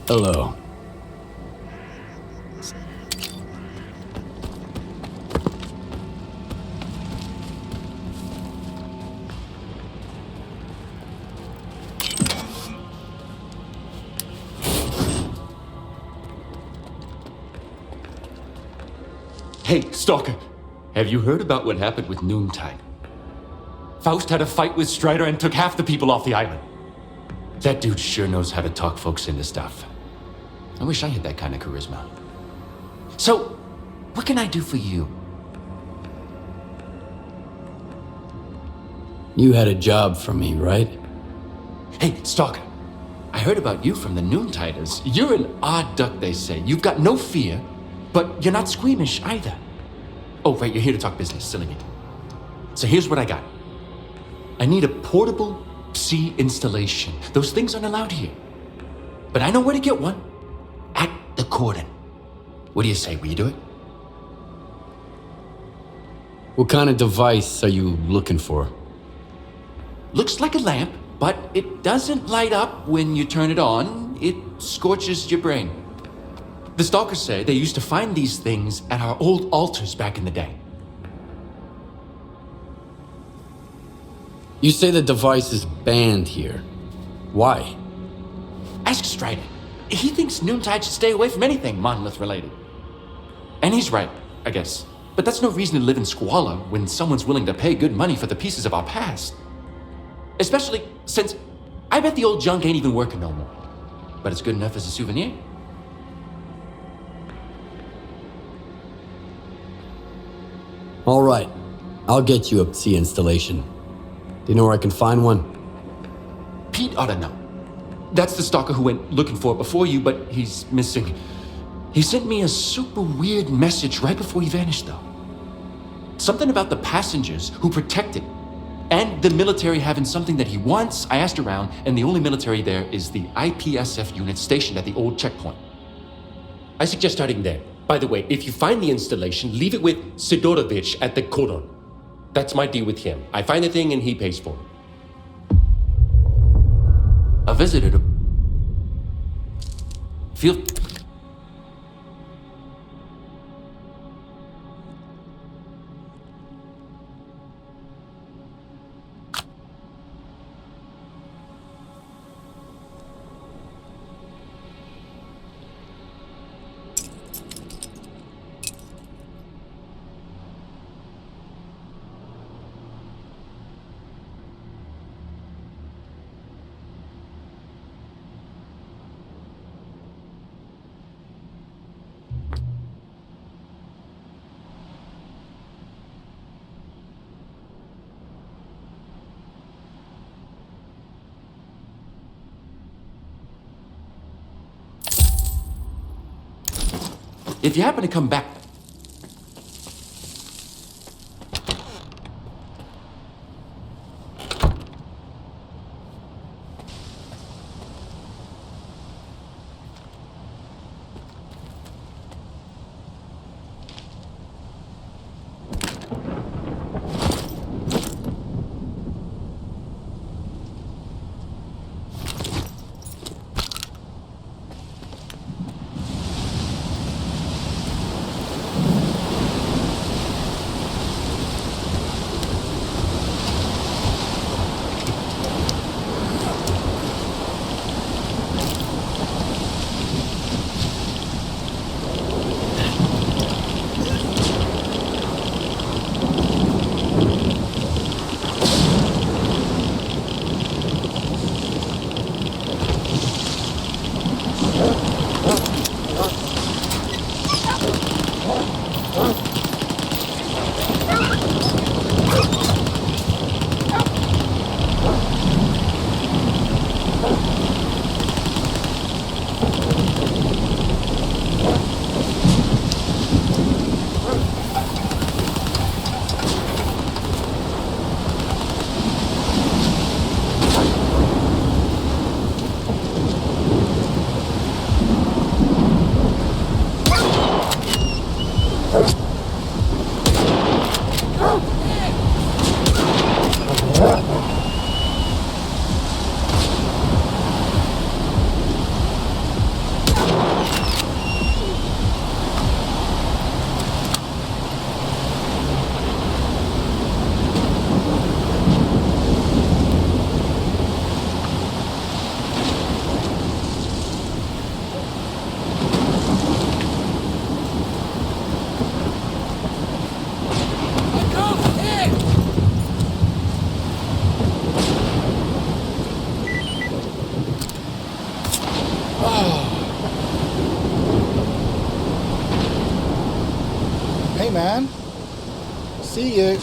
Hello. Hey, Stalker, have you heard about what happened with Noontide? Faust had a fight with Strider and took half the people off the island. That dude sure knows how to talk folks into stuff. I wish I had that kind of charisma. So, what can I do for you? You had a job for me, right? Hey, Stalker, I heard about you from the Noontiders. You're an odd duck, they say. You've got no fear, but you're not squeamish either. Oh, right, you're here to talk business, silly me. So here's what I got. I need a portable sea installation. Those things aren't allowed here. But I know where to get one. At the Cordon. What do you say, will you do it? What kind of device are you looking for? Looks like a lamp, but it doesn't light up when you turn it on. It scorches your brain. The Stalkers say they used to find these things at our old altars back in the day. You say the device is banned here. Why? Ask Strider. He thinks Noontide should stay away from anything monolith related. And he's right, I guess. But that's no reason to live in squalor when someone's willing to pay good money for the pieces of our past. Especially since I bet the old junk ain't even working no more. But it's good enough as a souvenir. All right, I'll get you a sea installation. Do you know where I can find one? Pete ought to know. That's the Stalker who went looking for it before you, but he's missing. He sent me a super weird message right before he vanished, though. Something about the passengers who protect it, and the military having something that he wants. I asked around, and the only military there is the IPSF unit stationed at the old checkpoint. I suggest starting there. By the way, if you find the installation, leave it with Sidorevich at the Cordon. That's my deal with him. I find the thing and he pays for it. A visitor to... Feel... If you happen to come back... Hey, man. See you.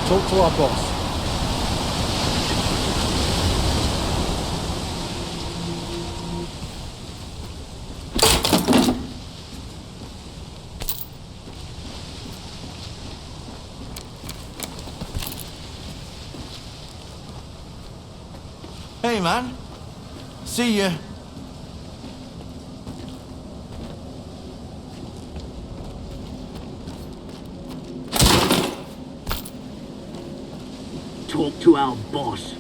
Talk to our boss. Hey, man. See ya. Talk to our boss.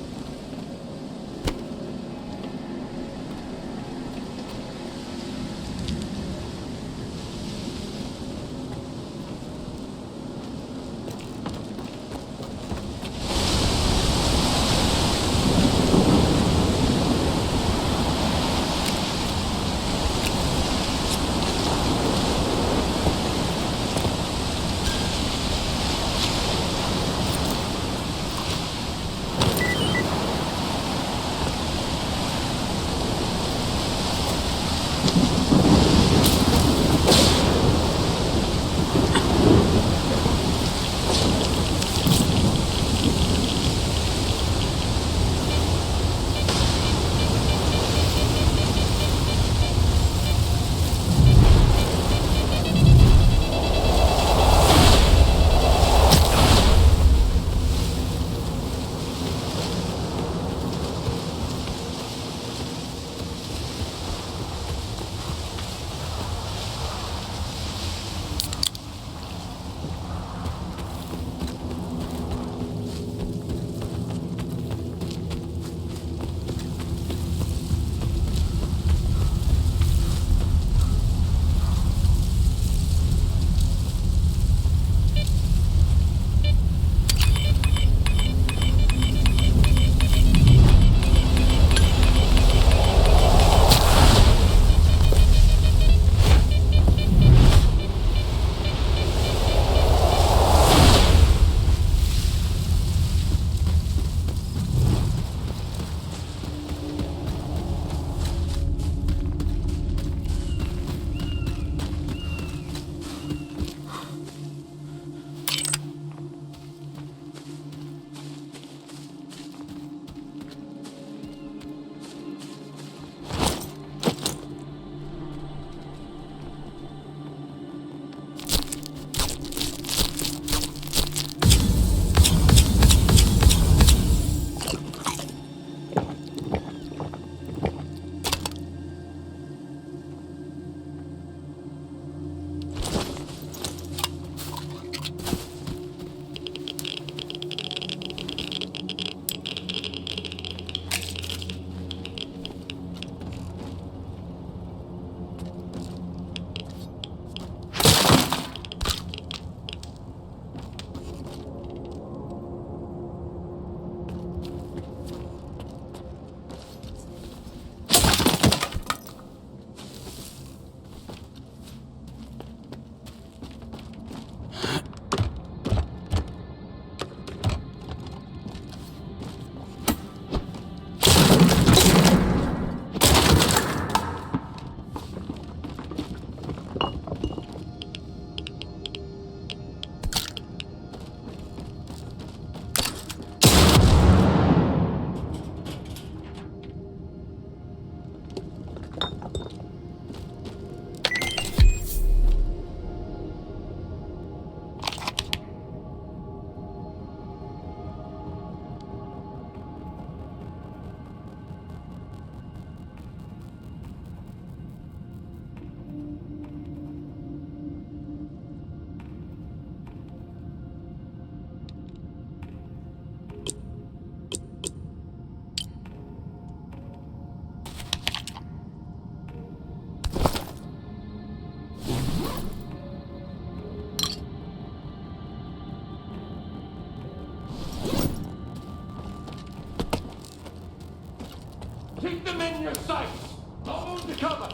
Keep them in your sights! I'll move to cover!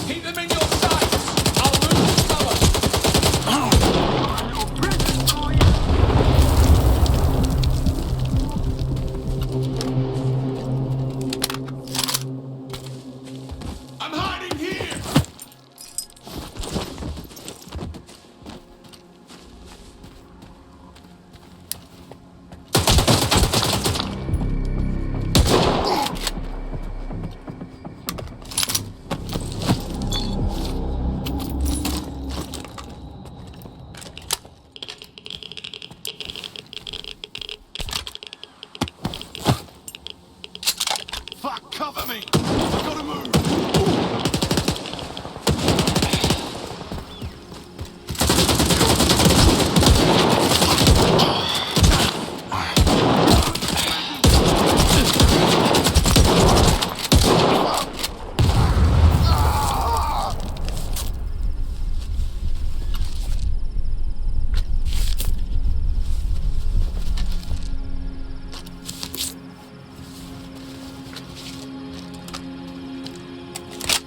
Keep them in your sights! I'll move to cover! I'm hiding here! Fuck, cover me! I've gotta move!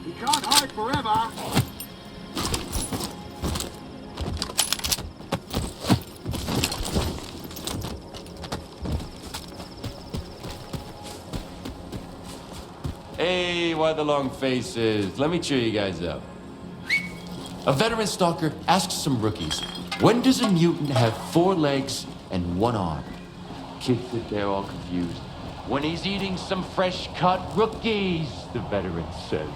You can't hide forever! Hey, why the long faces? Let me cheer you guys up. A veteran stalker asks some rookies, when does a mutant have 4 legs and 1 arm? Kids sit there all confused. When he's eating some fresh-cut rookies, the veteran says.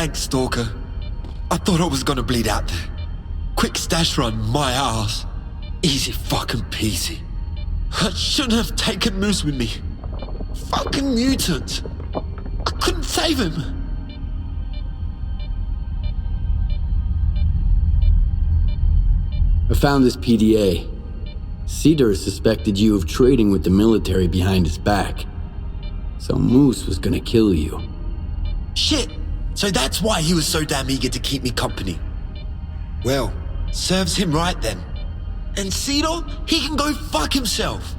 Thanks, Stalker. I thought I was gonna bleed out there. Quick stash run, my ass. Easy fucking peasy. I shouldn't have taken Moose with me. Fucking mutant. I couldn't save him. I found this PDA. Cedar suspected you of trading with the military behind his back. So Moose was gonna kill you. Shit! So that's why he was so damn eager to keep me company. Well, serves him right then. And Cedar, he can go fuck himself.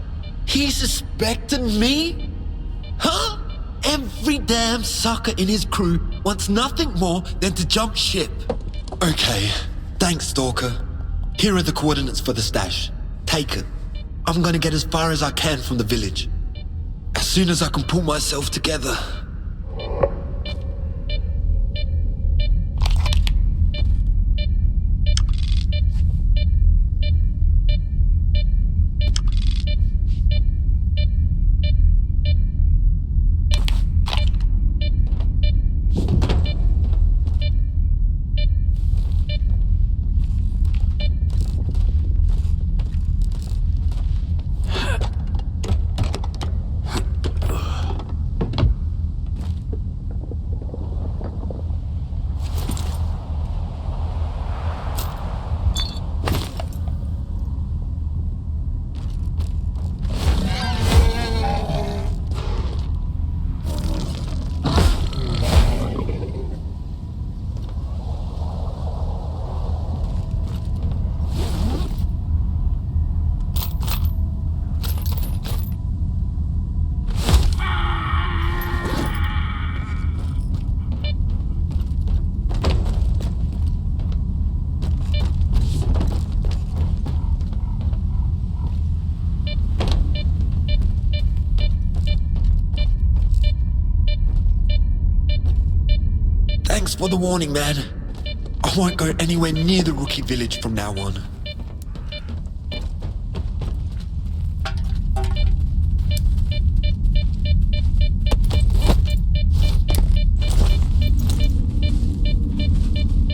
He suspected me? Huh? Every damn sucker in his crew wants nothing more than to jump ship. Okay, thanks, Stalker. Here are the coordinates for the stash. Take it. I'm gonna get as far as I can from the village. As soon as I can pull myself together. Thanks for the warning, man. I won't go anywhere near the rookie village from now on.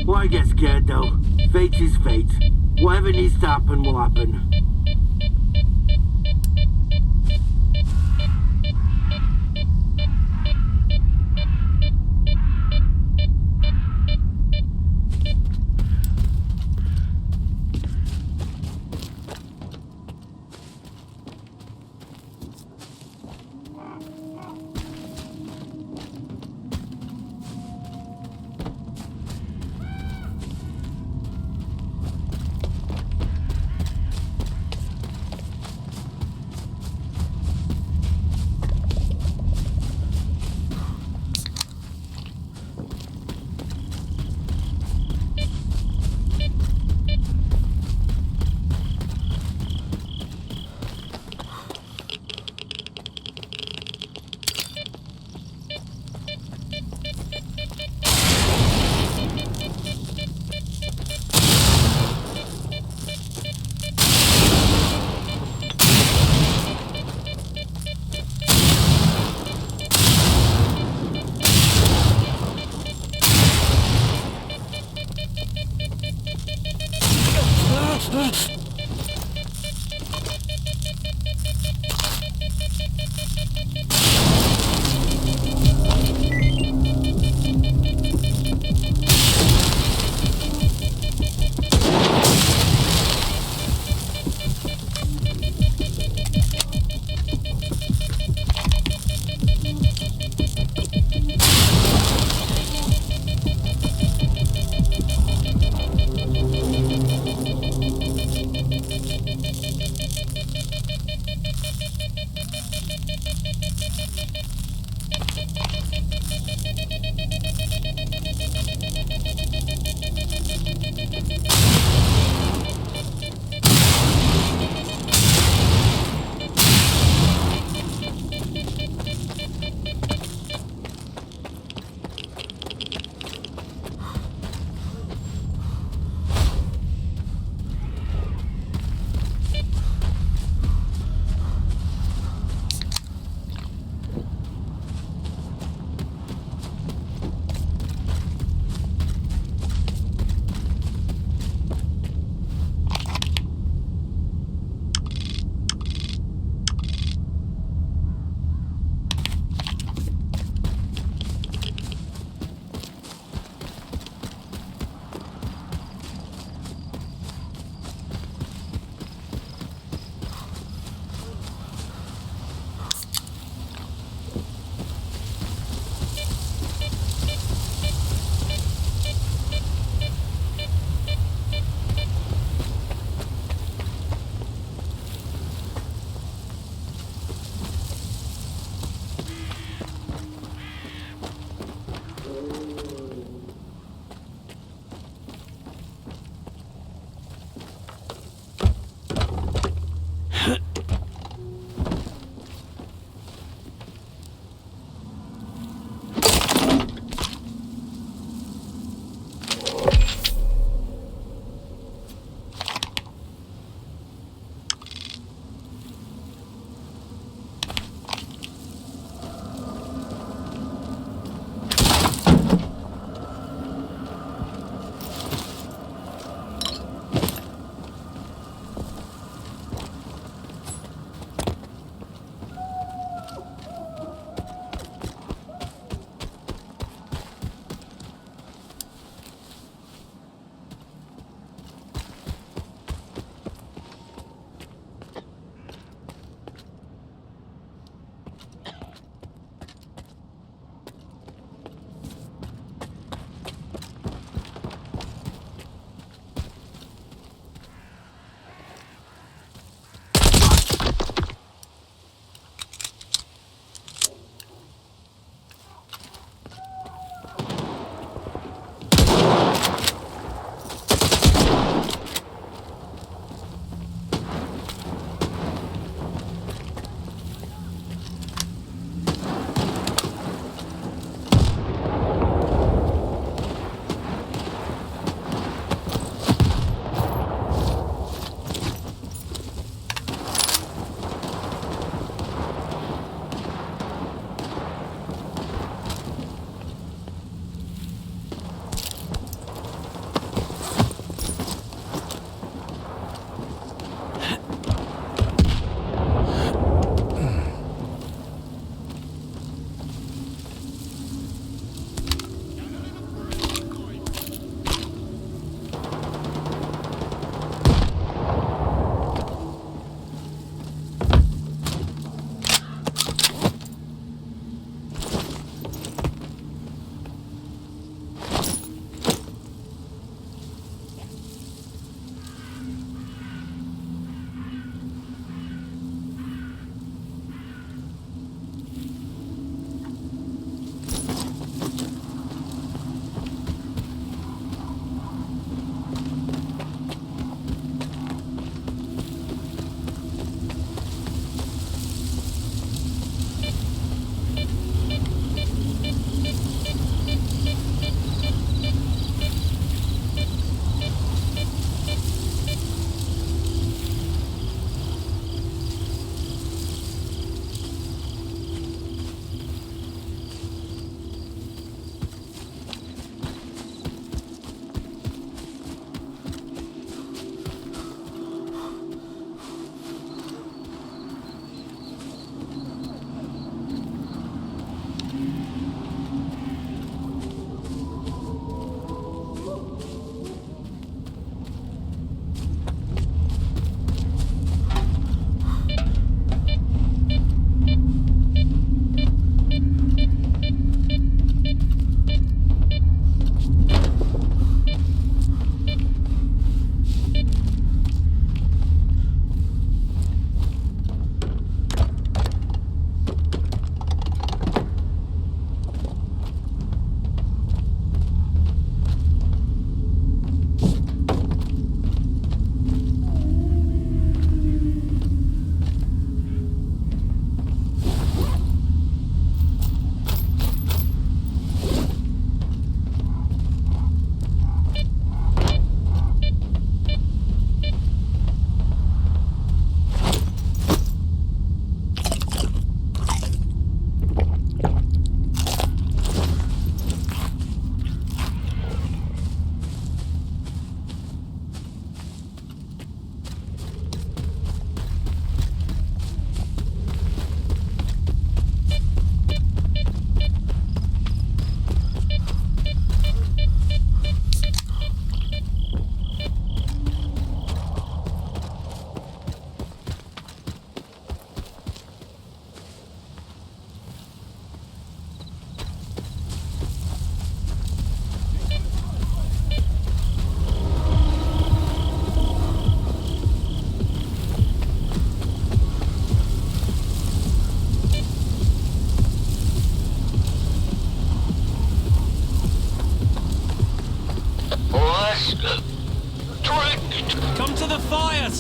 Why get scared though? Fate is fate. Whatever needs to happen will happen.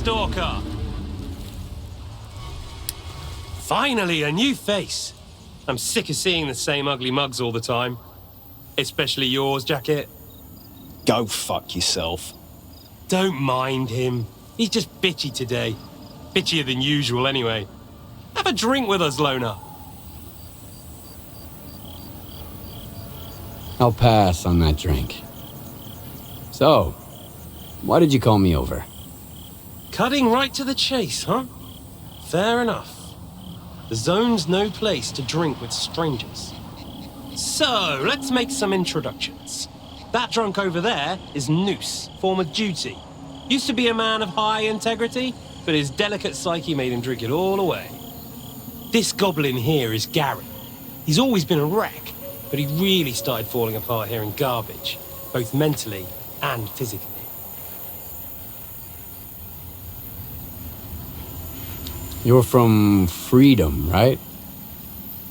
Stalker! Finally, a new face. I'm sick of seeing the same ugly mugs all the time. Especially yours, Jacket. Go fuck yourself. Don't mind him. He's just bitchy today. Bitchier than usual, anyway. Have a drink with us, Loner. I'll pass on that drink. So, why did you call me over? Cutting right to the chase, huh? Fair enough. The zone's no place to drink with strangers. So, let's make some introductions. That drunk over there is Noose, former duty. Used to be a man of high integrity, but his delicate psyche made him drink it all away. This goblin here is Gary. He's always been a wreck, but he really started falling apart here in garbage, both mentally and physically. You're from Freedom, right?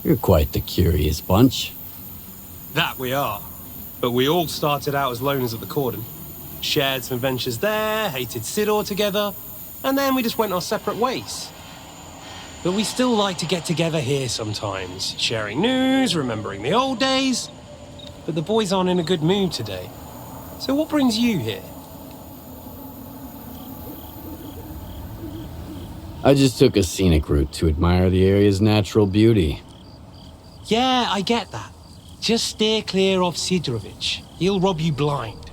You're quite the curious bunch. That we are. But we all started out as loners at the Cordon. Shared some adventures there, hated Sidor together, and then we just went our separate ways. But we still like to get together here sometimes, sharing news, remembering the old days. But the boys aren't in a good mood today. So what brings you here? I just took a scenic route to admire the area's natural beauty. Yeah, I get that. Just steer clear of Sidorovic. He'll rob you blind.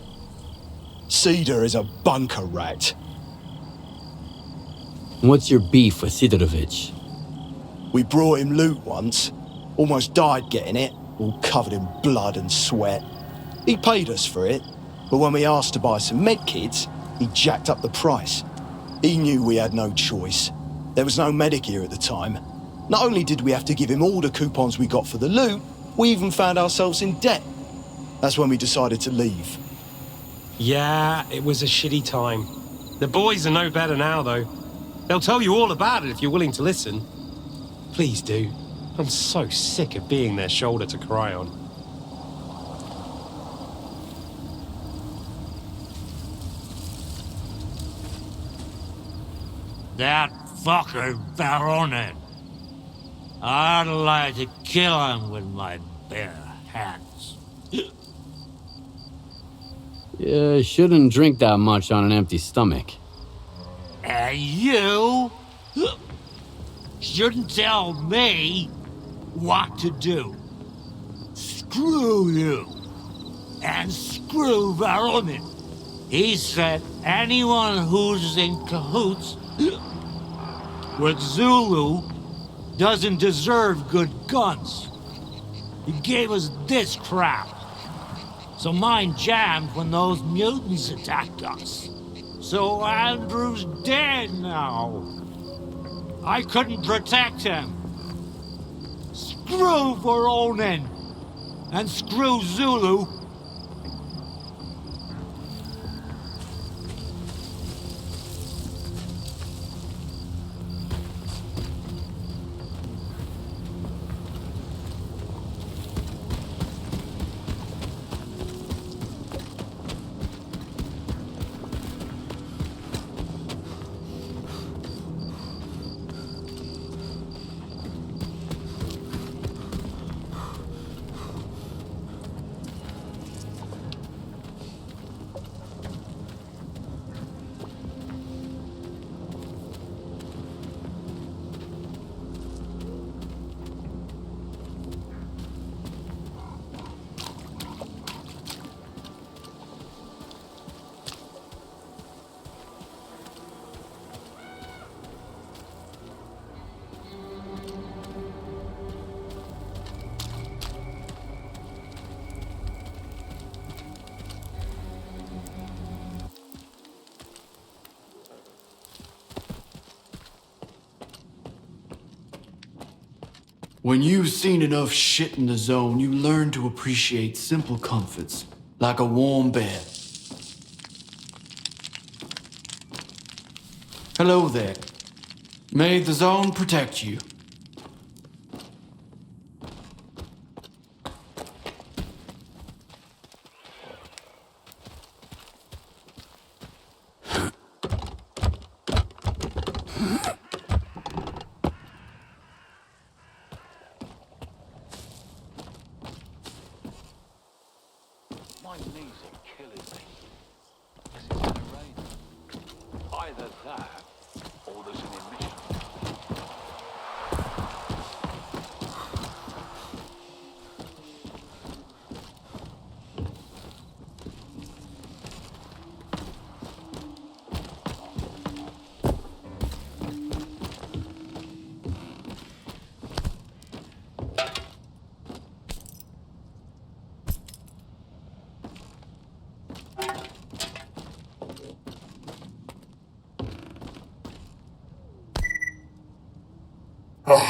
Cedar is a bunker rat. What's your beef with Sidorovic? We brought him loot once. Almost died getting it, all covered in blood and sweat. He paid us for it, but when we asked to buy some med kits, he jacked up the price. He knew we had no choice. There was no medic here at the time. Not only did we have to give him all the coupons we got for the loot, we even found ourselves in debt. That's when we decided to leave. Yeah, it was a shitty time. The boys are no better now, though. They'll tell you all about it if you're willing to listen. Please do. I'm so sick of being their shoulder to cry on. That fucker Varan. I'd like to kill him with my bare hands. You shouldn't drink that much on an empty stomach. And you shouldn't tell me what to do. Screw you. And screw Varan. He said anyone who's in cahoots with Zulu doesn't deserve good guns. He gave us this crap. So mine jammed when those mutants attacked us. So Andrew's dead now. I couldn't protect him. Screw Voronin and screw Zulu. When you've seen enough shit in the zone, you learn to appreciate simple comforts, like a warm bed. Hello there. May the zone protect you. My knees are killing me. Is it gonna rain? Either that, or there's an emission.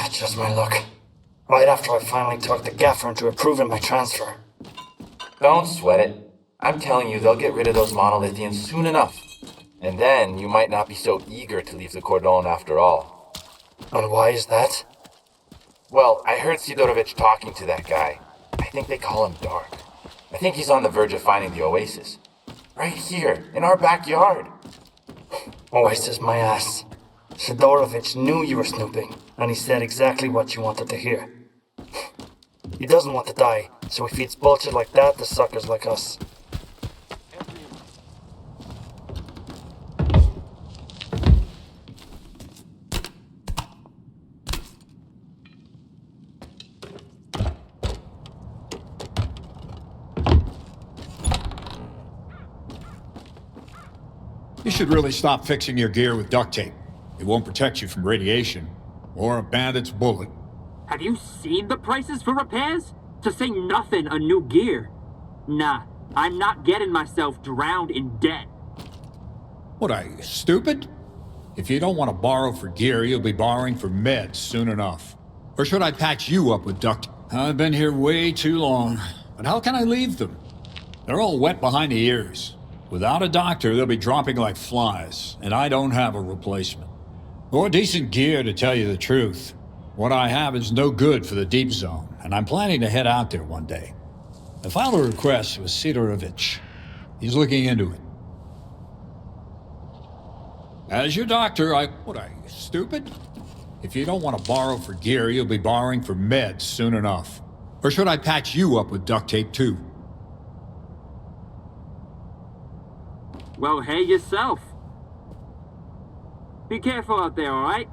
Just my luck. Right after I finally talked the gaffer into approving my transfer. Don't sweat it. I'm telling you, they'll get rid of those monolithians soon enough. And then you might not be so eager to leave the Cordon after all. And why is that? Well, I heard Sidorovic talking to that guy. I think they call him Dark. I think he's on the verge of finding the oasis. Right here, in our backyard. Oasis my ass. Sidorovic knew you were snooping, and he said exactly what you wanted to hear. He doesn't want to die, so he feeds bullshit like that to suckers like us. You should really stop fixing your gear with duct tape. It won't protect you from radiation, or a bandit's bullet. Have you seen the prices for repairs? To say nothing of new gear. Nah, I'm not getting myself drowned in debt. What are you, stupid? If you don't want to borrow for gear, you'll be borrowing for meds soon enough. Or should I patch you up with duct? I've been here way too long, but how can I leave them? They're all wet behind the ears. Without a doctor, they'll be dropping like flies, and I don't have a replacement. Or decent gear, to tell you the truth. What I have is no good for the deep zone, and I'm planning to head out there one day. I filed a request with Sidorovic. He's looking into it. As your doctor, What are you, stupid? If you don't want to borrow for gear, you'll be borrowing for meds soon enough. Or should I patch you up with duct tape too? Well, hey yourself. Be careful out there, alright?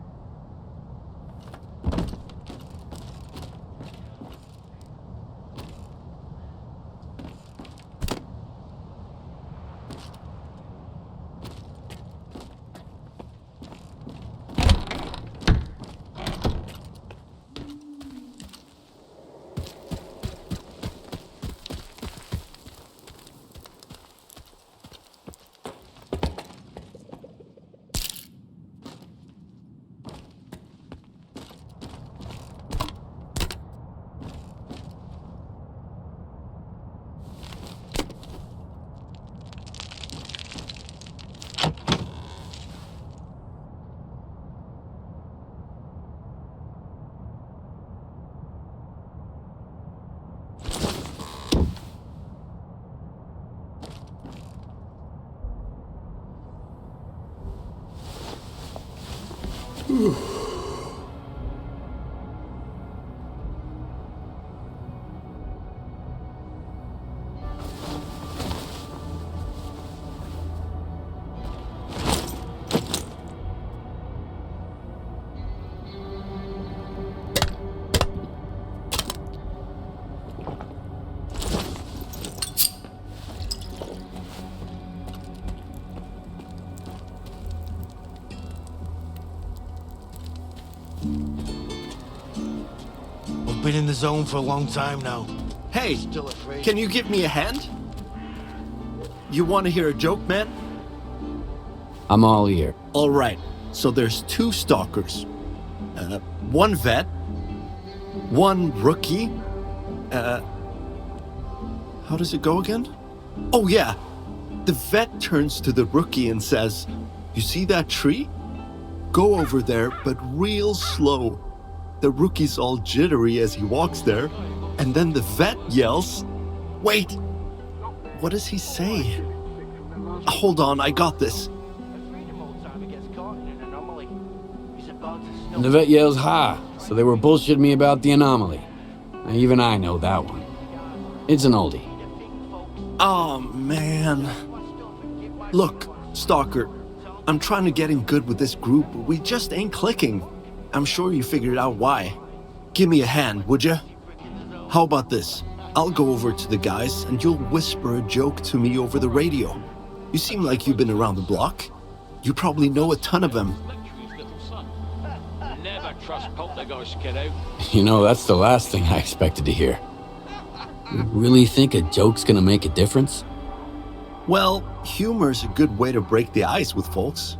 Been in the zone for a long time now. Hey, can you give me a hand? You want to hear a joke, man? I'm all ear. All right, so there's two stalkers. One vet, one rookie. How does it go again? Oh yeah, the vet turns to the rookie and says, "You see that tree? Go over there, but real slow." The rookie's all jittery as he walks there, and then the vet yells, "Wait! What does he say? Hold on, I got this." And the vet yells ha, so they were bullshitting me about the anomaly. Even I know that one. It's an oldie. Oh, man. Look, Stalker, I'm trying to get in good with this group, but we just ain't clicking. I'm sure you figured out why. Give me a hand, would you? How about this? I'll go over to the guys and you'll whisper a joke to me over the radio. You seem like you've been around the block. You probably know a ton of them. Never trust poltergeist, kiddo. You know, that's the last thing I expected to hear. You really think a joke's gonna make a difference? Well, humor's a good way to break the ice with folks.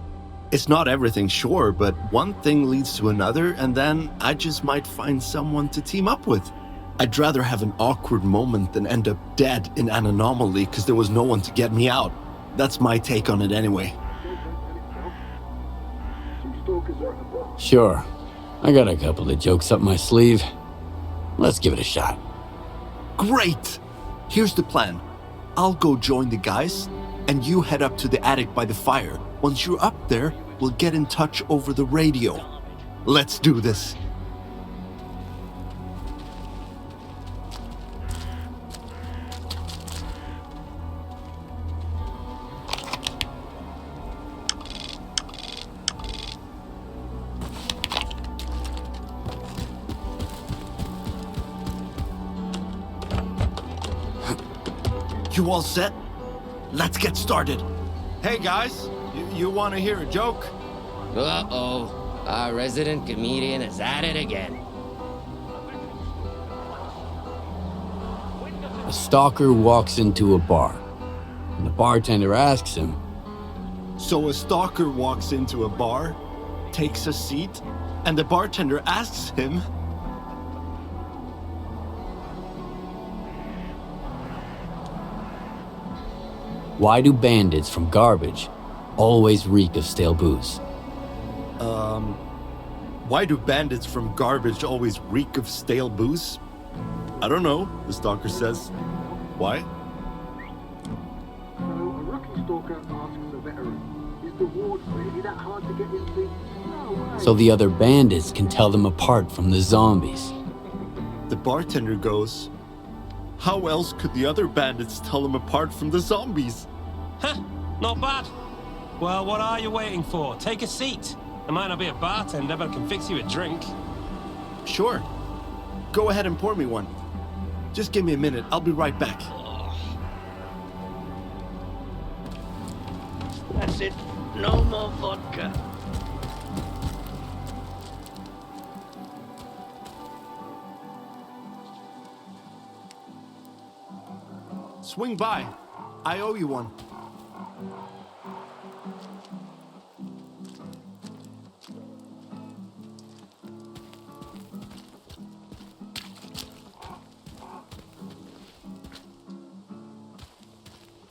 It's not everything, sure, but one thing leads to another, and then I just might find someone to team up with. I'd rather have an awkward moment than end up dead in an anomaly because there was no one to get me out. That's my take on it anyway. Sure. I got a couple of jokes up my sleeve. Let's give it a shot. Great! Here's the plan. I'll go join the guys, and you head up to the attic by the fire. Once you're up there, we'll get in touch over the radio. Let's do this. You all set? Let's get started. Hey guys, you want to hear a joke? Uh-oh, our resident comedian is at it again. A stalker walks into a bar, and the bartender asks him, So a stalker walks into a bar, takes a seat, and the bartender asks him, why do bandits from garbage always reek of stale booze? Why do bandits from garbage always reek of stale booze? I don't know, the stalker says. Why? So, a rookie stalker asks a veteran, is the ward really that hard to get into? No way. So the other bandits can tell them apart from the zombies. The bartender goes, how else could the other bandits tell them apart from the zombies? Huh, not bad. Well, what are you waiting for? Take a seat. I might not be a bartender, but I can fix you a drink. Sure. Go ahead and pour me one. Just give me a minute. I'll be right back. That's it. No more vodka. Swing by. I owe you one.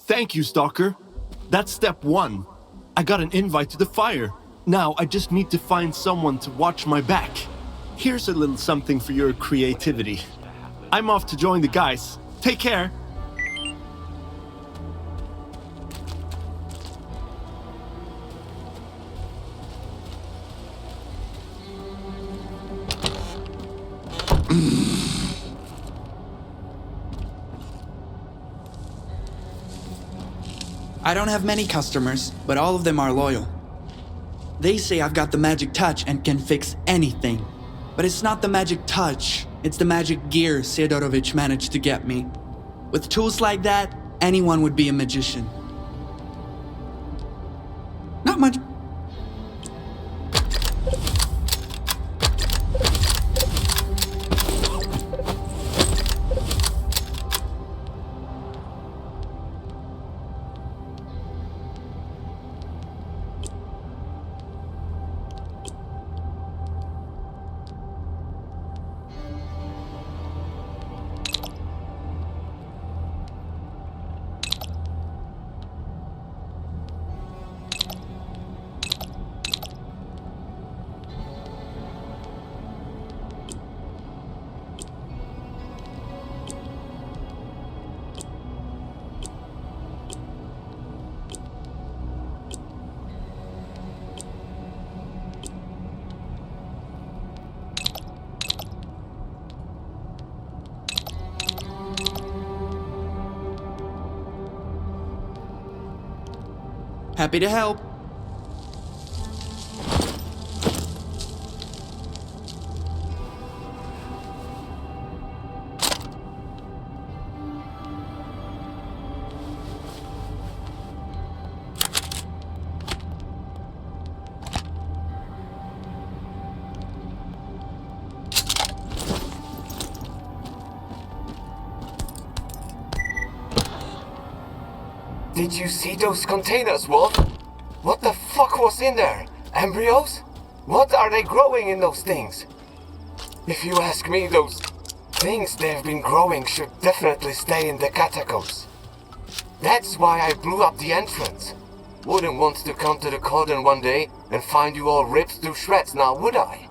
Thank you, Stalker. That's step one. I got an invite to the fire. Now I just need to find someone to watch my back. Here's a little something for your creativity. I'm off to join the guys. Take care. I don't have many customers, but all of them are loyal. They say I've got the magic touch and can fix anything. But it's not the magic touch, it's the magic gear Sidорович managed to get me. With tools like that, anyone would be a magician. Not much. Happy to help. Did you see those containers, Wolf? What the fuck was in there? Embryos? What are they growing in those things? If you ask me, those things they've been growing should definitely stay in the catacombs. That's why I blew up the entrance. Wouldn't want to come to the Cordon one day and find you all ripped to shreds now, would I?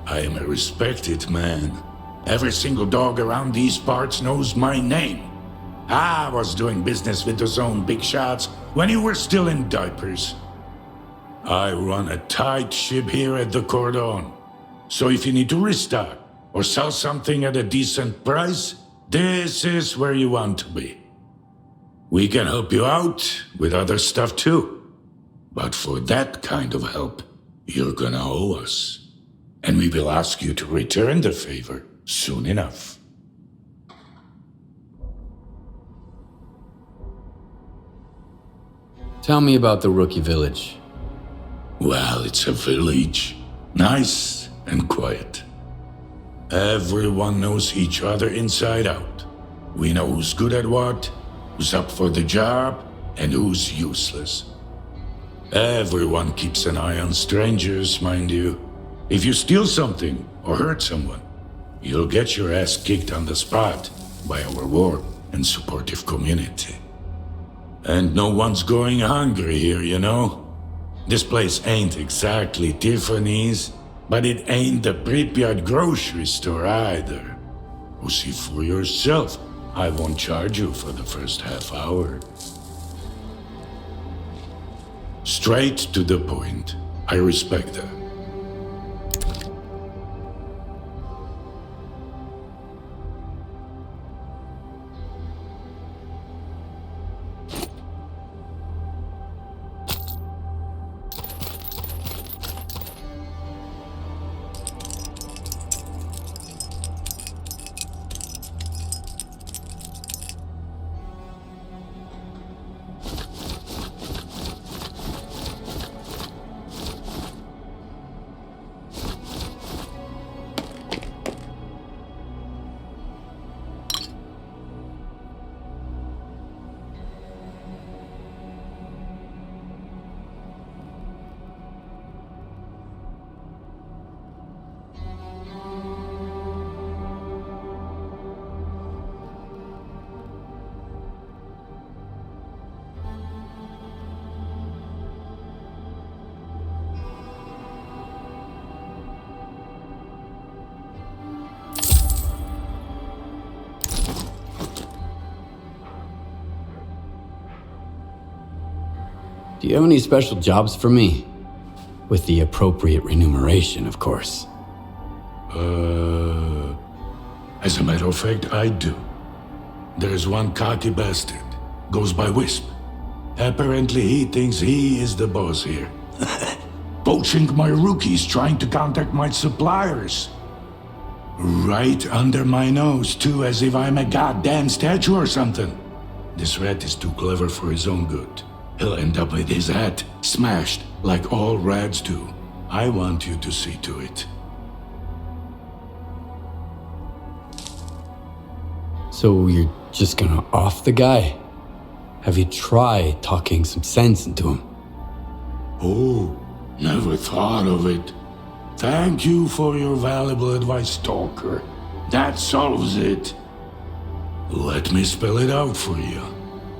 I am a respected man. Every single dog around these parts knows my name. I was doing business with the Zone big shots when you were still in diapers. I run a tight ship here at the Cordon. So if you need to restock or sell something at a decent price, this is where you want to be. We can help you out with other stuff too. But for that kind of help, you're gonna owe us. And we will ask you to return the favor soon enough. Tell me about the rookie village. Well, it's a village. Nice and quiet. Everyone knows each other inside out. We know who's good at what, who's up for the job, and who's useless. Everyone keeps an eye on strangers, mind you. If you steal something or hurt someone, you'll get your ass kicked on the spot by our warm and supportive community. And no one's going hungry here, you know? This place ain't exactly Tiffany's, but it ain't the Pripyat grocery store either. Oh, see for yourself. I won't charge you for the first half hour. Straight to the point. I respect that. Do you have any special jobs for me? With the appropriate remuneration, of course. As a matter of fact, I do. There's one cocky bastard. Goes by Wisp. Apparently he thinks he is the boss here. Poaching my rookies, trying to contact my suppliers. Right under my nose, too, as if I'm a goddamn statue or something. This rat is too clever for his own good. He'll end up with his hat smashed, like all rats do. I want you to see to it. So you're just gonna off the guy? Have you tried talking some sense into him? Oh, never thought of it. Thank you for your valuable advice, Stalker. That solves it. Let me spell it out for you.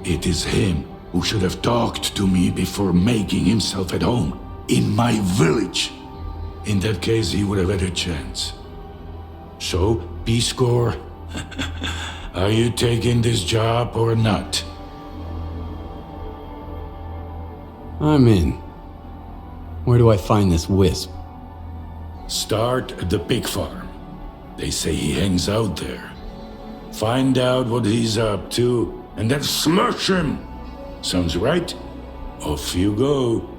It is him who should have talked to me before making himself at home in my village. In that case, he would have had a chance. So, Peace Corps, are you taking this job or not? I'm in. Where do I find this Wisp? Start at the pig farm. They say he hangs out there. Find out what he's up to, and then smash him! Sounds right? Off you go.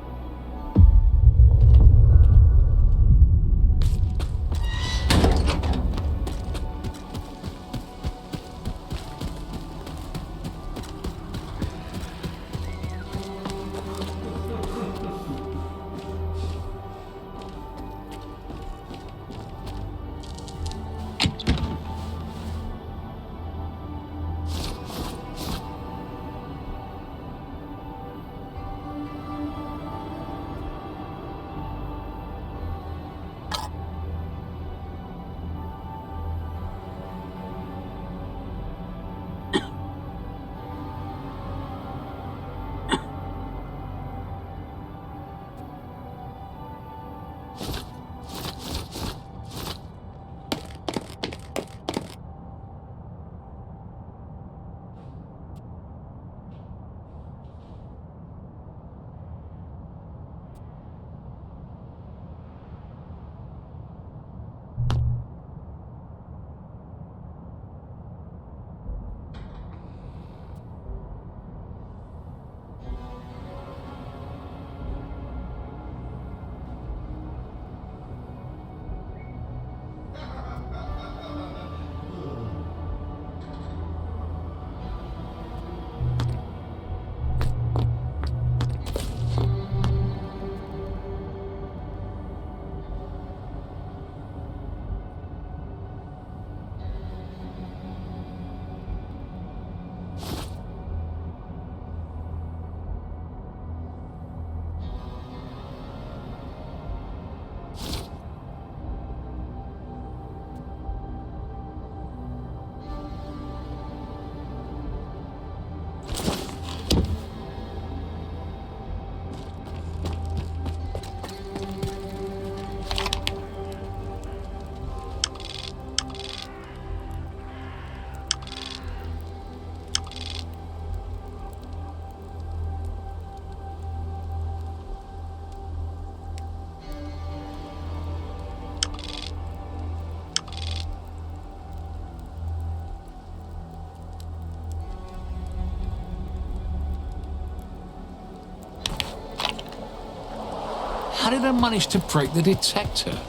How did I manage to break the detector?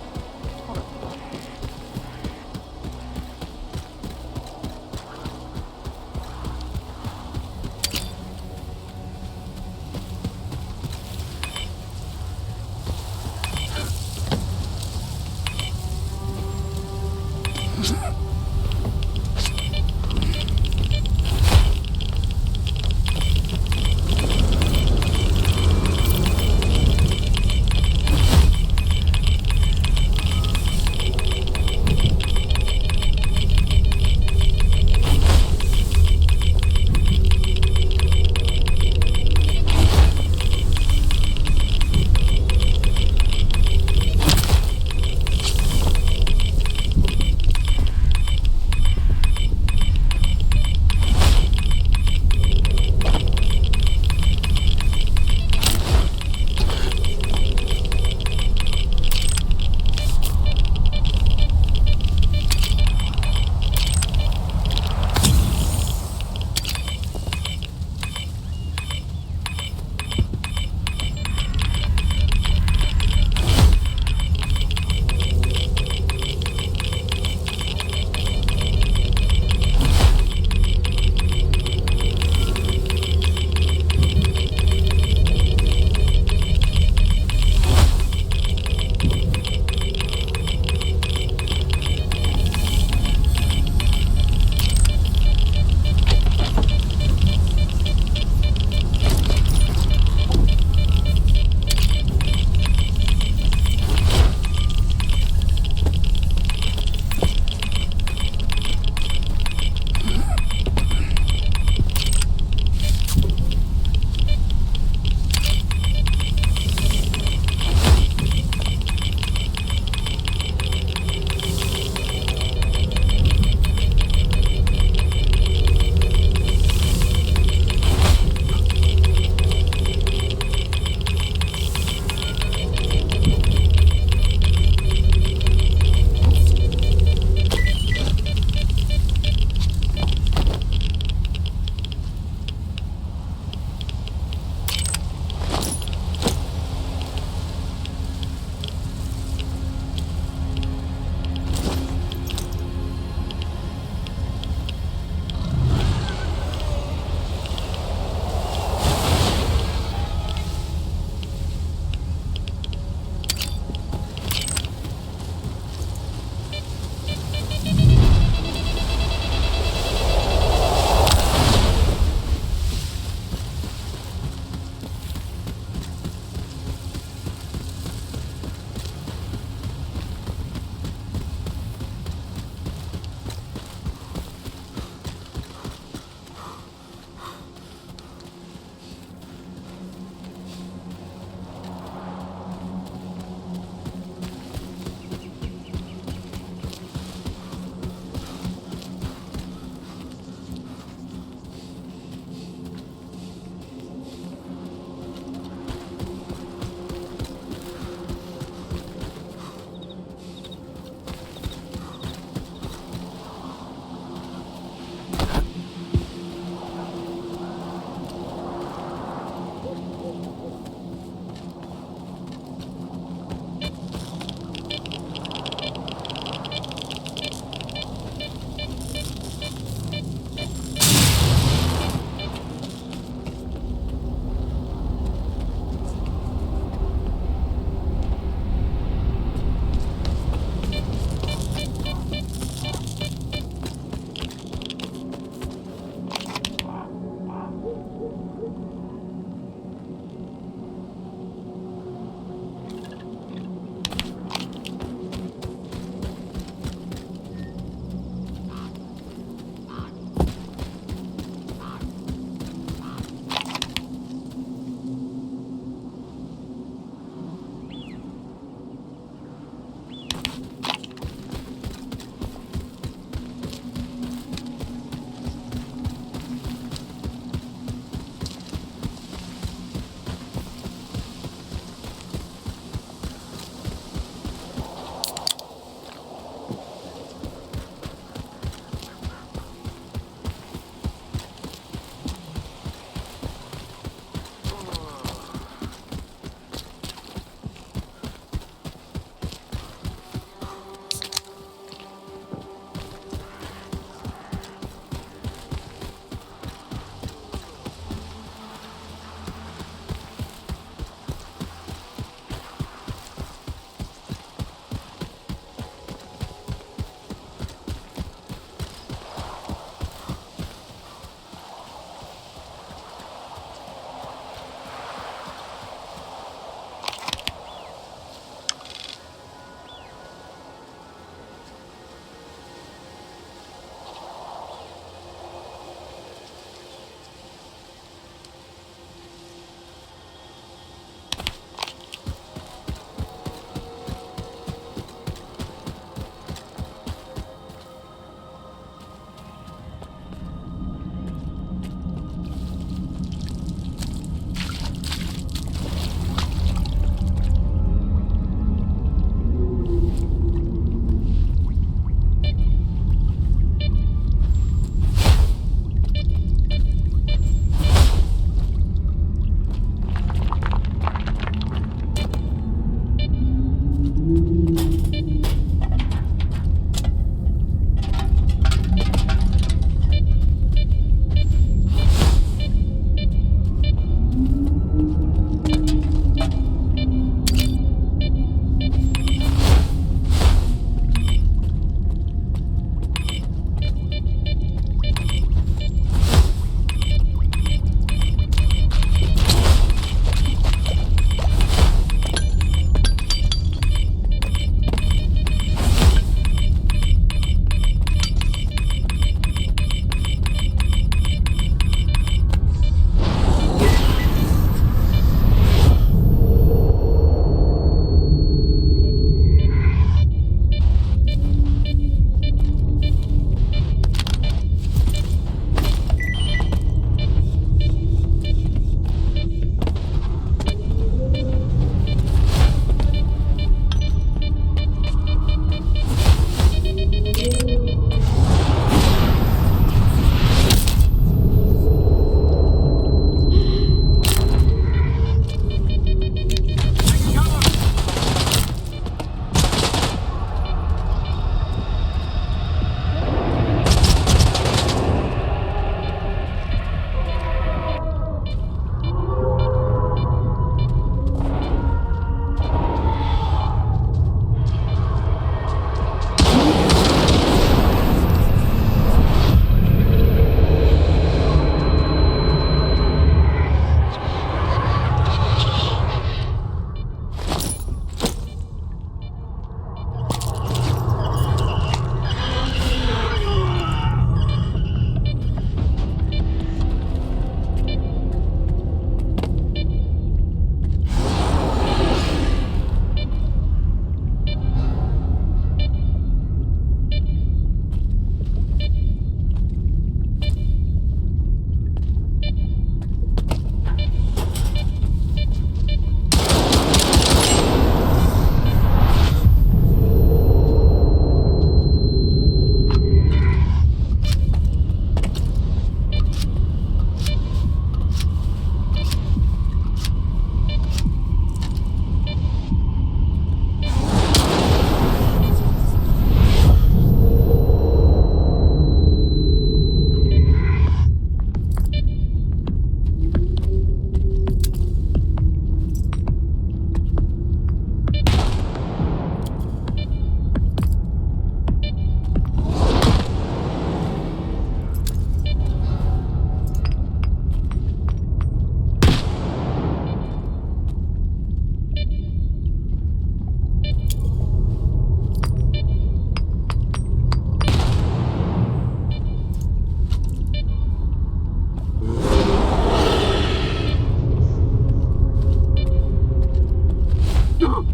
I'm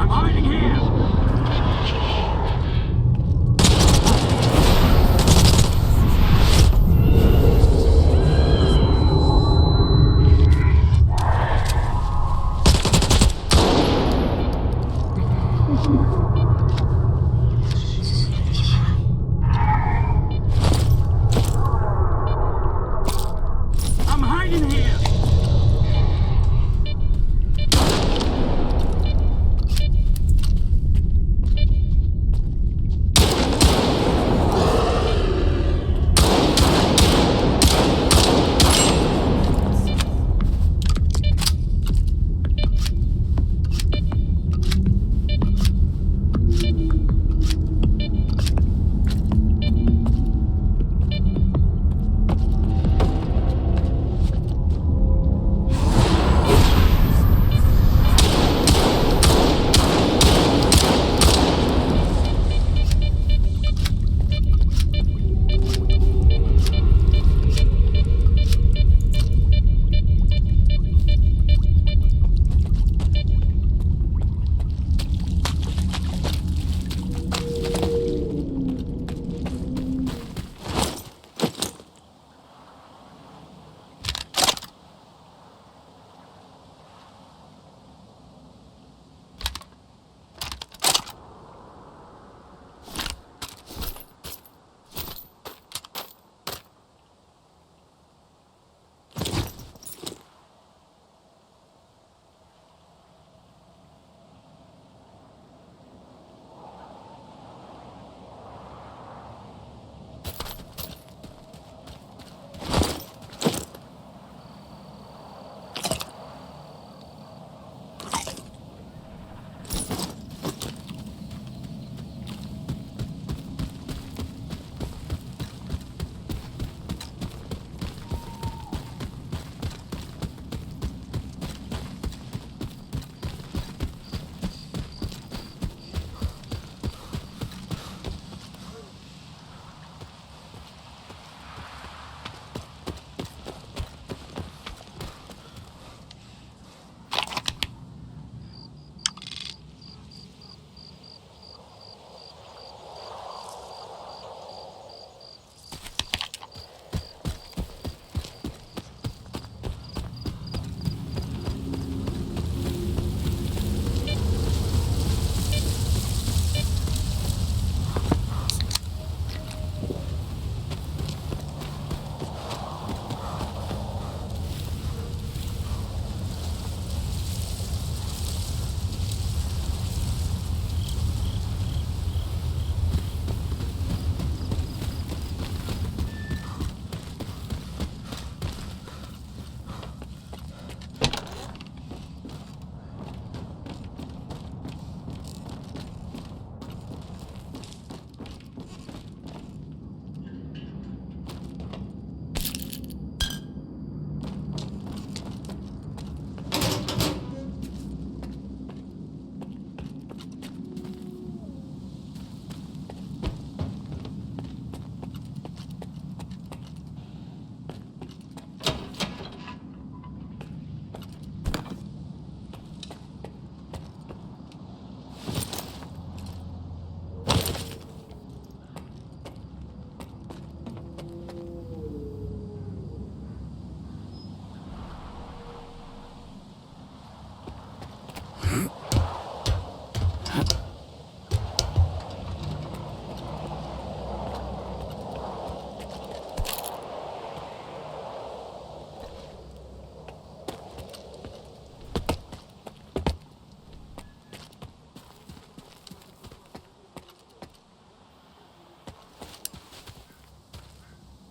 hiding here! I'm hiding here!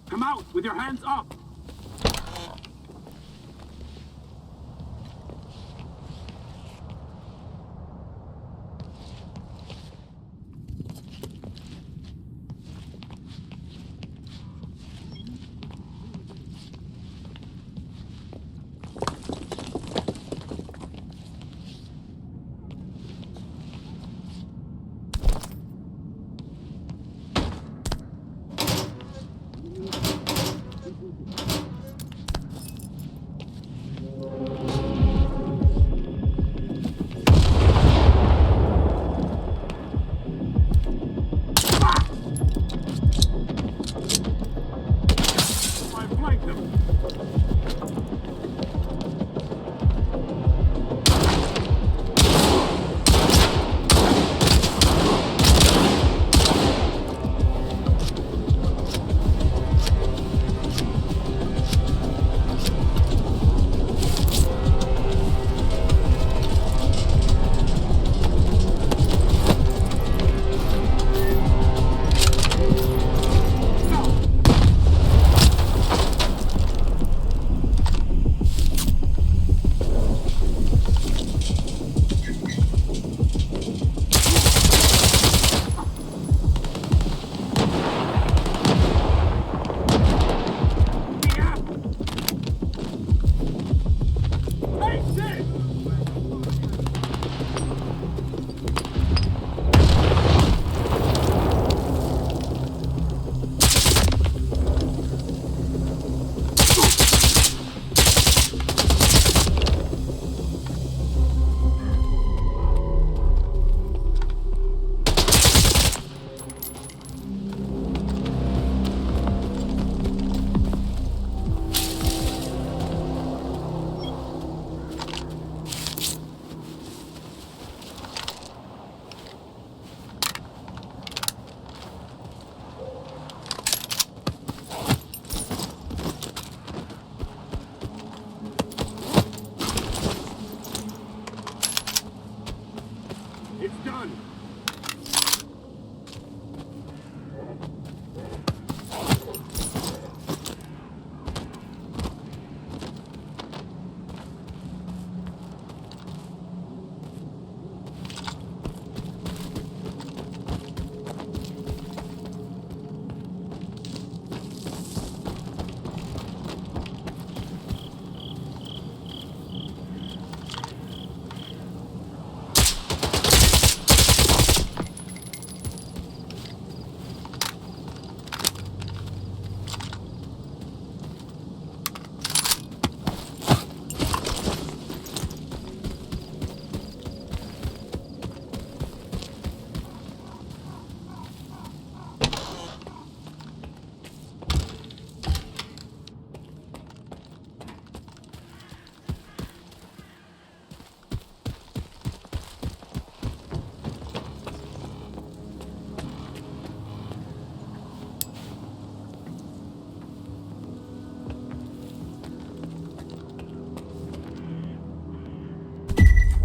Come out with your hands up!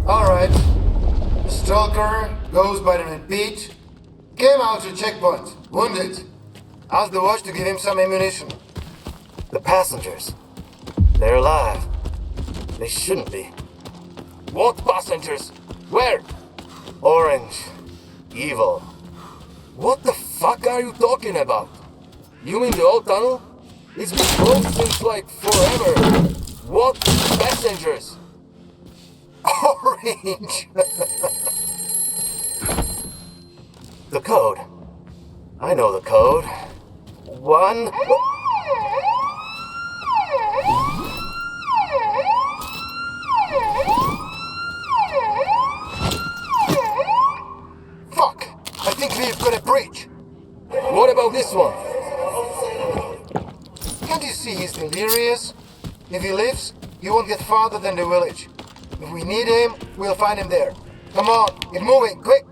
Alright. The Stalker goes by the name Pete. Came out to checkpoint, wounded. Asked the watch to give him some ammunition. The passengers. They're alive. They shouldn't be. What passengers? Where? Orange. Evil. What the fuck are you talking about? You mean the old tunnel? It's been closed since like forever. What passengers? Orange! The code. I know the code. 1... Fuck! I think we've got a breach. What about this one? Can't you see he's delirious? If he lives, he won't get farther than the village. If we need him, we'll find him there. Come on, get moving, quick!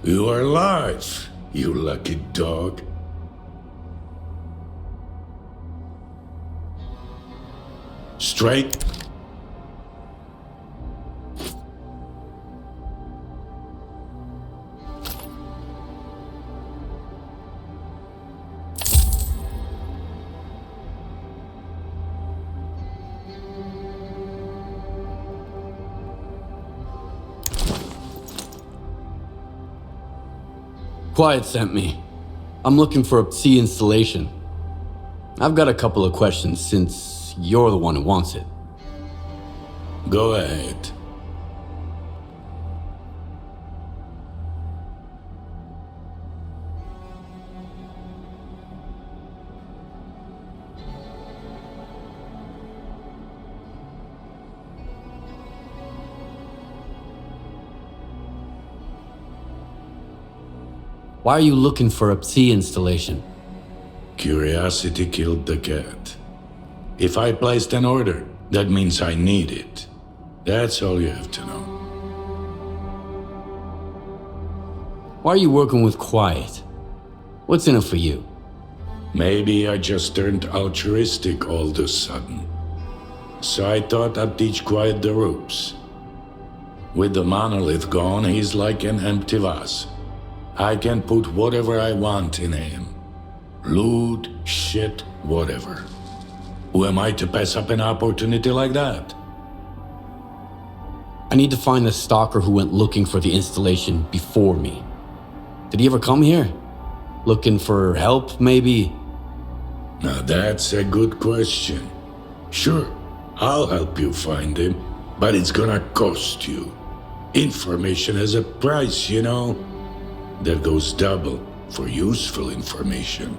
You are alive, you lucky dog. Straight. Quiet sent me. I'm looking for a C installation. I've got a couple of questions since you're the one who wants it. Go ahead. Why are you looking for a C installation? Curiosity killed the cat. If I placed an order, that means I need it. That's all you have to know. Why are you working with Quiet? What's in it for you? Maybe I just turned altruistic all of a sudden. So I thought I'd teach Quiet the ropes. With the monolith gone, he's like an empty vase. I can put whatever I want in him. Loot, shit, whatever. Who am I to pass up an opportunity like that? I need to find the stalker who went looking for the installation before me. Did he ever come here? Looking for help, maybe? Now that's a good question. Sure, I'll help you find him, but it's gonna cost you. Information has a price, you know. That goes double for useful information.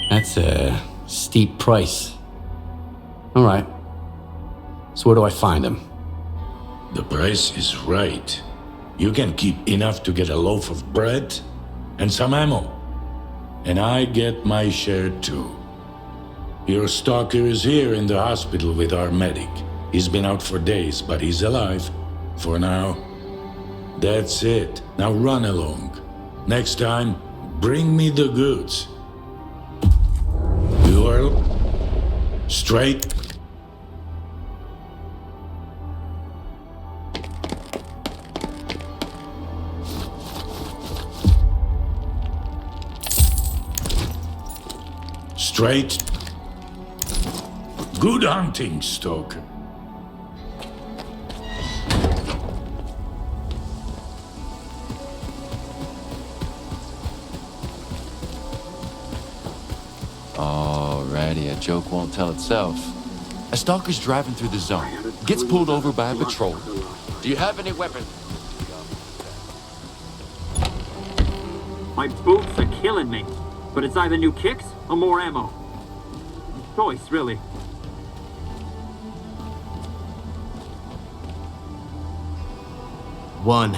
That's a Steep price. All right. So where do I find him? The price is right. You can keep enough to get a loaf of bread and some ammo. And I get my share too. Your stalker is here in the hospital with our medic. He's been out for days, but he's alive. For now. That's it. Now run along. Next time, bring me the goods. You are straight. Straight. Good hunting, Stalker. Alrighty, a joke won't tell itself. A stalker's driving through the zone, gets pulled over by a patrol. Do you have any weapons? My boots are killing me, but it's either new kicks or more ammo. Choice, really. One.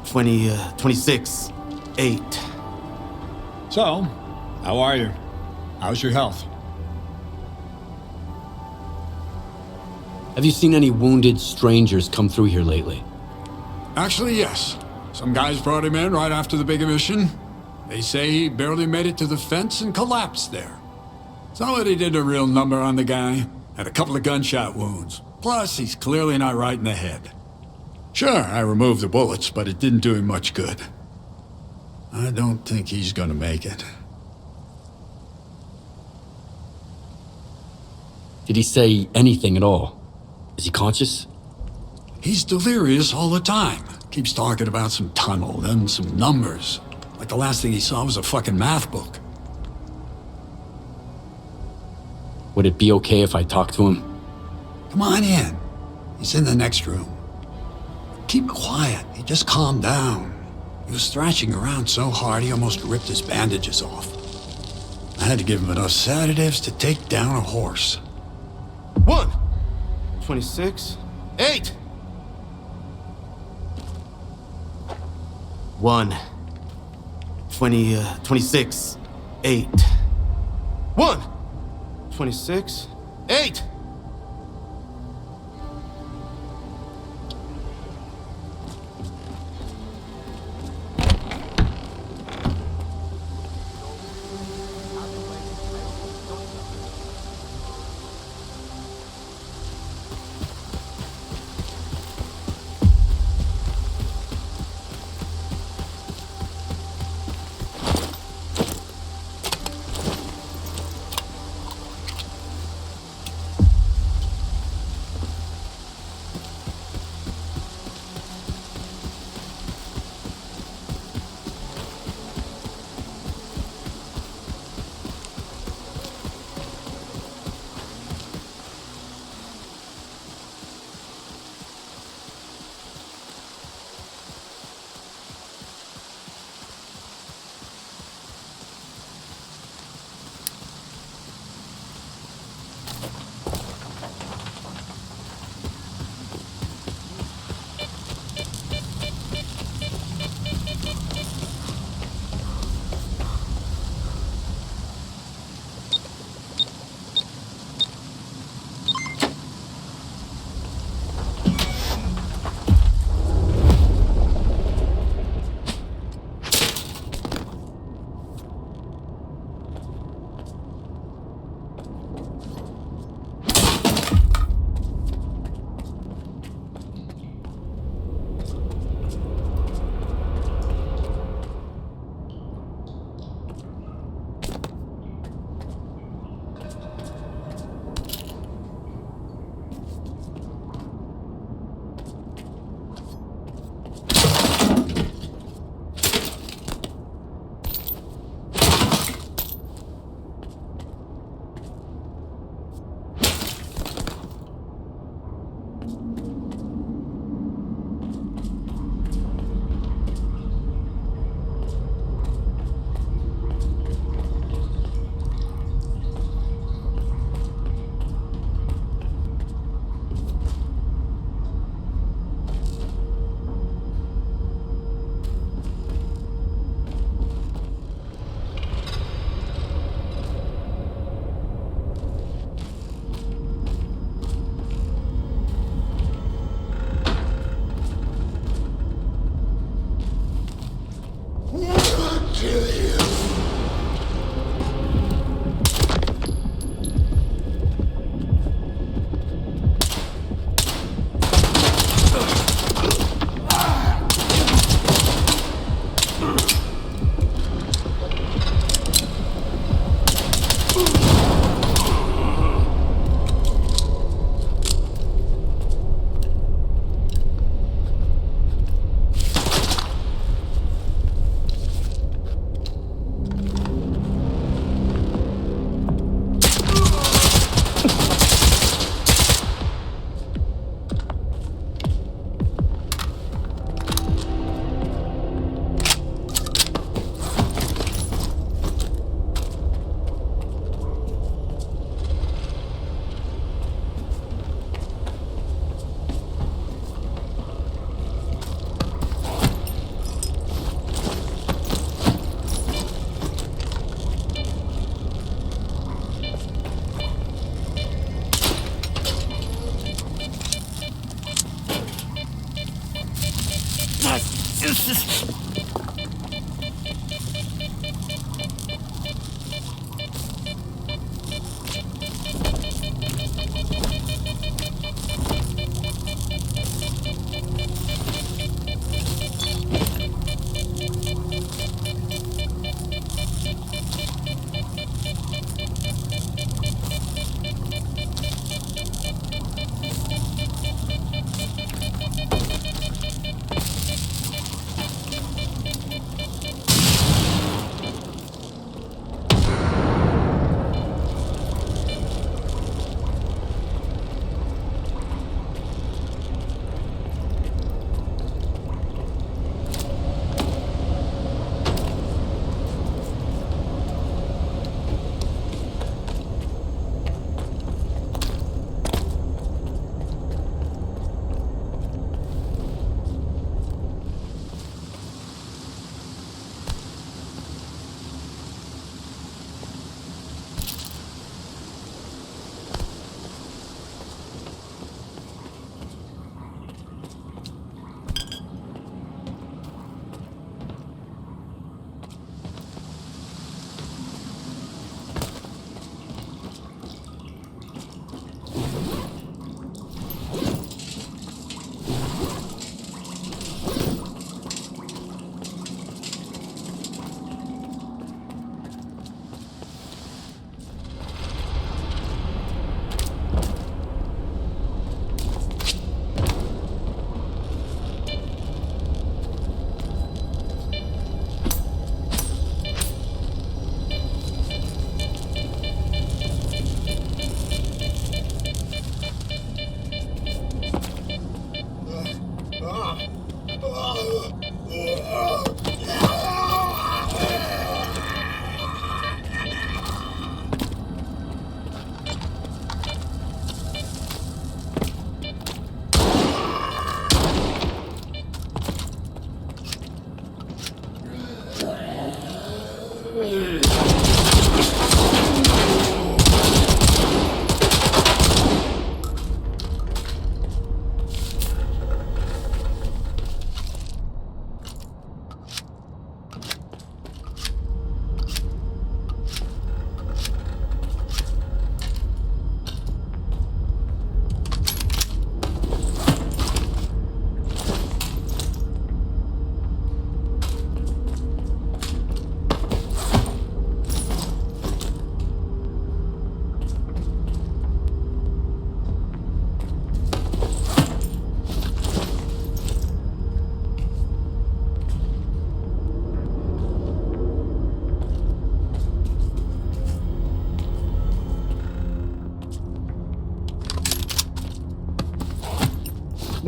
26. 8. So, how are you? How's your health? Have you seen any wounded strangers come through here lately? Actually, yes. Some guys brought him in right after the big emission. They say he barely made it to the fence and collapsed there. Somebody did a real number on the guy. Had a couple of gunshot wounds. Plus, he's clearly not right in the head. Sure, I removed the bullets, but it didn't do him much good. I don't think he's gonna make it. Did he say anything at all? Is he conscious? He's delirious all the time. Keeps talking about some tunnel, then some numbers. Like the last thing he saw was a fucking math book. Would it be okay if I talk to him? Come on in. He's in the next room. Keep quiet. He just calmed down. He was thrashing around so hard he almost ripped his bandages off. I had to give him enough sedatives to take down a horse. 1. 26. 8. 1. 26. 8. 1. 26. 8.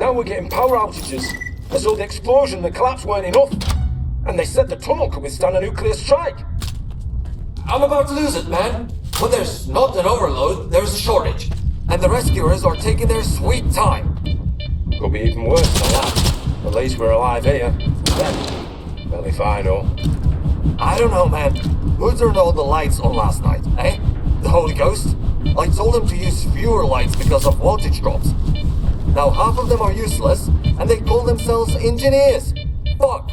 Now we're getting power outages, as though the explosion and the collapse weren't enough. And they said the tunnel could withstand a nuclear strike. I'm about to lose it, man. When there's not an overload, there's a shortage. And the rescuers are taking their sweet time. Could be even worse than that. At least we're alive here. Then, well, if I know. I don't know, man. Who turned all the lights on last night, eh? The Holy Ghost? I told them to use fewer lights because of voltage drops. Now half of them are useless, and they call themselves engineers. Fuck.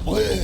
Where?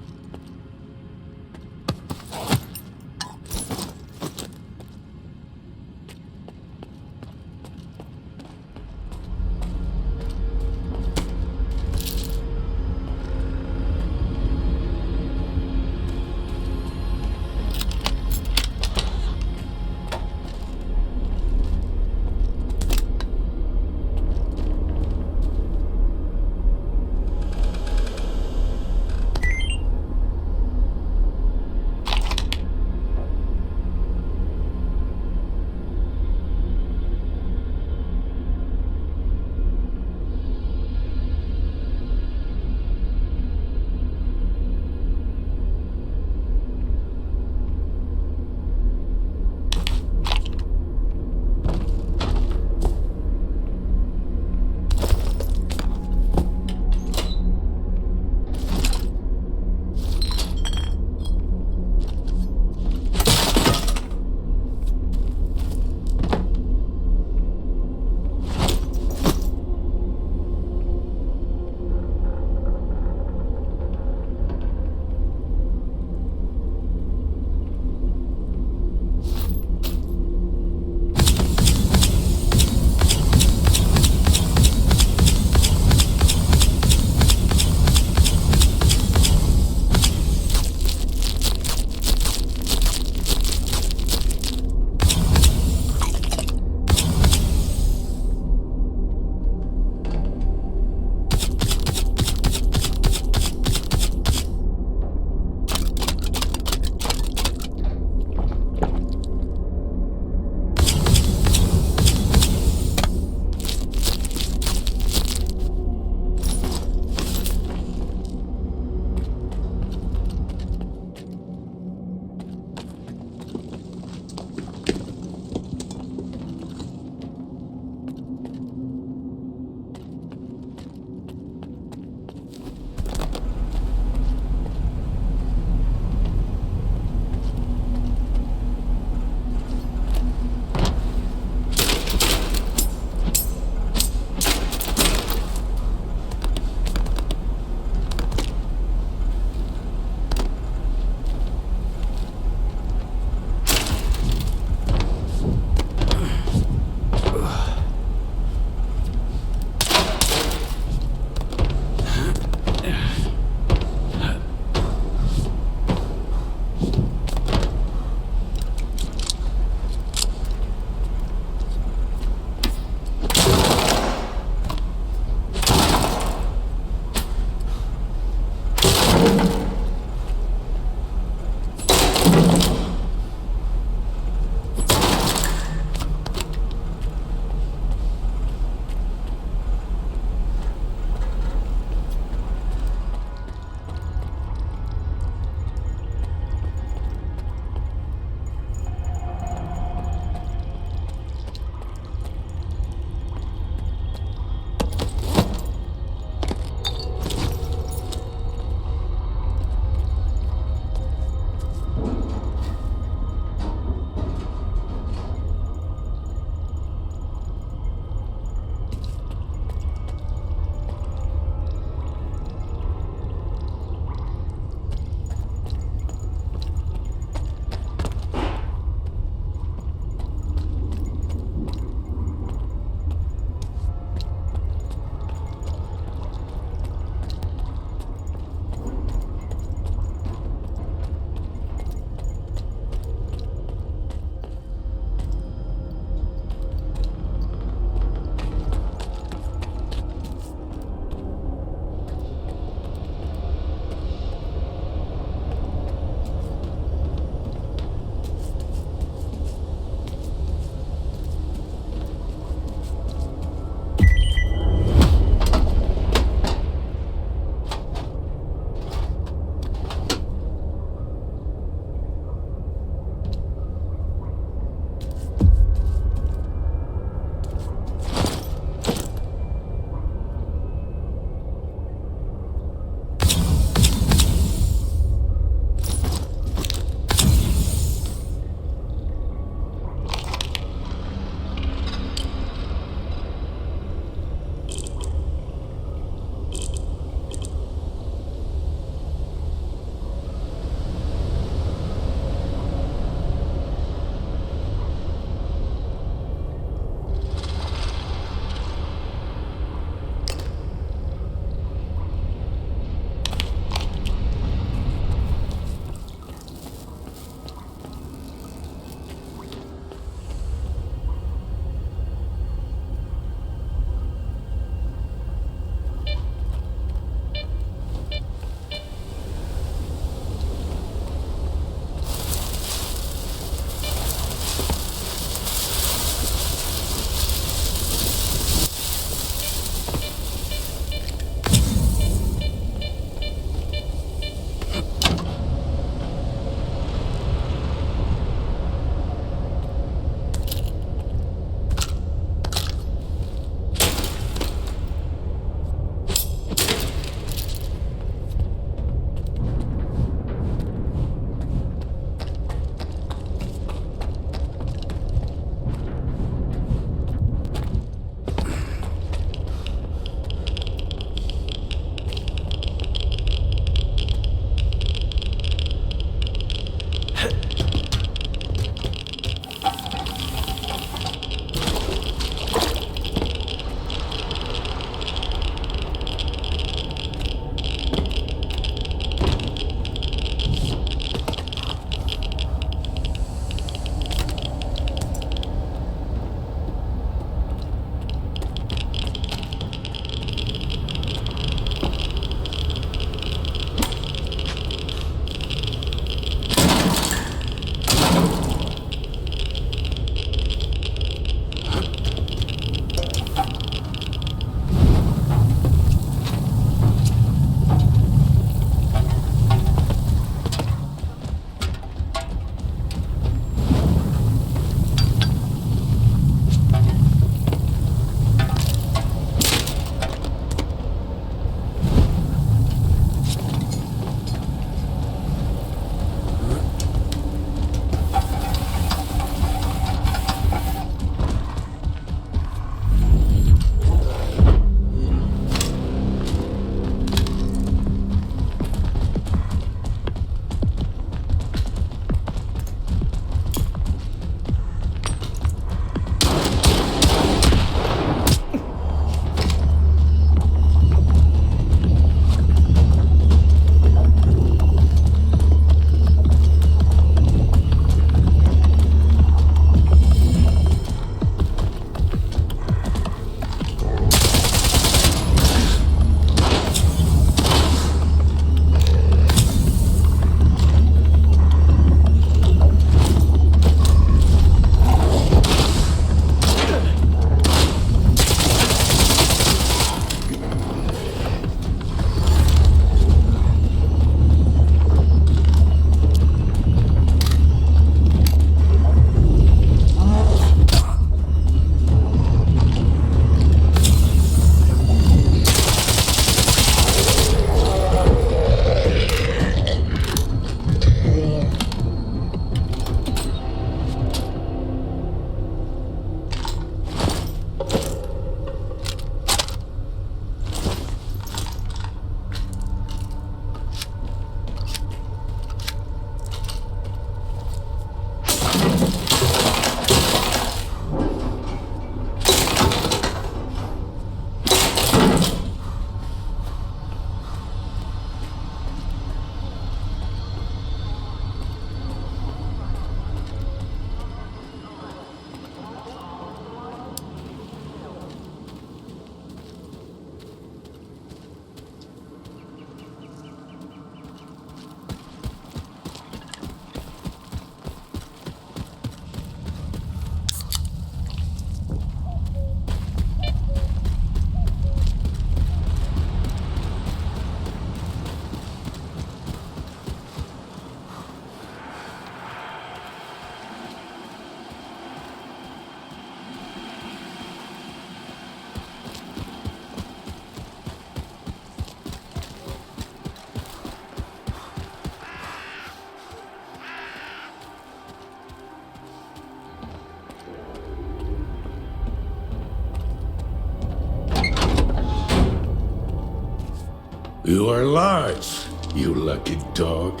You are alive, you lucky dog.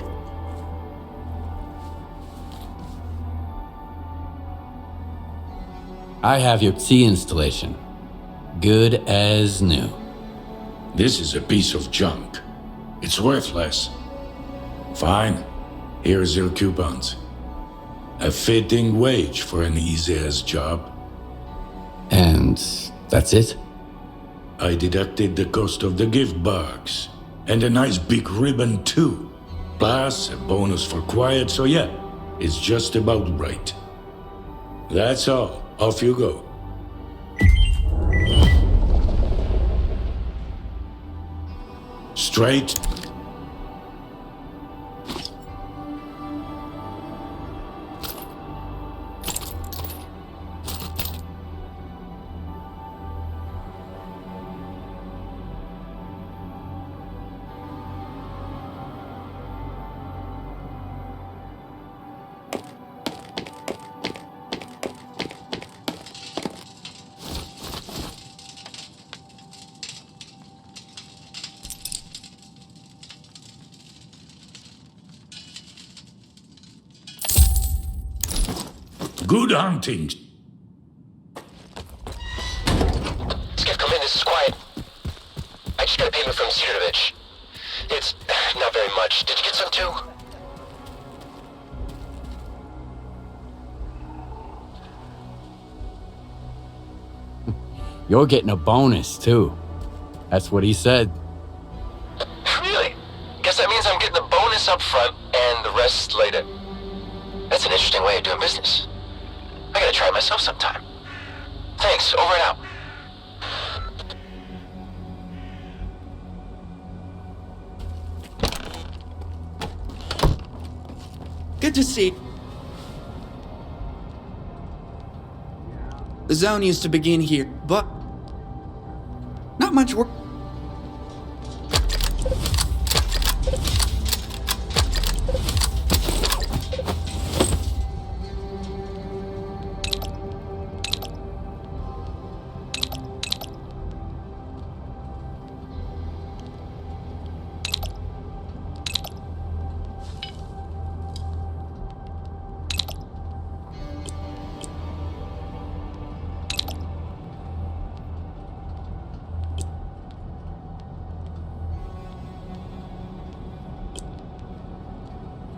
I have your key installation. Good as new. This is a piece of junk. It's worthless. Fine. Here's your coupons. A fitting wage for an easy-ass job. And that's it? I deducted the cost of the gift box. And a nice big ribbon too. Plus a bonus for quiet, so yeah, it's just about right. That's all. Off you go. Straight. Good hunting. Skif, come in. This is quiet. I just got a payment from Sidорович. It's not very much. Did you get some too? You're getting a bonus, too. That's what he said. Really? Guess that means I'm getting the bonus up front and the rest later. That's an interesting way of doing business. I gotta try it myself sometime. Thanks, over and out. Good to see. The zone used to begin here, but not much work.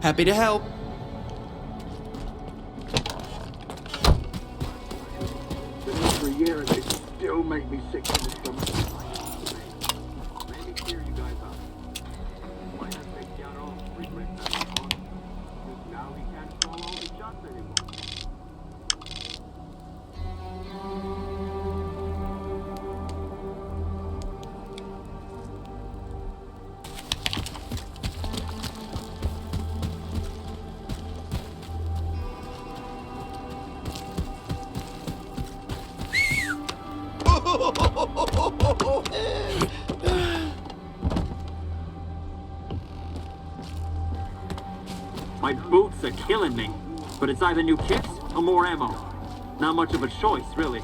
Happy to help. Been here for a year and they still make me sick to the stomach. Let me clear you guys up. Why not take down all three bricks out of the box? Because now he can't call all the shots anymore. My boots are killing me, but it's either new kits or more ammo. Not much of a choice, really.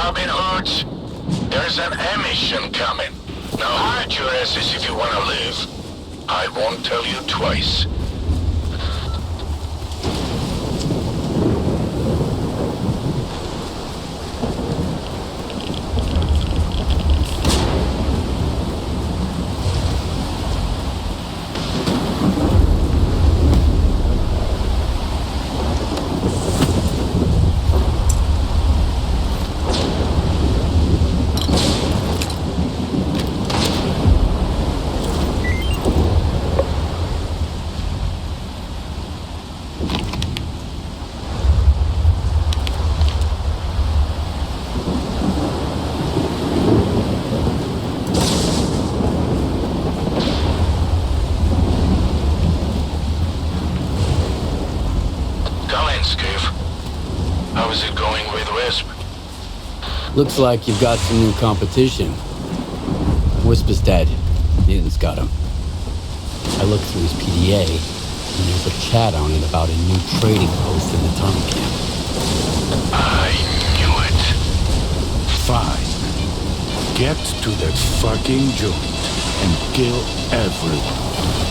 Robin Hoods. There's an emission coming. Now hide your asses if you want to live. I won't tell you twice. Looks like you've got some new competition. Wisp is dead. Newton's got him. I looked through his PDA, and there's a chat on it about a new trading post in the tunnel camp. I knew it. Fine. Get to that fucking joint and kill everyone.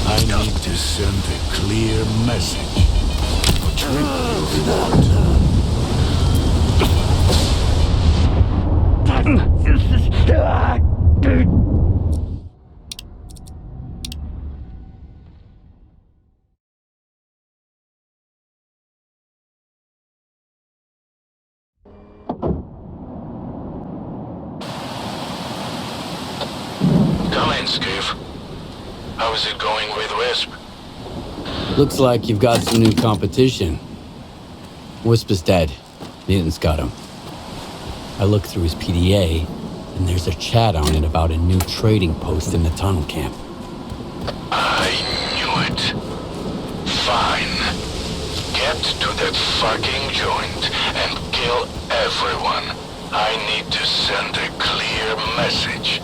I need to send a clear message. Come in, Skif. How is it going with Wisp? Looks like you've got some new competition. Wisp is dead. Newton's got him. I looked through his PDA, and there's a chat on it about a new trading post in the tunnel camp. I knew it. Fine. Get to that fucking joint and kill everyone. I need to send a clear message.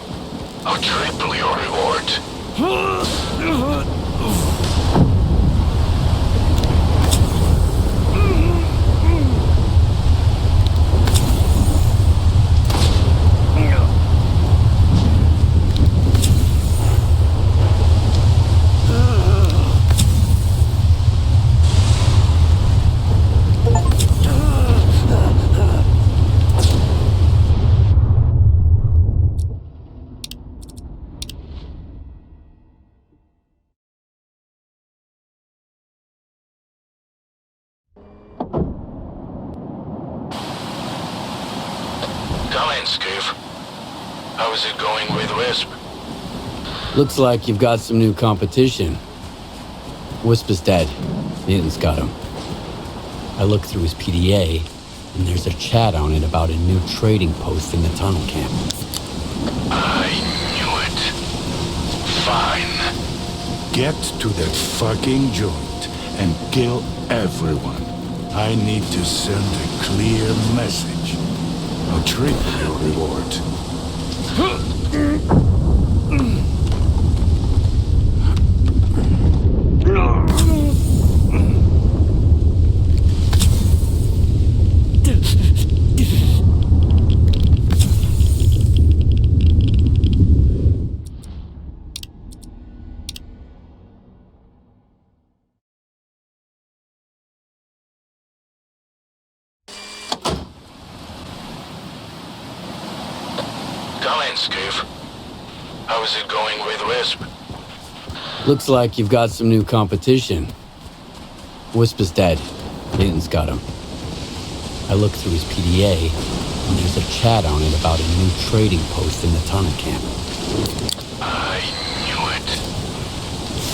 I'll triple your reward. How is it going with Wisp? Looks like you've got some new competition. Wisp is dead. Newton's got him. I looked through his PDA, and there's a chat on it about a new trading post in the tunnel camp. I knew it. Fine. Get to that fucking joint and kill everyone. I need to send a clear message. I'll triple your reward. Skif. How is it going with Wisp? Looks like you've got some new competition. Wisp is dead. Newton's got him. I looked through his PDA, and there's a chat on it about a new trading post in the tunnel camp. I knew it.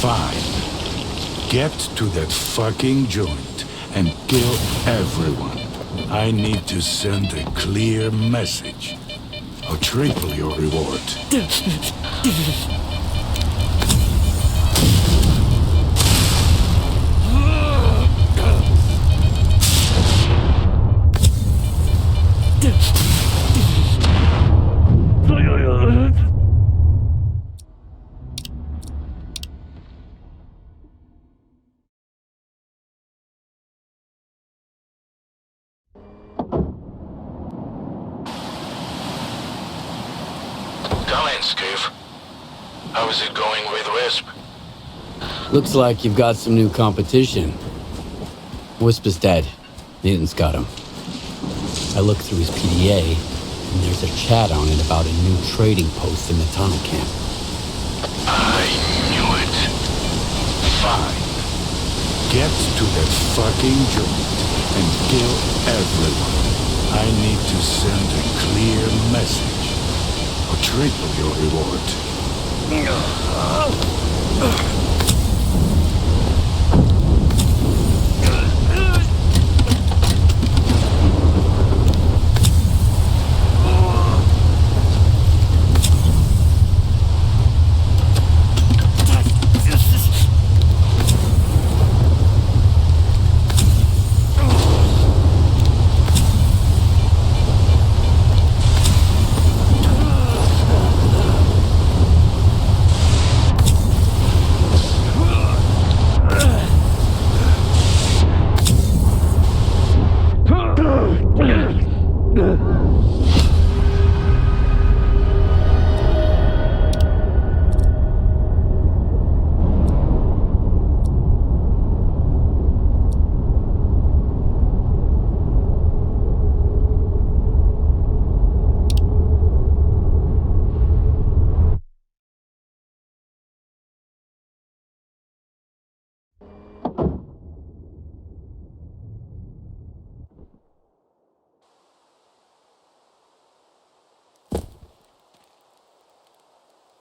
Fine. Get to that fucking joint and kill everyone. I need to send a clear message. I'll triple your reward. Fine, Skif. How is it going with Wisp? Looks like you've got some new competition. Wisp is dead. Newton's got him. I looked through his PDA, and there's a chat on it about a new trading post in the tunnel camp. I knew it. Fine. Get to that fucking joint and kill everyone. I need to send a clear message. Or triple your reward.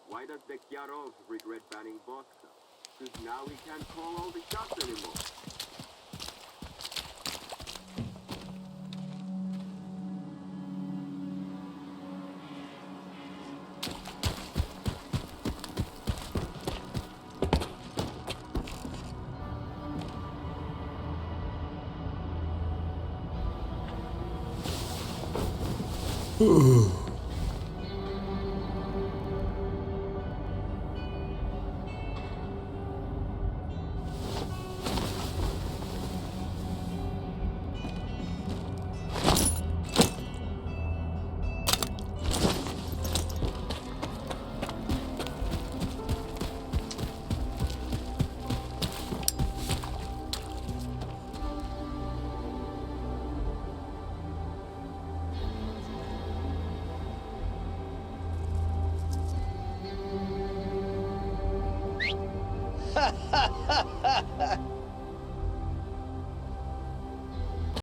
Why does the Kyarov regret banning vodka? Because now we can't call all the shots anymore.